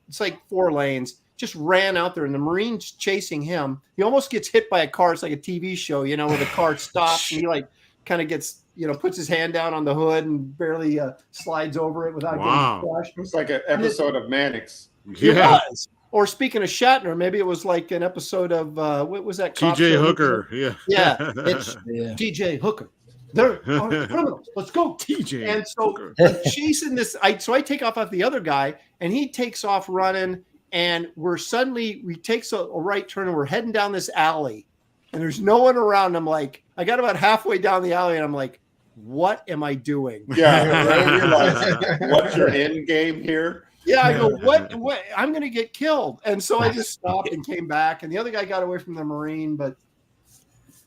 it's like 4 lanes, just ran out there, and the Marine's chasing him. He almost gets hit by a car. It's like a TV show, where the car stops and he like kind of gets, puts his hand down on the hood and barely slides over it without getting crushed. It's like an episode of Mannix. It was. Or speaking of Shatner, maybe it was like an episode of what was that? TJ Hooker. Yeah. Yeah. It's TJ Hooker. They're criminals. Let's go, TJ. And so chasing this, so I take off the other guy, and he takes off running, and we takes a right turn, and we're heading down this alley, and there's no one around. I'm like, I got about halfway down the alley, and I'm like, what am I doing? Yeah. What's your end game here? Yeah, I go, what? I'm going to get killed. And so I just stopped and came back, and the other guy got away from the Marine, but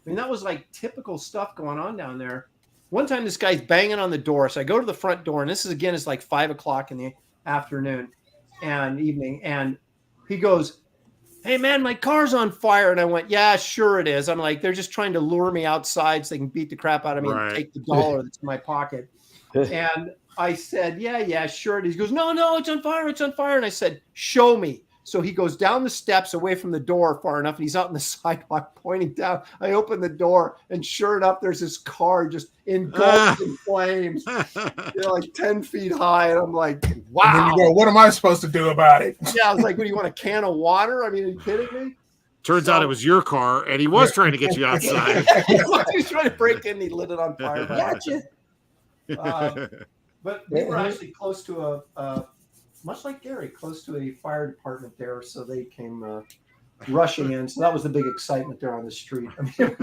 I mean, that was like typical stuff going on down there. One time this guy's banging on the door. So I go to the front door, and this is, again, it's like 5 o'clock in the afternoon and evening. And he goes, hey, man, my car's on fire. And I went, yeah, sure it is. I'm like, they're just trying to lure me outside so they can beat the crap out of me and take the dollar that's in my pocket. And I said, yeah, sure it is. He goes, no, it's on fire. It's on fire. And I said, show me. So he goes down the steps away from the door far enough, and he's out on the sidewalk pointing down. I open the door, and sure enough, there's this car just engulfed in flames, like 10 feet high. And I'm like, wow. And then you go, what am I supposed to do about it? Yeah, I was like, what, do you want a can of water? I mean, are you kidding me? Turns out it was your car, and he was trying to get you outside. He was trying to break in, and he lit it on fire. Gotcha. But we were actually close to much like Gary, close to a fire department there, so they came rushing in. So that was the big excitement there on the street. I mean, it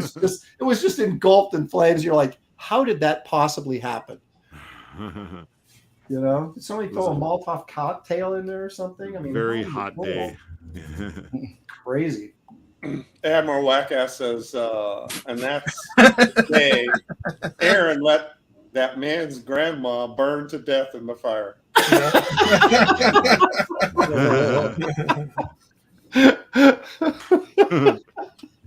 was just engulfed in flames. You're like, how did that possibly happen? You know, did somebody throw a Molotov cocktail in there or something? I mean, very hot day. Crazy. Admiral Wackass says, and that's the day Aaron let that man's grandma burn to death in the fire.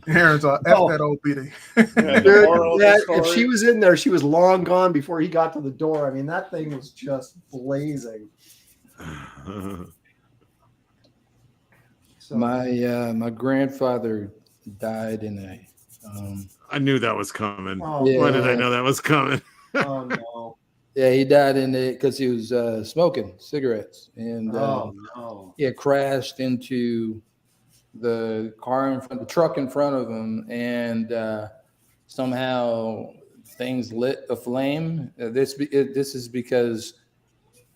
Aaron's F that old beating. If she was in there, she was long gone before he got to the door. I mean, that thing was just blazing. So, my grandfather died in a. I knew that was coming. Oh, Why did I know that was coming? Oh no. Yeah, he died in it because he was smoking cigarettes, and he had crashed into the car the truck in front of him, and somehow things lit a flame. This is because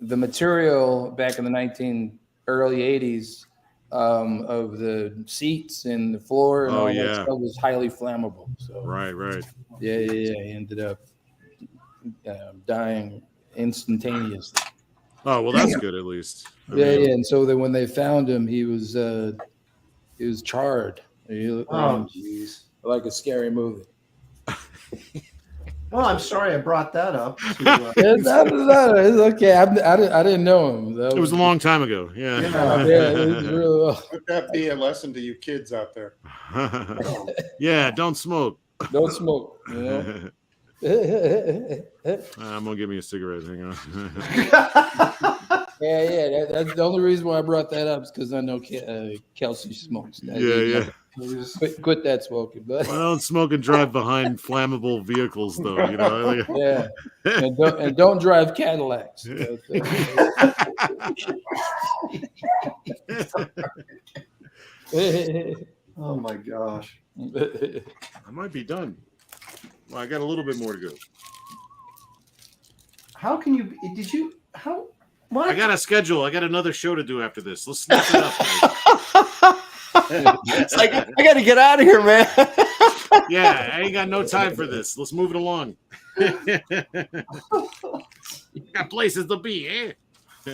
the material back in the early 80s of the seats and the floor and all that stuff was highly flammable. So right. Yeah. He ended up dying instantaneously. Oh well, that's good at least. Yeah. And so then when they found him, he was charred. Jeez. Like a scary movie. Well, I'm sorry I brought that up. It's okay. I didn't know him. It was a long time ago. Yeah. It was really well. Let that be a lesson to you kids out there. Yeah, don't smoke. Don't smoke. You know? I'm gonna give me a cigarette. Hang on. Yeah. That's the only reason why I brought that up is because I know Kelsey smokes. Yeah. Quit that smoking, but I don't smoke and drive behind flammable vehicles, though. You know. Yeah, and don't drive Cadillacs. Oh my gosh. I might be done. Well, I got a little bit more to go. How can you? Did you? How? What? I got a schedule. I got another show to do after this. Let's snap it up. It's like I got to get out of here, man. Yeah, I ain't got no time for this. Let's move it along. Got places to be, eh? I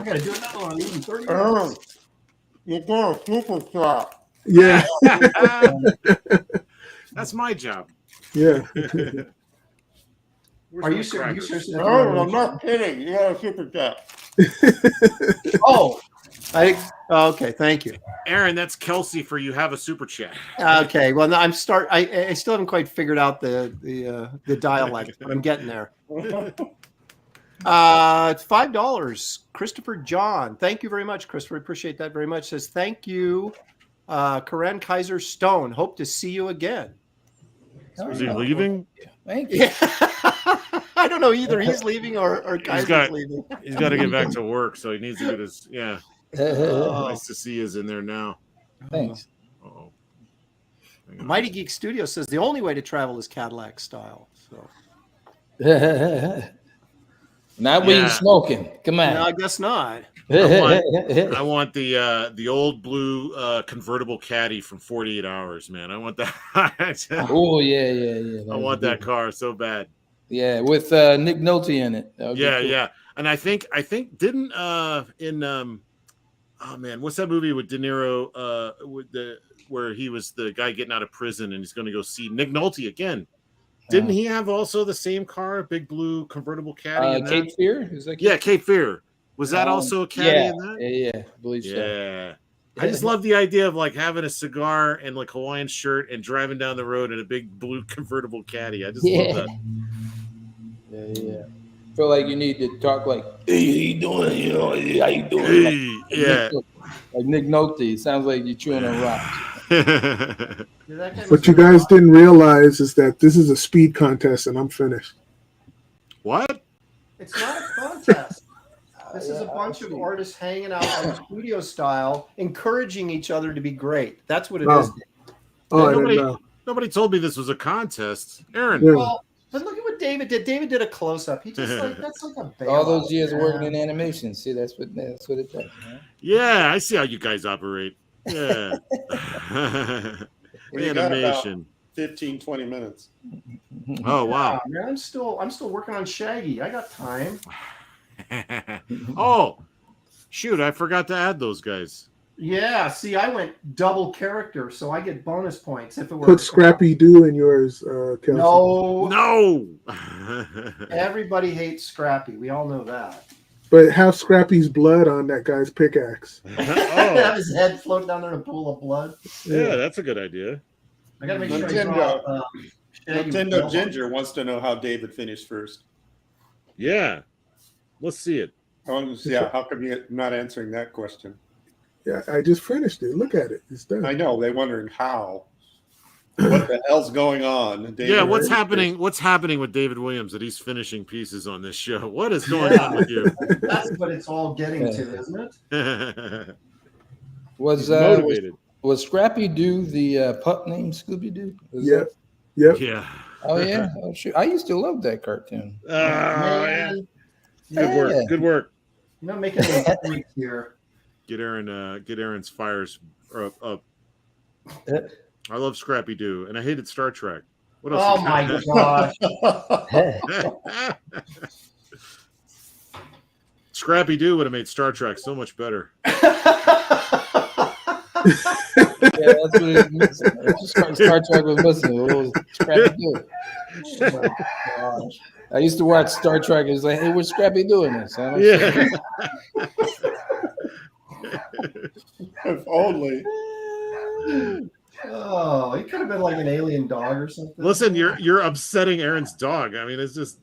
got to do another one. Even 30 minutes. You're going to super shop. Yeah. That's my job. Yeah. Are you serious? No, I'm not kidding. You got a super chat. Okay. Thank you, Aaron. That's Kelsey for you. Have a super chat. Okay. Well, no, I still haven't quite figured out the dialect, but I'm getting there. It's $5. Christopher John. Thank you very much, Christopher. Appreciate that very much. Says thank you, Coran Kizer Stone. Hope to see you again. Is he leaving? Thank you. Yeah. I don't know either. He's leaving or Kaiser's leaving. He's got to get back to work, so he needs to get his Nice to see is in there now. Thanks. Uh-oh. Mighty Geek Studio says the only way to travel is Cadillac style. So not when you're smoking. Come on. No, I guess not. I want the old blue convertible caddy from 48 Hours, man. I want that. Oh yeah. I want that car so bad. Yeah, with Nick Nolte in it. Yeah. And I think didn't oh man, what's that movie with De Niro where he was the guy getting out of prison and he's going to go see Nick Nolte again? Didn't he have also the same car, a big blue convertible caddy? Cape Fear? Cape Fear. Was that also a caddy in that? Yeah, I believe so. Yeah. I just love the idea of like having a cigar and like Hawaiian shirt and driving down the road in a big blue convertible caddy. I just love that. Yeah. Feel like you need to talk like, hey, how you doing? You know, how you doing? Hey, yeah. like Nick Nolte. It sounds like you're chewing on rocks. What you guys didn't realize is that this is a speed contest, and I'm finished. What? It's not a contest. This is a bunch of artists hanging out on studio style, encouraging each other to be great. That's what it is. Oh, I nobody, didn't know. nobody told me this was a contest. Aaron. Yeah. Well, but look at what David did. David did a close-up. He just that's like a bailout. All those years working in animation. See, that's what it does. Huh? Yeah, I see how you guys operate. Yeah. Well, you got about Animation. 15, 20 minutes. Oh wow. Yeah, man, I'm still working on Shaggy. I got time. Oh, shoot! I forgot to add those guys. Yeah, see, I went double character, so I get bonus points if it were. Put Scrappy Doo in yours, Kelsey. No, No. everybody hates Scrappy. We all know that. But have Scrappy's blood on that guy's pickaxe. Have his head float down there in a pool of blood. Yeah, that's a good idea. I gotta make sure I draw, Shaggy Nintendo with no- Ginger wants to know how David finished first. Yeah, let's see it. Yeah, how come you're not answering that question? Yeah, I just finished it. Look at it. It's done. I know. They're wondering how. What the hell's going on? David, Yeah, what's happening? What's happening with David Williams that he's finishing pieces on this show? What is going on with you? That's what it's all getting to, isn't it? Was motivated. was Scrappy Doo the pup named Scooby Doo? Yep. Yep. Yeah. Oh yeah. Oh shoot! I used to love that cartoon. Man, Good work. Good work. you're not making any mistakes here. Get Aaron's fires up. I love Scrappy Doo, and I hated Star Trek. What else? Oh my gosh. Scrappy Doo would have made Star Trek so much better. Yeah, that's what it was. Star Trek was missing. It was Scrappy Doo. Oh my gosh. I used to watch Star Trek. It was like, hey, what's Scrappy doing this? Yeah. If only. Oh, he could have been like an alien dog or something. Listen, you're upsetting Aaron's dog. I mean, it's just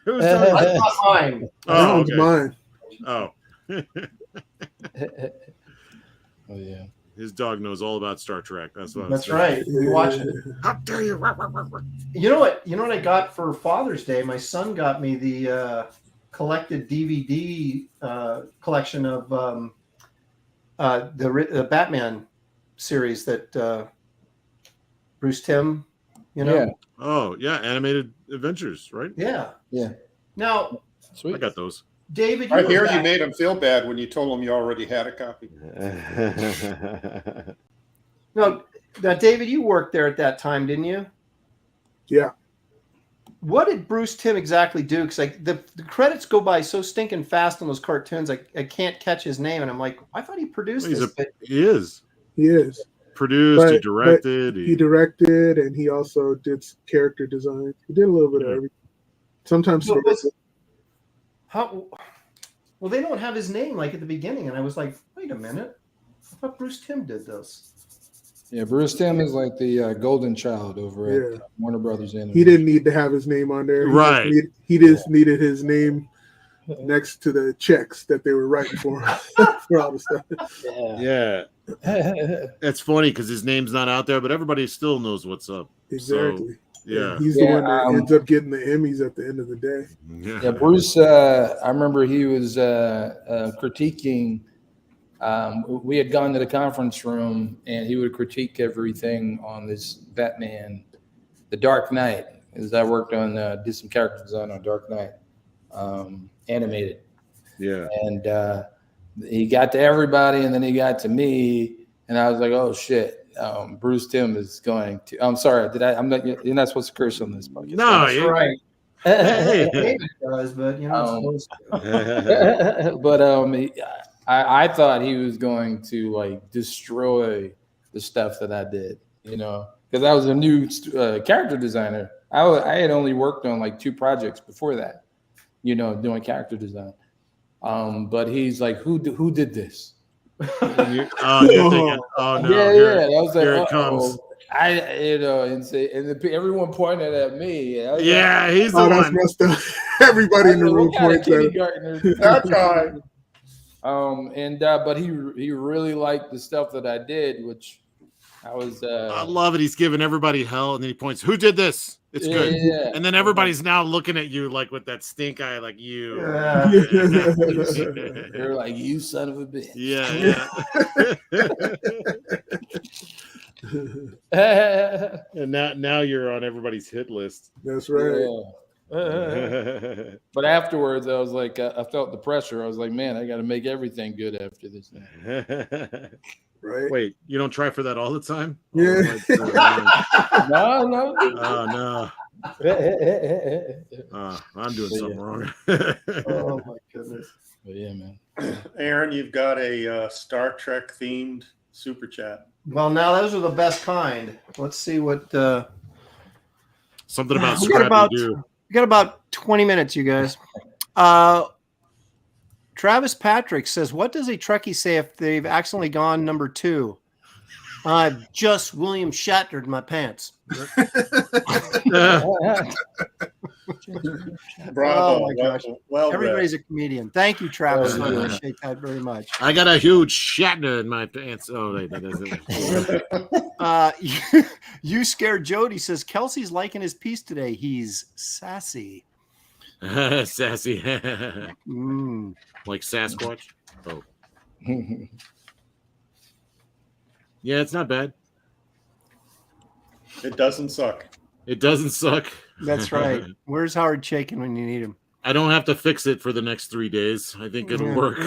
who's That's talking? not mine. Oh, That one's okay. mine. Oh, Oh yeah. his dog knows all about Star Trek. That's what. That's right. We watched it. How dare you? You know what? You know what I got for Father's Day? My son got me the collected DVD collection of the Batman series that Bruce Timm. You know. Yeah. Oh yeah, animated adventures, right? Yeah. Yeah. Now, Sweet. I got those. David, I were hear you back- made him feel bad when you told him you already had a copy. No, now, David, you worked there at that time, didn't you? Yeah. What did Bruce Timm exactly do? Because like the credits go by so stinking fast on those cartoons, I can't catch his name, and I'm like, I thought he produced He's this. but- he is He is. produced. He But- directed. He directed, and he also did character design. He did a little bit of everything. Sometimes. So how? Well, they don't have his name like at the beginning, and I was like, wait a minute, I thought Bruce Timm did this. Yeah, Bruce Timm is like the golden child over at Warner Brothers. He didn't need to have his name on there. Right. He just needed his name next to the checks that they were writing for him for all the stuff. Yeah. It's funny because his name's not out there, but everybody still knows what's up. Exactly. So, yeah. He's the one that ends up getting the Emmys at the end of the day. Yeah, Bruce. I remember he was critiquing. We had gone to the conference room, and he would critique everything on this Batman, The Dark Knight. As I worked on, did some character design on Dark Knight, animated. Yeah. And he got to everybody, and then he got to me, and I was like, "Oh shit." Bruce Timm is going to. I'm sorry. I'm not. You're not supposed to curse on this podcast. No, That's right. David does, but you know, it's supposed to. But I thought he was going to like destroy the stuff that I did, you know, because I was a new character designer. I had only worked on like 2 projects before that, you know, doing character design. But he's like, who did this? You're thinking, oh no, Yeah. I was like, here it comes. Everyone pointed at me. And I was Yeah, like, he's the Oh, that's one. messed up. Everybody in the room what kind of points at him. kindergartner- That guy. But he really liked the stuff that I did, which I was. I love it. He's giving everybody hell, and then he points, "Who did this? It's good." Yeah. And then everybody's now looking at you like with that stink eye, like you. They're like, "You son of a bitch." Yeah. And now you're on everybody's hit list. That's right. Yeah. But afterwards, I was like, I felt the pressure. I was like, man, I got to make everything good after this. Right. Wait, you don't try for that all the time? Yeah. No. Oh no. I'm doing something wrong. Oh my goodness. But yeah, man. Aaron, you've got a Star Trek themed super chat. Well, now those are the best kind. Let's see what. Something about We got Scrappy-Doo. we got about 20 minutes, you guys. Travis Patrick says, "What does a Trekkie say if they've accidentally gone number 2? I've just William Shattered my pants." Bravo. Oh my gosh. Well Everybody's a comedian. Thank you, Travis. I appreciate that very much. I got a huge Shatner in my pants. Oh, that is it. You Scared Jody says, "Kelsey's liking his piece today. He's sassy." Sassy. Mm. Like Sasquatch. Oh. Yeah, it's not bad. It doesn't suck. It doesn't suck. That's right. Where's Howard Chaykin when you need him? I don't have to fix it for the next 3 days. I think it'll work.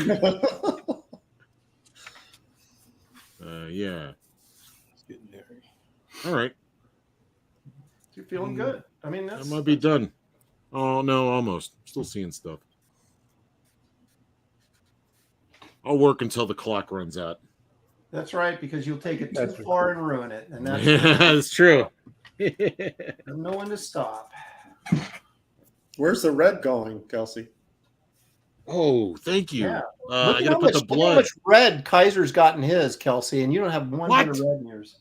Yeah. It's getting there. All right. You're feeling good. I mean, That might be done. Oh, no, almost. Still seeing stuff. I'll work until the clock runs out. That's right, because you'll take it too far and ruin it. And that's That's true. there's no one to stop. Where's the red going, Kelsey? Oh, thank you. Yeah. I got to put the Look how blood. much red Kaiser's got in his, Kelsey, and you don't have one bit of red in yours.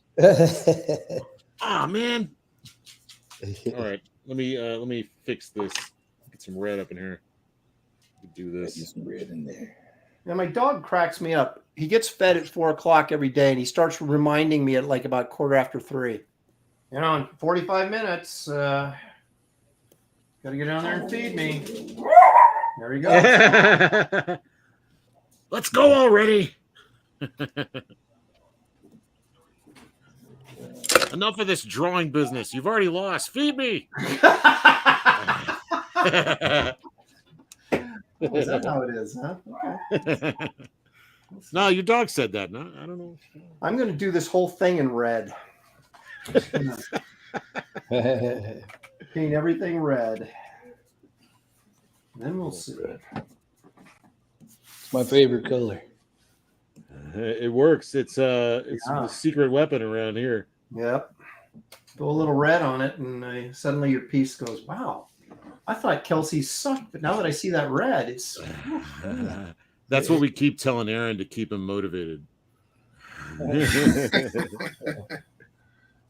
Ah, man. All right. Let me fix this. Get some red up in here. Do this. Get some red in there. Now, my dog cracks me up. He gets fed at 4 o'clock every day, and he starts reminding me at like about 3:15. You know, in 45 minutes, got to get down there and feed me. There we go. Let's go already. Enough of this drawing business. You've already lost. Feed me. Is that how it is, huh? Okay. No, your dog said that. No, I don't know. I'm going to do this whole thing in red. Paint everything red. Then we'll see. It's my favorite color. It works. It's the secret weapon around here. Yep. Go a little red on it, and suddenly your piece goes, wow. I thought Kelsey sucked, but now that I see that red, it's... That's what we keep telling Aaron to keep him motivated.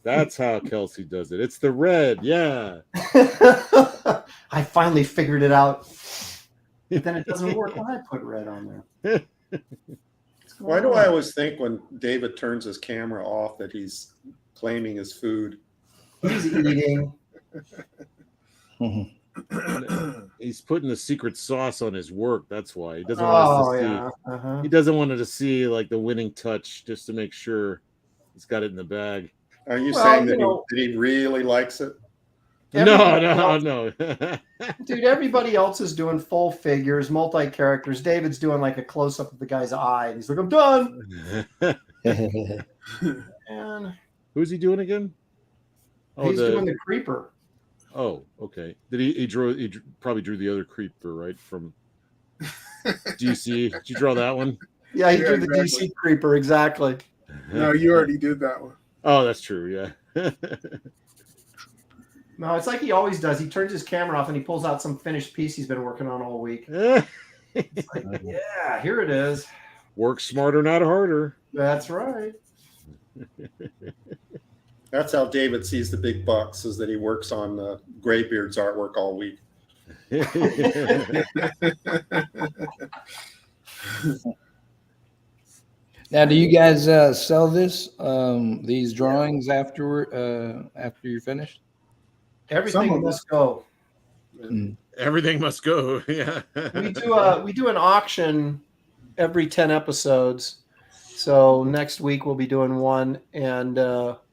That's how Kelsey does it. It's the red, yeah. I finally figured it out. But then it doesn't work when I put red on there. Why do I always think when David turns his camera off that he's claiming his food? He's eating. He's putting the secret sauce on his work. That's why he doesn't want us to see. Uh-huh. He doesn't want us to see like the winning touch, just to make sure he's got it in the bag. Are you saying that he really likes it? No. Dude, everybody else is doing full figures, multi-characters. David's doing like a close-up of the guy's eye, and he's like, I'm done. And who's he doing again? Oh, he's doing the creeper. Oh, okay. Did he probably drew the other creeper, right? From DC. Did you draw that one? Yeah, he drew the DC creeper, exactly. No, you already did that one. Oh, that's true, yeah. No, it's like he always does. He turns his camera off and he pulls out some finished piece he's been working on all week. It's like, yeah, here it is. Work smarter, not harder. That's right. That's how David sees the big bucks, is that he works on Graybeard's artwork all week. Now, do you guys sell these drawings after you're finished? Everything must go. Everything must go. Yeah. We do an auction every 10 episodes. So next week we'll be doing one, and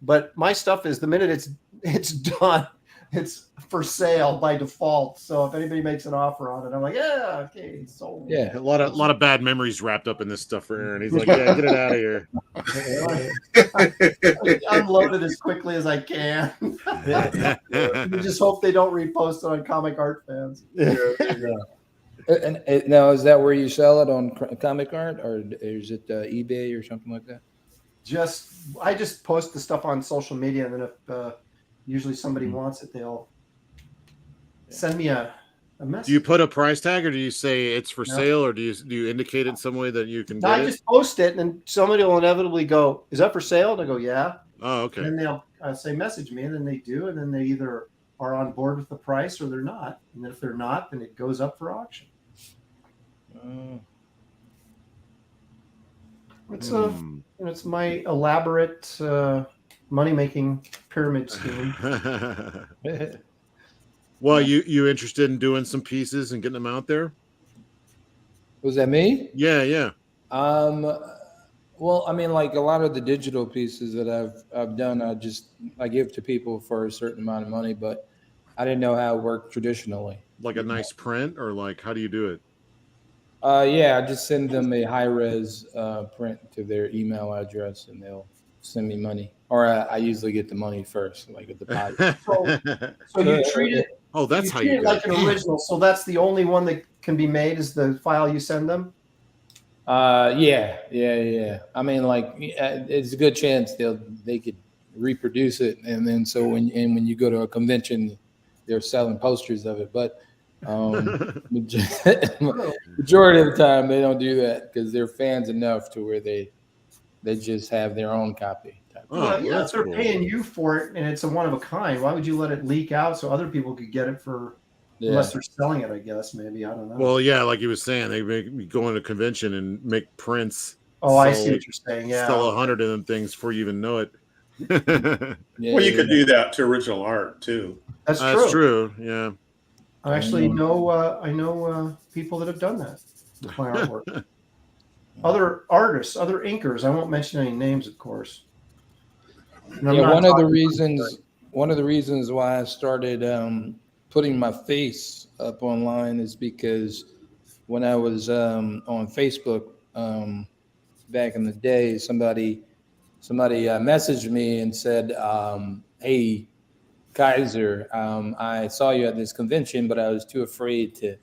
but my stuff is the minute it's done, it's for sale by default. So if anybody makes an offer on it, I'm like, yeah, okay, sold. Yeah, a lot of bad memories wrapped up in this stuff for Aaron. He's like, yeah, get it out of here. Unload it as quickly as I can. You just hope they don't repost it on Comic Art Fans. Yeah. And now, is that where you sell it on Comic Art, or is it eBay or something like that? I just post the stuff on social media, and then if usually somebody wants it, they'll send me a message. Do you put a price tag, or do you say it's for sale, or do you indicate in some way that you can? I just post it, and then somebody will inevitably go, "Is that for sale?" And I go, "Yeah." Oh, okay. And then they'll say, "Message me," and then they do, and then they either are on board with the price or they're not. And if they're not, then it goes up for auction. It's my elaborate money-making pyramid scheme. Well, you interested in doing some pieces and getting them out there? Was that me? Yeah. Well, I mean, like a lot of the digital pieces that I've done, I give to people for a certain amount of money, but I didn't know how it worked traditionally. Like a nice print, or like how do you do it? Yeah, I just send them a high-res print to their email address, and they'll send me money. Or I usually get the money first, like at the deposit. So you treat it. Oh, that's how treat you it do like it. an original. So that's the only one that can be made is the file you send them. Yeah. I mean, like, it's a good chance they could reproduce it, and then so when you go to a convention, they're selling posters of it. But majority of the time, they don't do that because they're fans enough to where they just have their own copy. Yeah, if they're paying you for it and it's a one of a kind, why would you let it leak out so other people could get it for? Yeah. Unless they're selling it, I guess. Maybe I don't know. Well, yeah, like he was saying, they go into a convention and make prints. Oh, I see what you're saying. Yeah, sell 100 of them things before you even know it. Well, you could do that to original art too. That's true. That's true. Yeah. I actually know. I know people that have done that with my artwork. Other artists, other inkers. I won't mention any names, of course. Yeah, one of the reasons why I started putting my face up online is because when I was on Facebook back in the day, somebody messaged me and said, "Hey, Kizer, I saw you at this convention, but I was too afraid to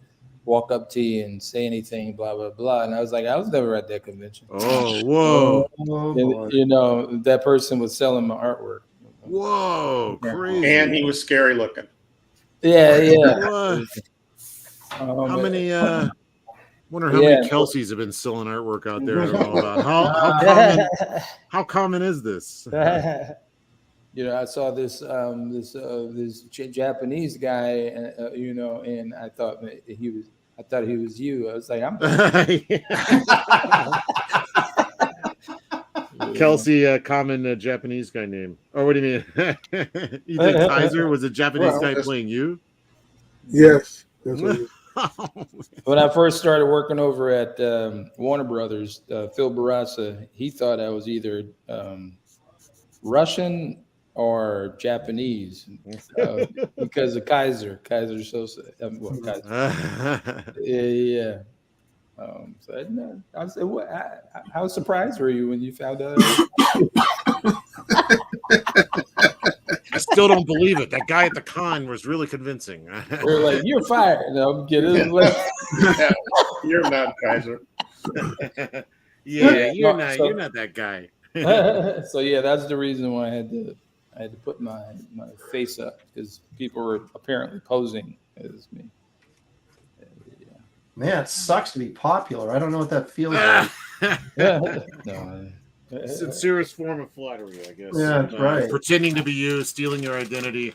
walk up to you and say anything, blah, blah, blah." And I was like, I was never at that convention. Oh, whoa. And, you know, that person was selling my artwork. Whoa, crazy. And he was scary looking. Yeah. How many, wonder how many Kelseys have been selling artwork out there. I don't know about. How common is this? You know, I saw this Japanese guy, you know, and I thought he was you. I was like, I'm. Kelsey, common Japanese guy name. Or what do you mean? You think Kizer was a Japanese guy playing you? Yes. That's what it is. When I first started working over at Warner Brothers, Phil Barassa, he thought I was either Russian or Japanese because of Kizer Sosa. Kizer. Yeah. So I said, "What? How surprised were you when you found out?" I still don't believe it. That guy at the con was really convincing. We're like, "You're fired." No, I'm kidding. Yeah, you're not Kizer. Yeah, you're not that guy. So yeah, that's the reason why I had to put my face up, because people were apparently posing as me. Man, it sucks to be popular. I don't know what that feels like. No. Sincerest form of flattery, I guess. Yeah, that's right. Pretending to be you, stealing your identity.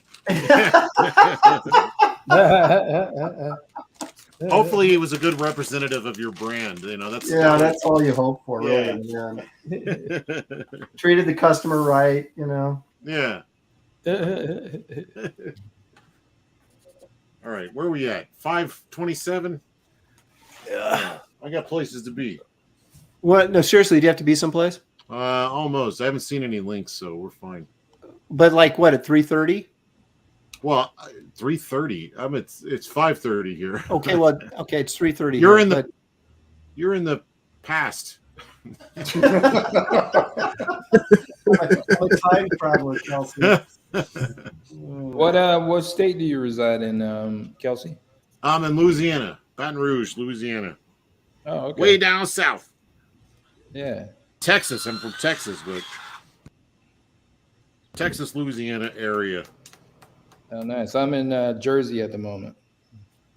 Hopefully, he was a good representative of your brand. You know, that's that's all you hope for, Yeah. really. Man. Treated the customer right, you know. Yeah. All right, where are we at? 5:27. Yeah, I got places to be. What? No, seriously, do you have to be someplace? Almost. I haven't seen any links, so we're fine. But like what, at 3:30? Well, 3:30. It's 5:30 here. Okay, well, okay, it's 3:30. You're in the past. I'm a time traveler, Kelsey. What state do you reside in, Kelsey? I'm in Louisiana, Baton Rouge, Louisiana. Oh, okay. Way down south. Yeah. Texas. I'm from Texas, but Texas, Louisiana area. Oh, nice. I'm in Jersey at the moment.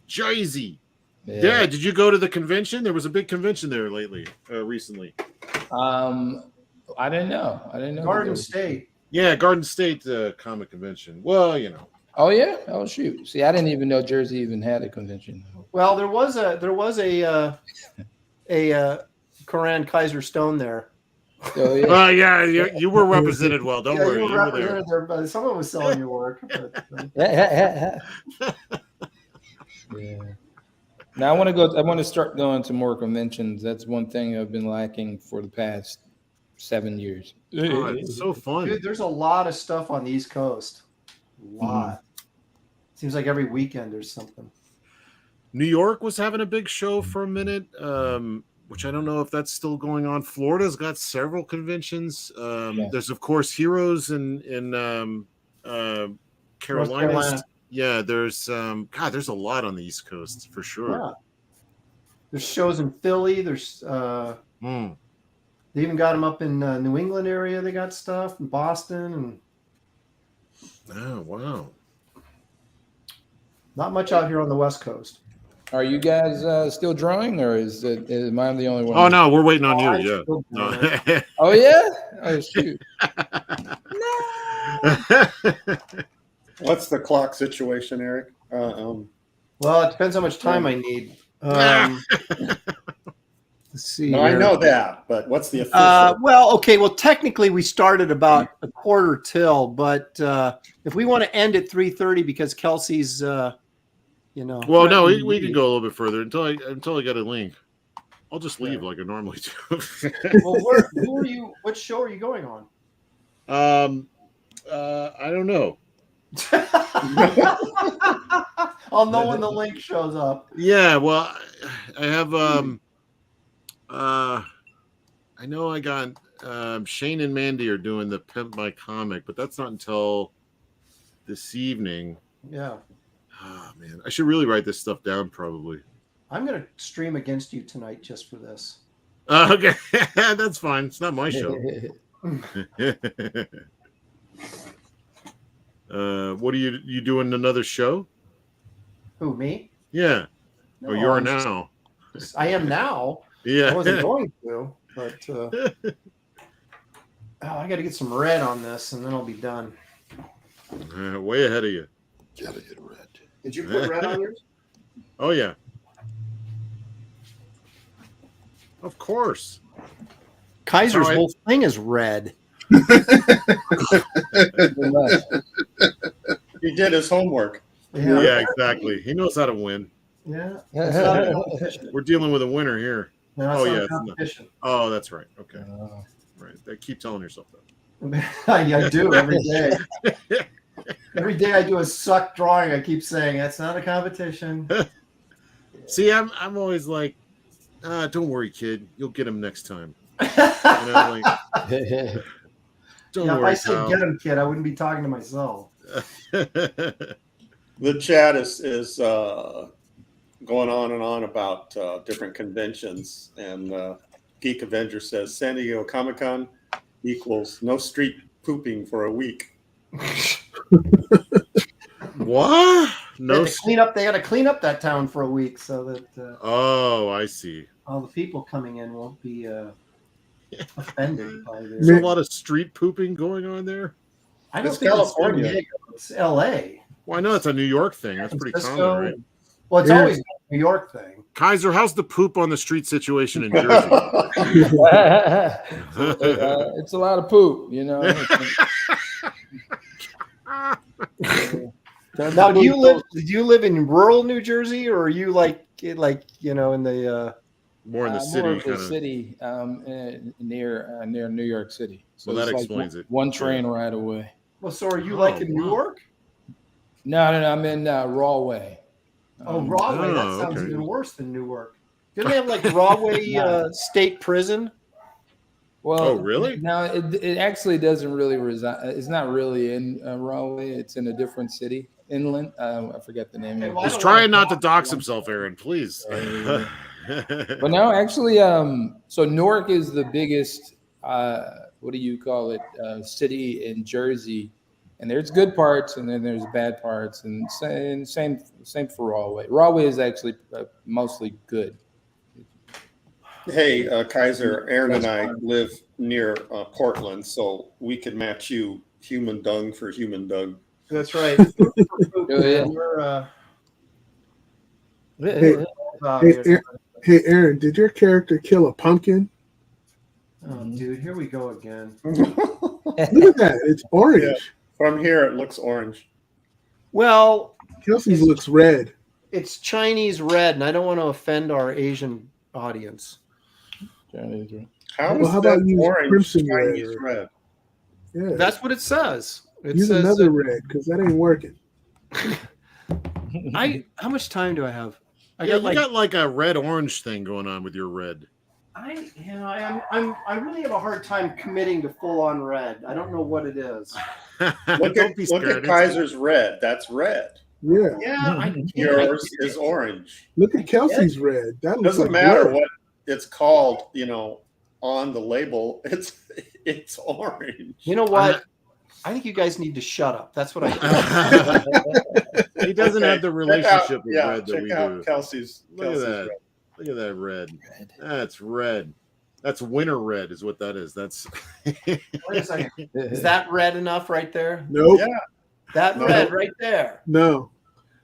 Jersey. Yeah. Did you go to the convention? There was a big convention there recently. I didn't know. Garden State. Yeah, Garden State Comic Convention. Well, you know. Oh yeah. Oh shoot. See, I didn't even know Jersey even had a convention. Well, there was a Coran Kizer Stone there. Oh yeah. Yeah, you were represented well. Don't worry. You were represented there, but someone was selling your work. But, Yeah. Now I want to start going to more conventions. That's one thing I've been lacking for the past 7 years. Oh, it's so fun. dude, there's a lot of stuff on the East Coast. A lot. Seems like every weekend there's something. New York was having a big show for a minute, which I don't know if that's still going on. Florida's got several conventions. There's of course Heroes in Carolina. Yeah, there's there's a lot on the East Coast for sure. Yeah. There's shows in Philly. There's they even got them up in New England area. They got stuff in Boston and. Oh wow! Not much out here on the West Coast. Are you guys still drawing, or am I the only one? Oh no, we're waiting on you. Yeah. No. Oh yeah. Oh shoot. What's the clock situation, Eric? Well, it depends how much time I need. Let's see. No, I know that, but what's the official? Well, technically we started about a quarter till, but if we want to end at 3:30 because Kelsey's, Well, no, we can go a little bit further until I get a link. I'll just leave like I normally do. Well, who are you? What show are you going on? I don't know. I'll know when the link shows up. Yeah, well, I have I know I got Shane and Mandy are doing the Pimp My Comic, but that's not until this evening. Yeah. Oh man, I should really write this stuff down probably. I'm gonna stream against you tonight just for this. Okay, that's fine. It's not my show. What are you doing another show? Who, me? Yeah. No, or you are now. I am now. Yeah. I wasn't going to, but I got to get some red on this, and then I'll be done. Way ahead of you. Gotta get red. Did you put red on yours? Oh yeah. Of course. Kaiser's whole thing is red. He did his homework. Yeah, exactly. He knows how to win. Yeah. We're dealing with a winner here. No, Oh, that's right. Okay. Right. Keep telling yourself that. I do every day. Every day I do a suck drawing. I keep saying that's not a competition. See, I'm always like, don't worry, kid. You'll get him next time. Don't worry. If I said get him, kid, I wouldn't be talking to myself. The chat is going on and on about different conventions, and Geek Avenger says San Diego Comic-Con equals no street pooping for a week. What? No. They got to clean up that town for a week so that. Oh, I see. All the people coming in won't be offended by this. There's a lot of street pooping going on there. I don't think California. It's L.A. Well, I know it's a New York thing. That's pretty common, right? Well, it's always been New York thing. Kizer, how's the poop on the street situation in Jersey? It's a lot of poop, you know. Now, do you live in rural New Jersey, or are you like in the more in the city? More of the city, near New York City. So well, that it's explains like it. One train ride away. Well, so are you like in New York? No, I'm in Rahway. Rahway. That sounds even worse than Newark. Didn't they have like Rahway State Prison? Well, really? No, it actually doesn't really reside. It's not really in Rahway. It's in a different city, inland. I forget the name of it. He's trying not to dox himself, Aaron. Please. But no, actually, so Newark is the biggest. What do you call it? City in Jersey, and there's good parts, and then there's bad parts, and same for Rahway. Rahway is actually mostly good. Hey, Kizer, Aaron and I live near Portland, so we can match you human dung for human dung. That's right. Hey, Aaron, did your character kill a pumpkin? Oh, dude, here we go again. Look at that. It's orange. Yeah, from here, it looks orange. Well, Kelsey's looks red. It's Chinese red, and I don't want to offend our Asian audience. How is how that about use orange crimson Chinese red? red? Yeah. That's what it says. It Use says another red, because that ain't working. How much time do I have? You got like a red-orange thing going on with your red. I really have a hard time committing to full-on red. I don't know what it is. Look at Kizer's red. That's red. Yeah. Yeah. Yours is orange. Look at Kelsey's red. That looks Doesn't like matter blood. what it's called, on the label. It's orange. You know what? I think you guys need to shut up. That's what I think. He doesn't have the relationship with red that we do. Kelsey's Look at that. red. Look at that red. That's red. That's winter red is what that is. That's Wait a second. Is that red enough right there? Nope. Yeah. That red right there. No.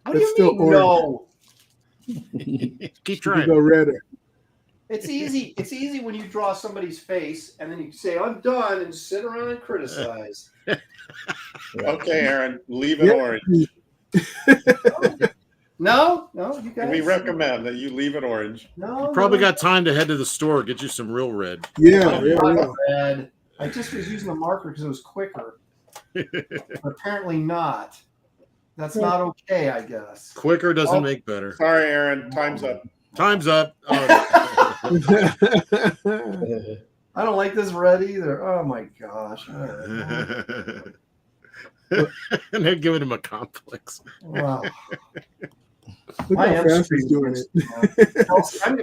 How do It's you still mean orange. no? Keep You trying. go redder. It's easy. It's easy when you draw somebody's face and then you say, I'm done, and sit around and criticize. Okay, Aaron, leave it orange. No, you guys. We recommend that you leave it orange. No, Probably got time to head to the store, get you some real red. Yeah. red. I just was using a marker because it was quicker. But apparently not. That's not okay, I guess. Quicker doesn't make better. Sorry, Aaron. Time's up. Time's up. I don't like this red either. Oh my gosh. All right. And they're giving him a complex. Wow. Look how fast he's doing it.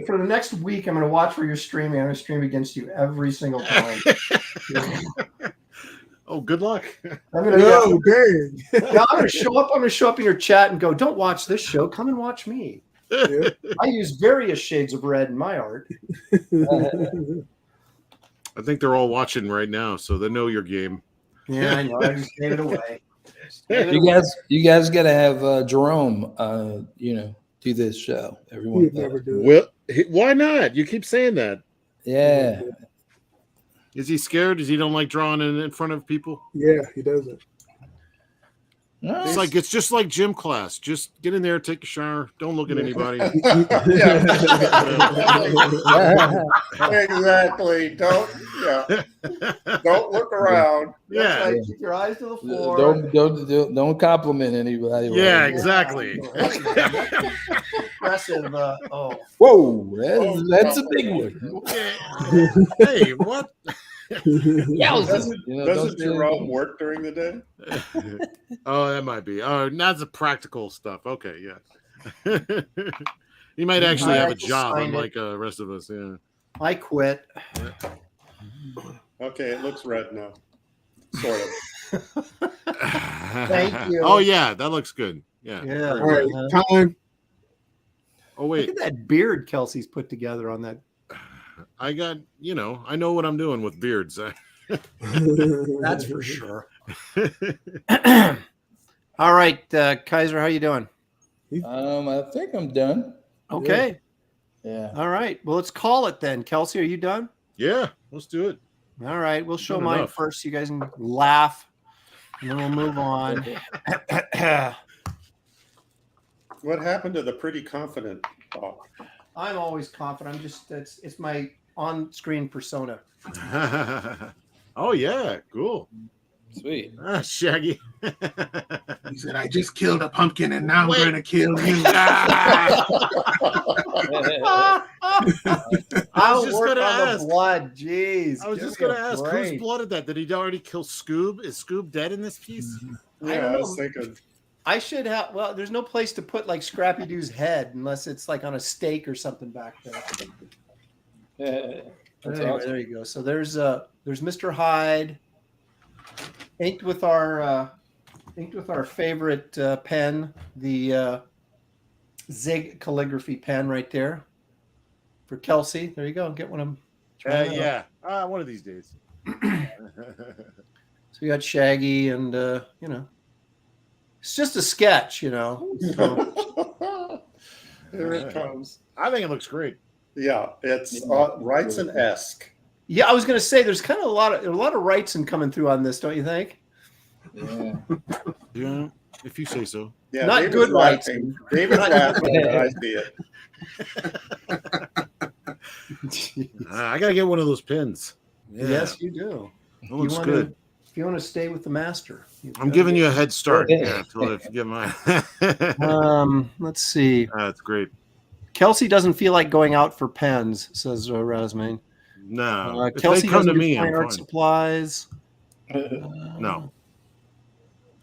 For the next week, I'm going to watch for your streaming. I'm going to stream against you every single time. Oh, good luck. I'm going to show up. I'm going to show up in your chat and go, don't watch this show. Come and watch me. Yeah. I use various shades of red in my art. I think they're all watching right now, so they know your game. Yeah, I know. I just gave it away. You guys got to have Jerome, do this show. Everyone He'd never do it. Well, why not? You keep saying that. Yeah. Is he scared? Does he don't like drawing in front of people? Yeah, he doesn't. No. It's just like gym class. Just get in there, take a shower. Don't look at anybody. Exactly. Don't look around. Yeah. Right. Keep your eyes to the floor. Don't compliment anybody. Yeah, exactly. Impressive. Whoa, that's a big one. Hey, what? Doesn't Jerome work during the day? Oh, that might be. Oh, that's the practical stuff. Okay, yeah. He might actually have a job, unlike the rest of us. Yeah. I quit. Okay, it looks red now. Sort of. Thank you. Oh yeah, that looks good. Yeah. Yeah. All right, time. Oh wait. Look at that beard Kelsey's put together on that. I got, I know what I'm doing with beards. That's for sure. All right, Kizer, how you doing? I think I'm done. Okay. Yeah. All right. Well, let's call it then. Kelsey, are you done? Yeah, let's do it. All right. We'll show Done mine enough. first. So you guys can laugh, and then we'll move on. What happened to the pretty confident talk? I'm always confident. I'm just it's my on-screen persona. Oh yeah, cool. Sweet. Shaggy. He said, "I just killed a pumpkin, and now I'm going to kill you." I'll just work gonna on ask. the blood. Jeez. I was give just me gonna a ask, break. whose blood is that? Did he already kill Scoob? Is Scoob dead in this piece? Yeah, I was thinking. I should have. Well, there's no place to put like Scrappy Doo's head unless it's like on a stake or something back there. Anyway, awesome. there you go. So there's Mr. Hyde, inked with our favorite pen, the Zig calligraphy pen right there for Kelsey. There you go. Get one of them. Yeah. One of these days. So we got Shaggy, and it's just a sketch, So, Here it comes. I think it looks great. Yeah, it's Wrightson-esque. yeah, I was going to say there's kind of a lot of Wrightson coming through on this, don't you think? Yeah. Yeah, if you say so. Yeah, Not David's good laughing. David's laughing, but I see it. I gotta get one of those pins. Yeah. Yes, you do. That looks wanna- good. If you want to stay with the master, I'm giving you a head start. Yeah, until I get mine. Let's see. That's great. Kelsey doesn't feel like going out for pens, says Rasmain. No, if Kelsey they come to doesn't do me, fine I'm art fine. supplies. No.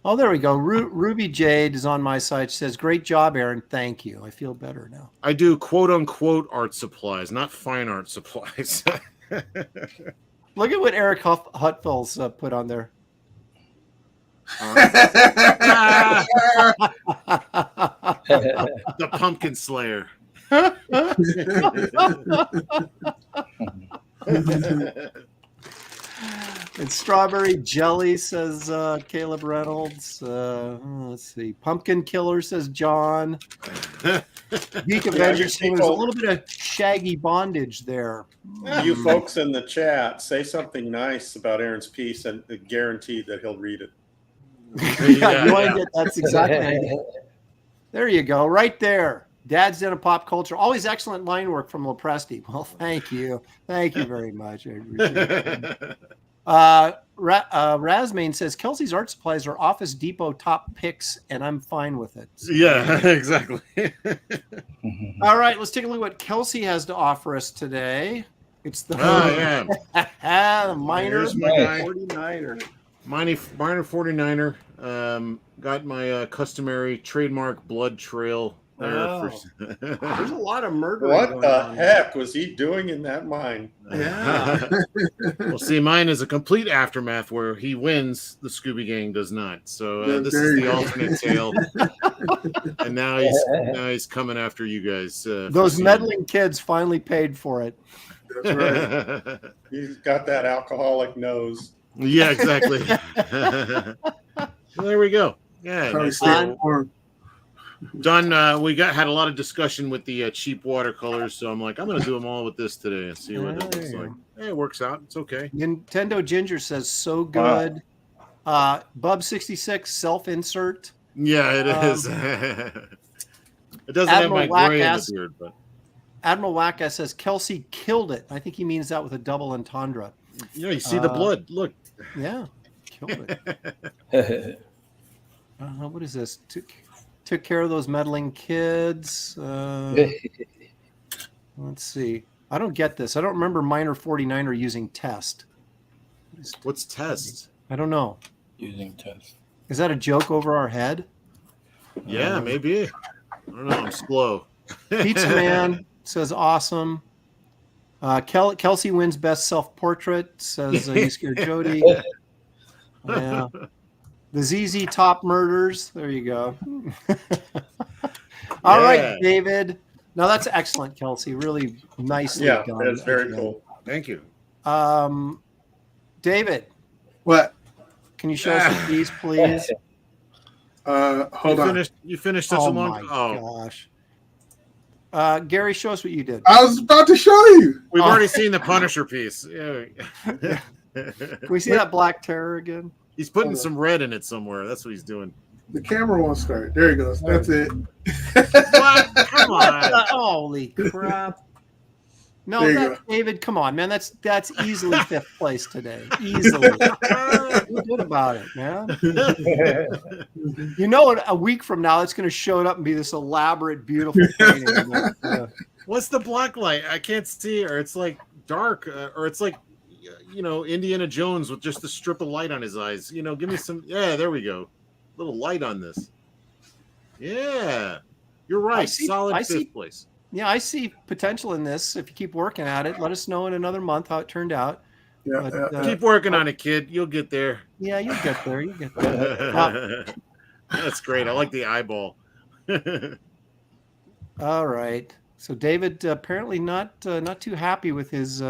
Oh, there we go. Ruby Jade is on my side. She says, "Great job, Aaron. Thank you. I feel better now." I do quote unquote art supplies, not fine art supplies. Look at what Eric Hutfels put on there. The Pumpkin Slayer. It's strawberry jelly, says Caleb Reynolds. Let's see. Pumpkin killer, says John. Geek Avengers saying there's a little bit of shaggy bondage there. You folks in the chat, say something nice about Aaron's piece and guarantee that he'll read it. That's exactly. There you go, right there. Dad's in a pop culture. Always excellent line work from Lopresti. Well, thank you very much. I appreciate it. Rasmain says Kelsey's art supplies are Office Depot top picks, and I'm fine with it. So, yeah, exactly. All right, let's take a look at what Kelsey has to offer us today. It's the the minor 49er. Minor 49er. Got my customary trademark blood trail there. Oh. There's a lot of murder. What the heck was he doing in that mine? Yeah. Well, see, mine is a complete aftermath where he wins, the Scooby Gang does not. So this is the alternate tale, and now he's coming after you guys. Those meddling kids finally paid for it. That's right. He's got that alcoholic nose. Yeah, exactly. Well, there we go. Yeah, nice. Done. We had a lot of discussion with the cheap watercolors, so I'm like, I'm going to do them all with this today and see what it looks like. It works out. It's okay. Nintendo Ginger says so good. Bub66 self-insert. Yeah, it is. It doesn't Admiral have my gray in Wackass, the beard, but Admiral Wackass says Kelsey killed it. I think he means that with a double entendre. yeah, you see the blood. Look. Yeah, killed it. What is this? Took care of those meddling kids. Let's see. I don't get this. I don't remember Minor 49er using test. What's test? I don't know. Using test. Is that a joke over our head? Yeah, maybe. I don't know. I'm slow. Pizza Man says awesome. Kelsey wins best self-portrait, says You Scared Jody. Yeah. The ZZ Top Murders. There you go. All right, David. Now that's excellent, Kelsey. Really nicely done. Yeah, that's very cool. Thank you. David. What? Can you show us these, please? Hold on. You finished such a long. Oh my gosh. Gary, show us what you did. I was about to show you. We've already seen the Punisher piece. Yeah. Can we see that Black Terror again? He's putting some red in it somewhere. That's what he's doing. The camera won't start. There he goes. That's it. What? Come on. Holy crap. No, There you go. David, come on, man. That's easily 5th place today. Easily. Feel good about it, man. You know, a week from now, it's going to show up and be this elaborate, beautiful painting. What's the black light? I can't see, or it's like dark, or it's like, you know, Indiana Jones with just a strip of light on his eyes. You know, give me some. Yeah, there we go. Little light on this. Yeah, you're right. Solid 5th place. Yeah, I see potential in this. If you keep working at it, let us know in another month how it turned out. Yeah, But, keep working on it, kid. You'll get there. Yeah, you'll get there. You'll get there. That's great. I like the eyeball. All right. So David apparently not too happy with his.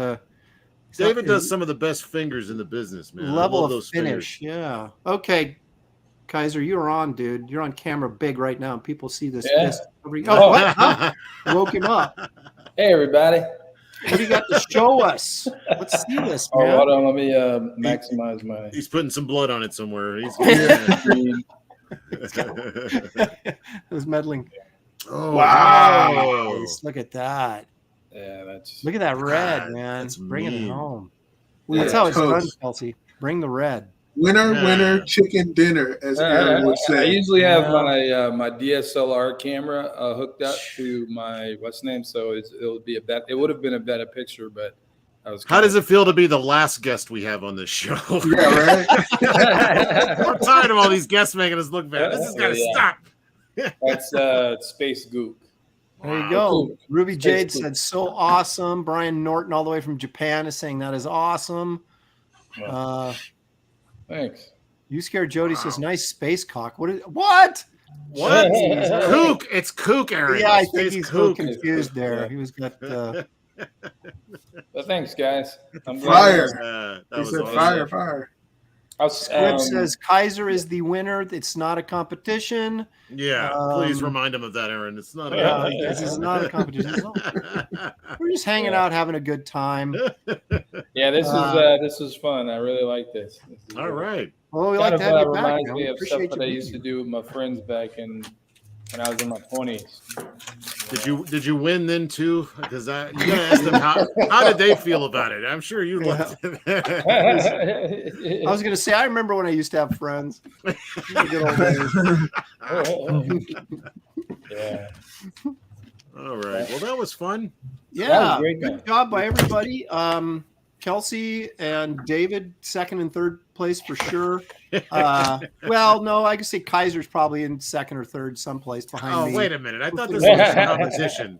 David does some of the best fingers in the business, man. Level of those finish. fingers. Yeah. Okay, Kizer, you're on, dude. You're on camera big right now. People see this. Yeah. This what? Huh? Woke him up. Hey, everybody. What do you got to show us? Let's see this, Oh, man. hold on. Let me maximize my. He's putting some blood on it somewhere. He's It was meddling. Oh, Wow. Nice. Look at that. Yeah, that's. Look at that red, God, man. that's Bringing it mean. home. Yeah. That's how it's done, Toast. Kelsey. Bring the red. Winner, Yeah. winner, chicken dinner, as Aaron would I say. usually have Yeah. my DSLR camera hooked up to my what's name, so it would have been a better picture, but I was. How does it feel to be the last guest we have on this show? Yeah, right. I'm tired of all these guests making us look bad. This has got to Yeah. stop. That's Space Gook. There you Wow. go. Cool. Ruby Jade cool. said, so awesome. Brian Norton, all the way from Japan, is saying that is awesome. Thanks. You Scared Jody says, nice space cock. What? What? Jeez. Kook. It's Kook, Aaron. Yeah, I It's think he's a little Kook. confused there. Yeah. He was got. But thanks, guys. I'm Fire. That He was said awesome. fire, fire. Squib says Kizer is the winner. It's not a competition. Yeah, please remind him of that, Aaron. It's not This is not a competition. We're just hanging out, having a good time. Yeah, this was fun. I really like this. This is All right. Well, we like to have you back. reminds man. me We of stuff appreciate that you I being used to here. do with my friends back when I was in my 20s. Did you win then too? Because you gotta ask them how did they feel about it? I'm sure you loved it. I was going to say, I remember when I used to have friends. The good old days. Yeah. All right. Well, that was fun. Yeah, great, good man. job by everybody. Kelsey and David, 2nd and 3rd place for sure. Well, no, I can say Kaiser's probably in 2nd or 3rd, someplace behind Oh, me. wait a minute. I thought this was a competition.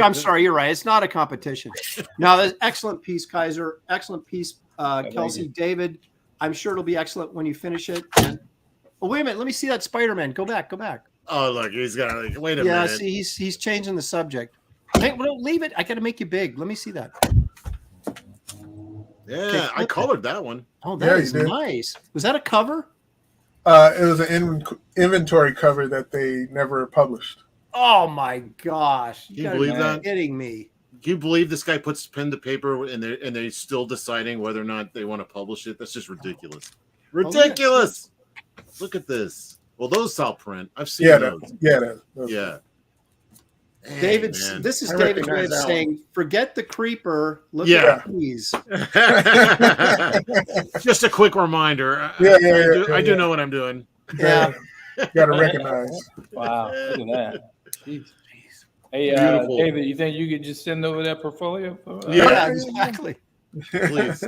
I'm sorry, you're right. It's not a competition. Now, that's excellent piece, Kizer. Excellent piece, Kelsey. David, I'm sure it'll be excellent when you finish it. And, oh, wait a minute. Let me see that Spider-Man. Go back. Oh, look, he's got like, wait a Yeah, minute. see, he's changing the subject. Hey, well, leave it. I got to make you big. Let me see that. Yeah, I colored that one. Oh, that Yeah, is you did. nice. Was that a cover? It was an inventory cover that they never published. Oh my gosh! Can you gotta believe be that? Kidding me? Can you believe this guy puts pen to paper and they're still deciding whether or not they want to publish it? That's just ridiculous. Ridiculous. Look at this. Well, those saw print. I've seen those. Yeah. Hey, David, man. this is I David's recognize way of that saying, "Forget the creeper. Look Yeah. at these." Just a quick reminder. I do know what I'm doing. Yeah. Got to recognize. Wow. Look at that. Jeez. Hey, Beautiful. David, you think you could just send over that portfolio? Yeah, exactly. Please.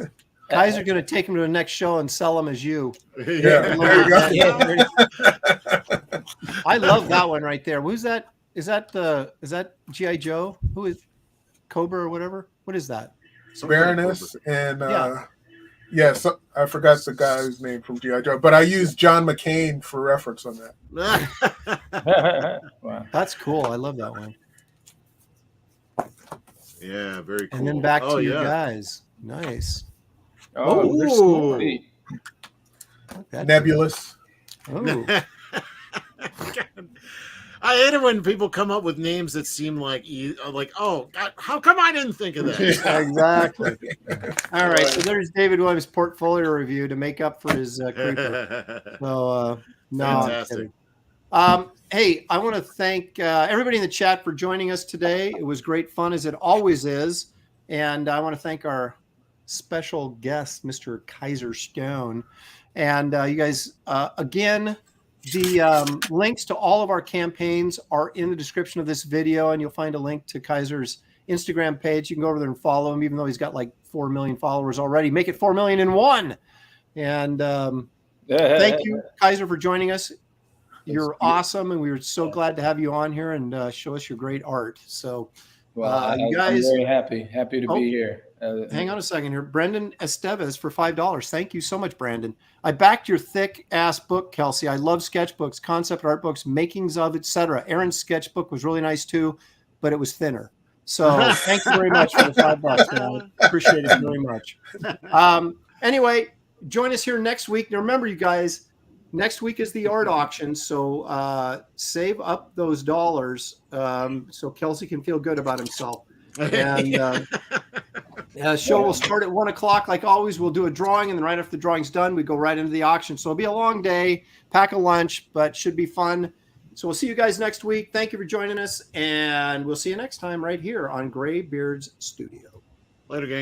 Guys are going to take him to the next show and sell them as you. Yeah, there you go. I love that one right there. Who's that? Is that G.I. Joe? Who is Cobra or whatever? What is that? Baroness and Yeah. so, I forgot the guy's name from G.I. Joe, but I used John McCain for reference on that. Wow. That's cool. I love that one. Yeah, very cool. And then back to you yeah. guys. Nice. Oh, they're Ooh. sweet. That- Nebulous. Oh. I hate it when people come up with names that seem like oh God, how come I didn't think of that? Exactly. All right, so there's David Williams' portfolio review to make up for his creeper. So no, Fantastic. hey, I want to thank everybody in the chat for joining us today. It was great fun, as it always is, and I want to thank our special guest, Mr. Kizer Stone, and you guys again. The links to all of our campaigns are in the description of this video, and you'll find a link to Kizer's Instagram page. You can go over there and follow him, even though he's got like 4 million followers already. Make it 4 million in one. And thank you, Kizer, for joining us. You're awesome, and we were so glad to have you on here and show us your great art. So, you guys, I'm very happy to be here. Hang on a second here. Brendan Esteves for $5. Thank you so much, Brandon. I backed your thick ass book, Kelsey. I love sketchbooks, concept art books, makings of, etc. Aaron's sketchbook was really nice too, but it was thinner. So thank you very much for the $5, man. I appreciate it very much. Anyway, join us here next week. Now remember, you guys, next week is the art auction. So save up those dollars so Kelsey can feel good about himself. And the show will start at 1 o'clock. Like always, we'll do a drawing, and then right after the drawing's done, we go right into the auction. So it'll be a long day, pack a lunch, but should be fun. So we'll see you guys next week. Thank you for joining us, and we'll see you next time right here on Graybeard's Studio. Later, gang.